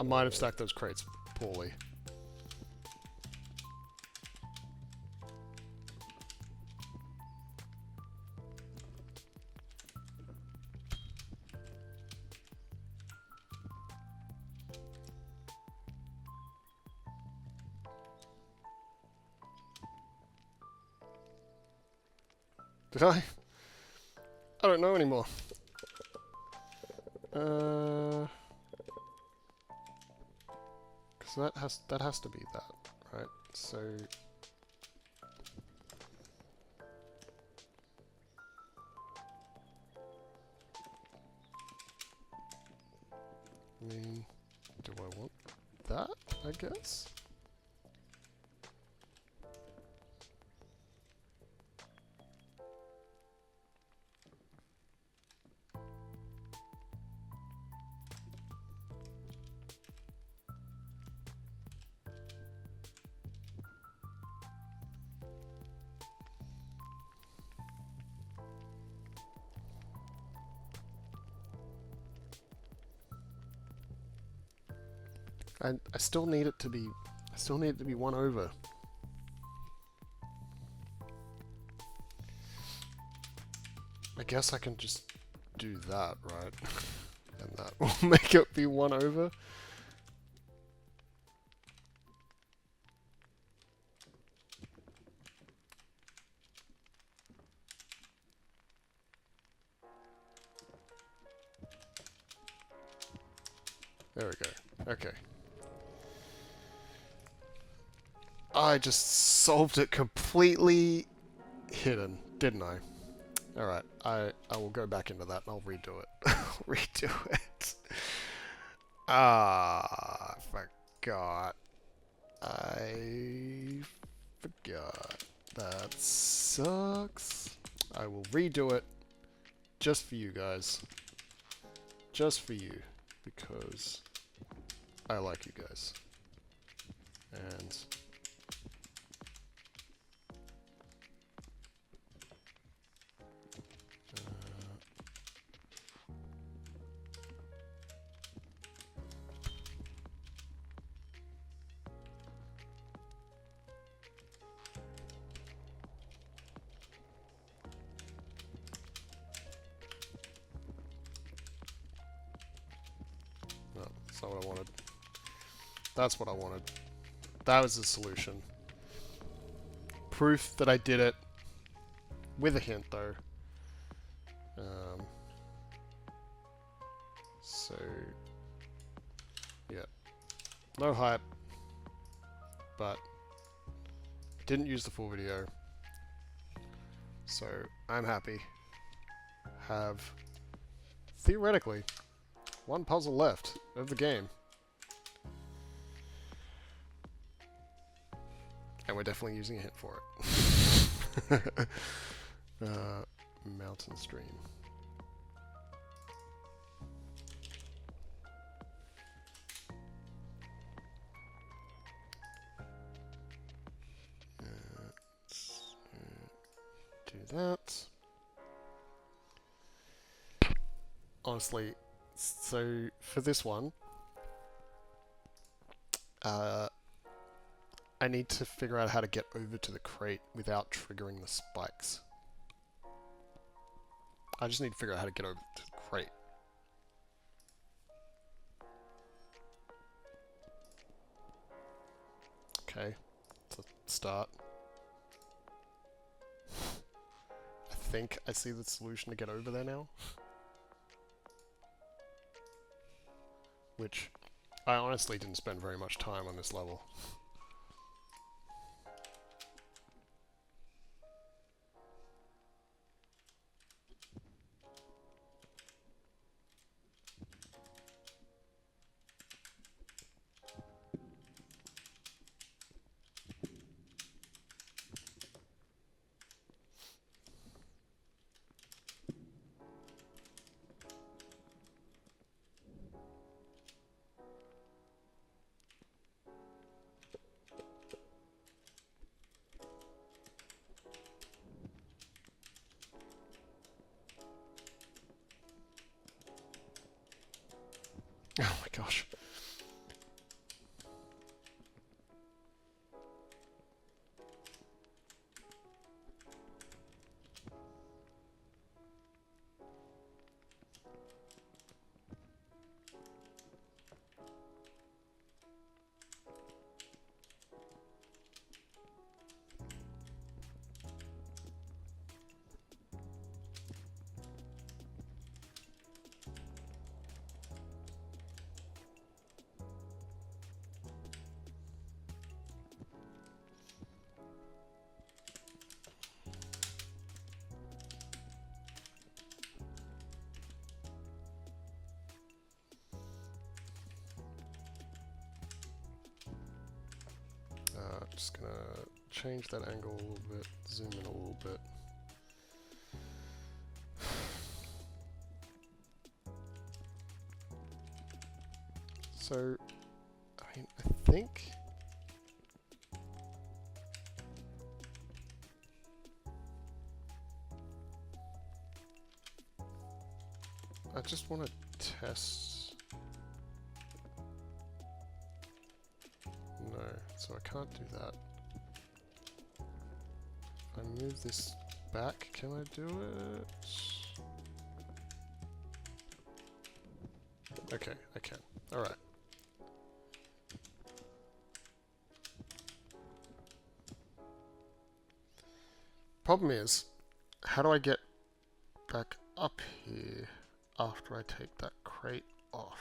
Speaker 1: might have stacked those crates poorly. Did I? I don't know anymore. Because that has to be that, right? So I mean, do I want that? I guess. I still need it to be, one over. I guess I can just do that, right? And that will make it be one over. There we go. Okay. I just solved it completely hidden, didn't I? Alright, I will go back into that and I'll redo it. I'll redo it. Ah, I forgot. I forgot. That sucks. I will redo it just for you guys. Just for you. Because I like you guys. And no, that's not what I wanted. That's what I wanted. That was the solution. Proof that I did it. With a hint, though. So, yeah. No hype. But, didn't use the full video. So, I'm happy. Have, theoretically, one puzzle left of the game. And we're definitely using a hint for it. Mountain stream. Do that. Honestly, so for this one, I need to figure out how to get over to the crate without triggering the spikes. I just need to figure out how to get over to the crate. Okay, so start. I think I see the solution to get over there now. Which, I honestly didn't spend very much time on this level. Oh my gosh. Just gonna change that angle a little bit, zoom in a little bit. So, I mean, I think I just want to test. No, so I can't do that. If I move this back, can I do it? Okay, I can. Alright. Problem is, how do I get back up here after I take that crate off?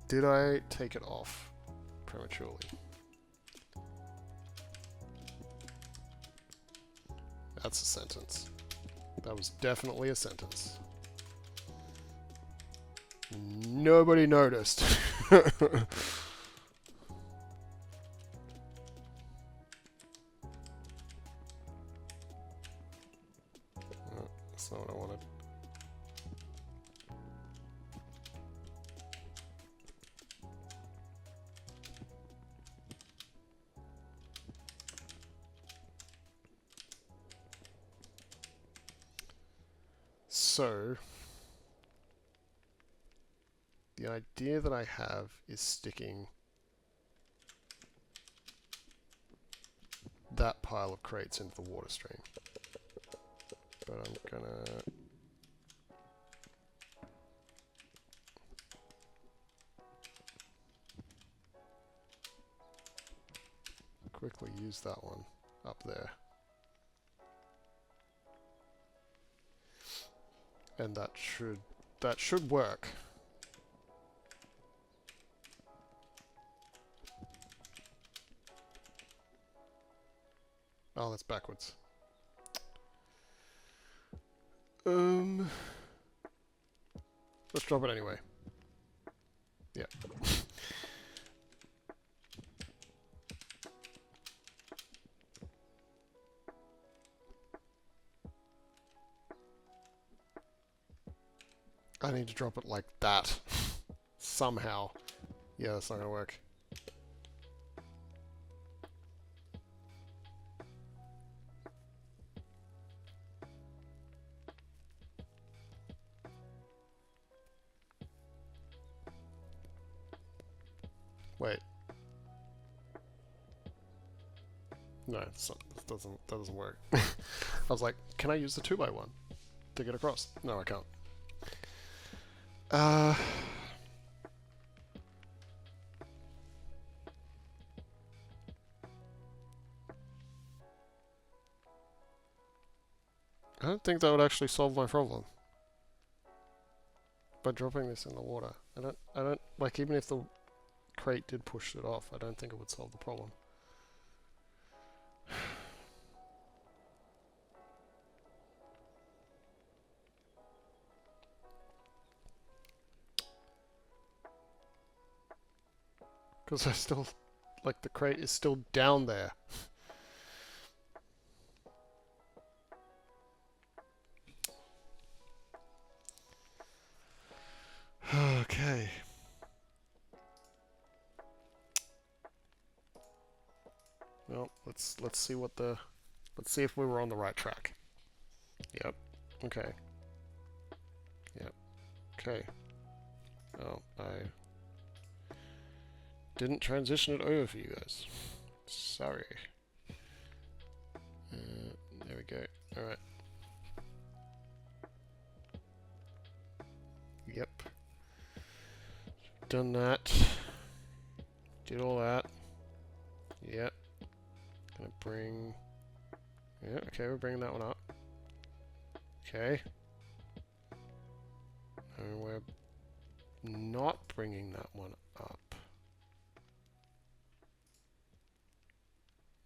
Speaker 1: Did I take it off prematurely? That's a sentence. That was definitely a sentence. Nobody noticed. That's not what I wanted. So, the idea that I have is sticking that pile of crates into the water stream. But I'm gonna quickly use that one up there. And that should work. Oh, that's backwards. Let's drop it anyway. Yeah. I need to drop it like that. Somehow. Yeah, that's not gonna work. Wait. No, it's not, that doesn't work. I was like, can I use the 2x1 to get across? No, I can't. I don't think that would actually solve my problem. By dropping this in the water. I don't, like, even if the crate did push it off, I don't think it would solve the problem. Because I still, like, the crate is still down there. Okay. Well, let's see what the, let's see if we were on the right track. Yep. Okay. Yep. Okay. Oh, I didn't transition it over for you guys. Sorry. There we go. Alright. Yep. Done that. Did all that. Yep. Gonna bring... Yeah, okay, we're bringing that one up. Okay. And we're not bringing that one up.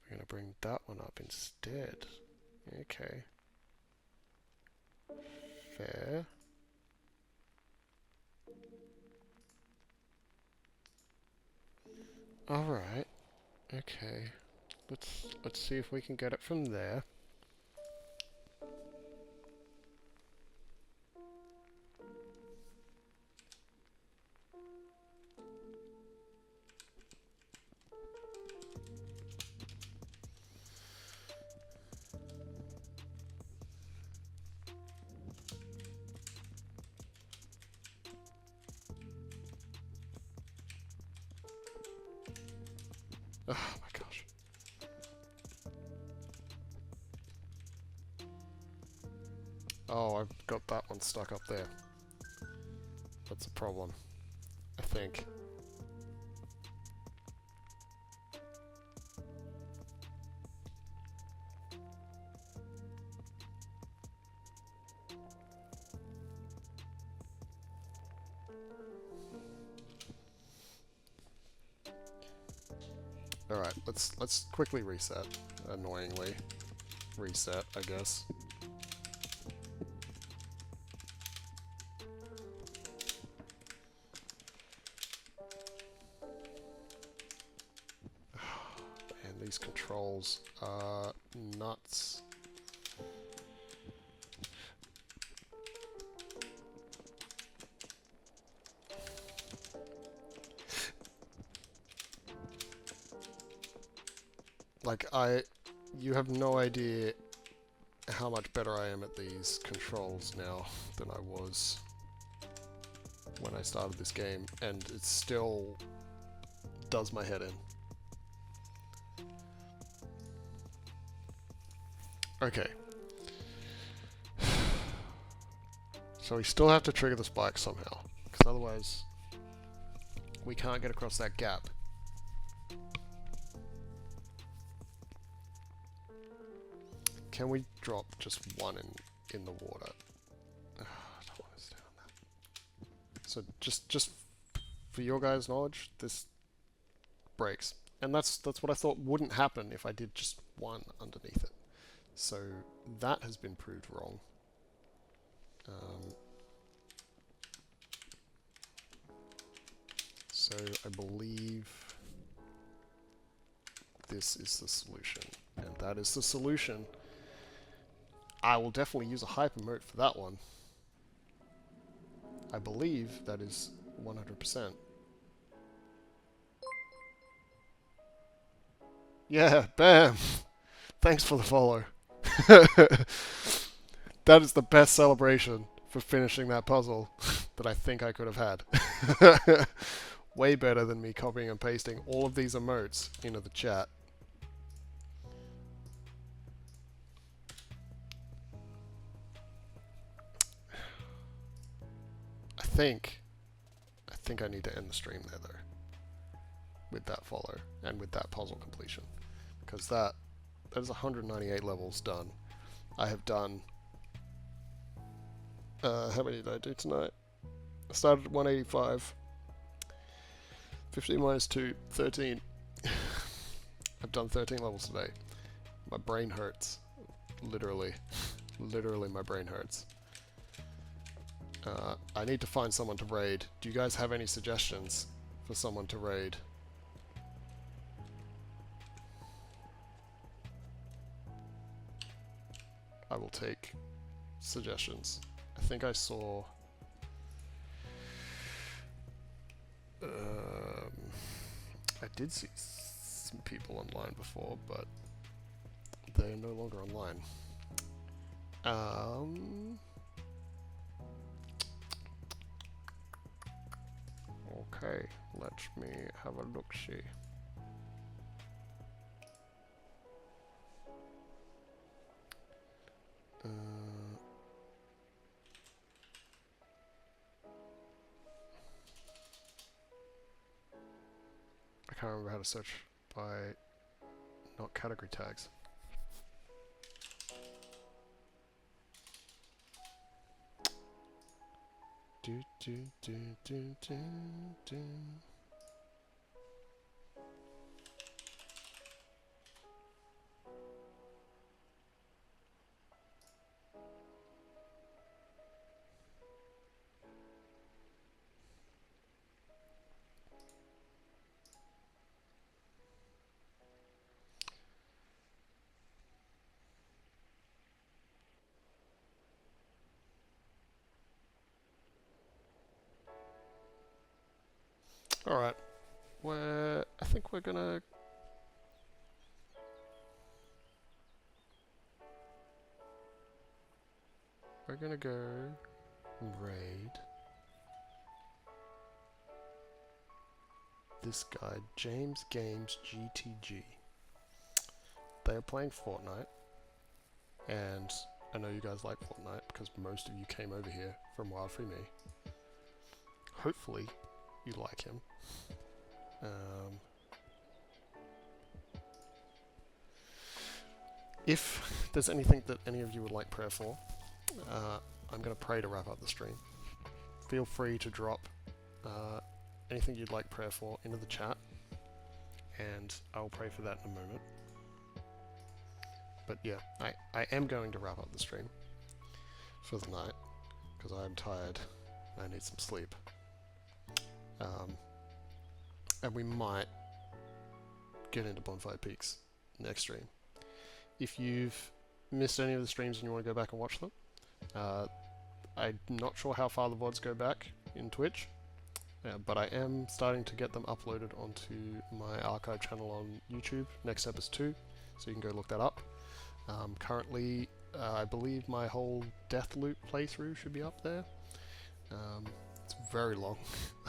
Speaker 1: We're going to bring that one up instead. Okay. Fair. Alright. Okay. Let's see if we can get it from there. Oh my gosh. Oh, I've got that one stuck up there. That's a problem, I think. Alright, let's quickly reset. Annoyingly. Reset, I guess. Man, these controls are nuts. Like, you have no idea how much better I am at these controls now than I was when I started this game, and it still does my head in. Okay. So we still have to trigger the spike somehow, because otherwise we can't get across that gap. Can we drop just one in the water? I don't want to stand on that. So just for your guys' knowledge, this breaks. And that's what I thought wouldn't happen if I did just one underneath it. So that has been proved wrong. So I believe this is the solution. And that is the solution. I will definitely use a hyper mode for that one. I believe that is 100%. Yeah, bam! Thanks for the follow. That is the best celebration for finishing that puzzle that I think I could have had. Way better than me copying and pasting all of these emotes into the chat. I think I need to end the stream there though, with that follow and with that puzzle completion, because that is 198 levels done. I have done. How many did I do tonight? I started at 185. 15 minus 2, 13. I've done 13 levels today. My brain hurts. Literally. Literally, my brain hurts. I need to find someone to raid. Do you guys have any suggestions for someone to raid? I will take suggestions. I think I saw... I did see some people online before, but they're no longer online. Okay, let me have a look-see. I can't remember how to search by not category tags. Do, do, do, do, do, do. Alright, I think we're gonna go raid this guy, James Games GTG. They are playing Fortnite, and I know you guys like Fortnite because most of you came over here from Wild Free Me. Hopefully, you like him. If there's anything that any of you would like prayer for, I'm going to pray to wrap up the stream. Feel free to drop anything you'd like prayer for into the chat, and I'll pray for that in a moment. But yeah, I am going to wrap up the stream for the night, because I'm tired and I need some sleep. And we might get into Bonfire Peaks next stream. If you've missed any of the streams and you want to go back and watch them, I'm not sure how far the VODs go back in Twitch, but I am starting to get them uploaded onto my archive channel on YouTube, Nextempus 2, so you can go look that up. Currently, I believe my whole Deathloop playthrough should be up there. It's very long,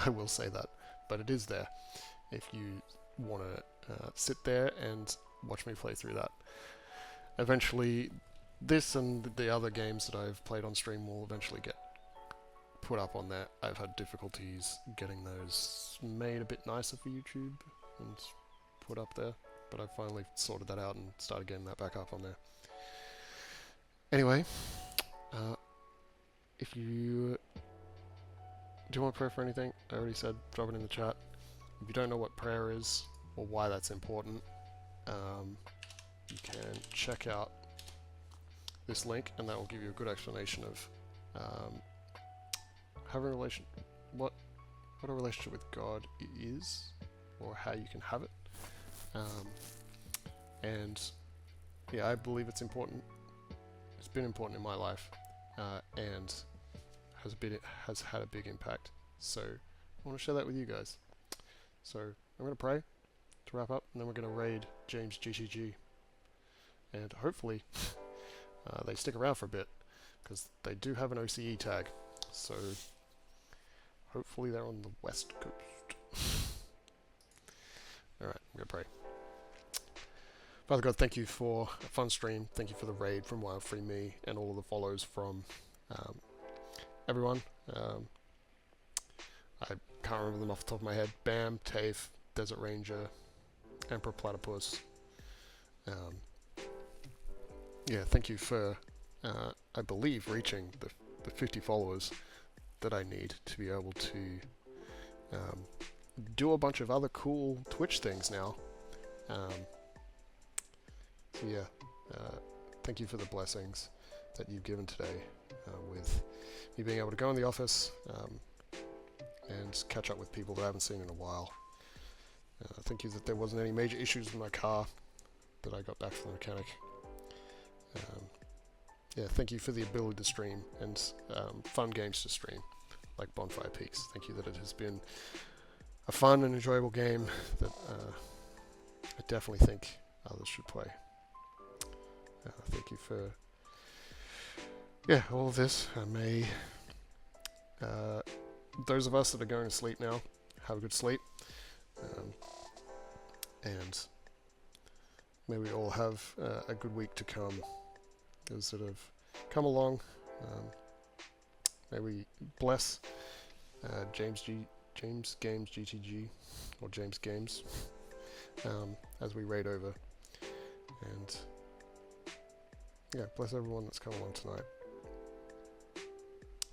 Speaker 1: I will say that, but it is there if you want to sit there and watch me play through that. Eventually, this and the other games that I've played on stream will eventually get put up on there. I've had difficulties getting those made a bit nicer for YouTube and put up there, but I've finally sorted that out and started getting that back up on there. Anyway, if you do want prayer for anything, I already said drop it in the chat. If you don't know what prayer is or why that's important, you can check out this link, and that will give you a good explanation of having a what a relationship with God is, or how you can have it. And yeah, I believe it's important. It's been important in my life, and has had a big impact. So I want to share that with you guys. So I'm going to pray to wrap up, and then we're going to raid James GTG, and hopefully they stick around for a bit, because they do have an OCE tag, so hopefully they're on the west coast. Alright, I'm going to pray. Father God, thank you for a fun stream. Thank you for the raid from Wild Free Me and all of the follows from everyone. I can't remember them off the top of my head. Bam, Tafe, Desert Ranger, Emperor Platypus. Yeah, thank you for, I believe, reaching the 50 followers that I need to be able to do a bunch of other cool Twitch things now. So yeah, thank you for the blessings that you've given today, with me being able to go in the office and catch up with people that I haven't seen in a while. Thank you that there wasn't any major issues with my car that I got back from the mechanic. Yeah, thank you for the ability to stream and fun games to stream, like Bonfire Peaks. Thank you that it has been a fun and enjoyable game that I definitely think others should play. Thank you for all of this. May those of us that are going to sleep now have a good sleep, and may we all have a good week to come. Those that have come along, may we bless James Games GTG, or James Games, as we raid over, and yeah, bless everyone that's come along tonight.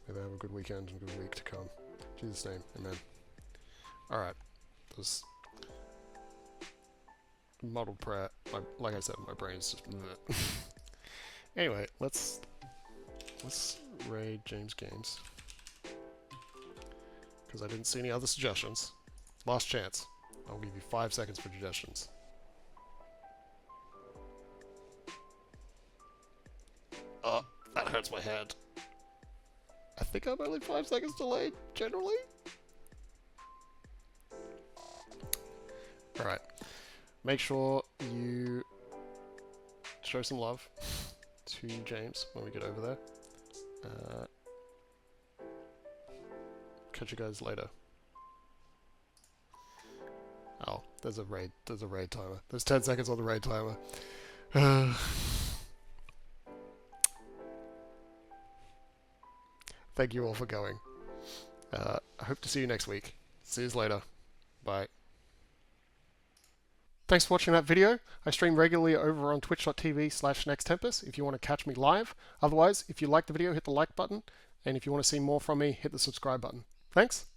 Speaker 1: May they have a good weekend and a good week to come. In Jesus' name, amen. Alright. There's muddled prayer. Like I said, my brain's just... Anyway, let's raid James Games. Because I didn't see any other suggestions. Last chance. I'll give you 5 seconds for suggestions. Oh, that hurts my head. I think I'm only 5 seconds delayed, generally. Alright. Make sure you show some love to James when we get over there. Catch you guys later. Oh, there's a raid timer. There's 10 seconds on the raid timer. Thank you all for going. I hope to see you next week. See you later. Bye. Thanks for watching that video. I stream regularly over on twitch.tv/Nextempus if you want to catch me live. Otherwise, if you like the video, hit the like button. And if you want to see more from me, hit the subscribe button. Thanks.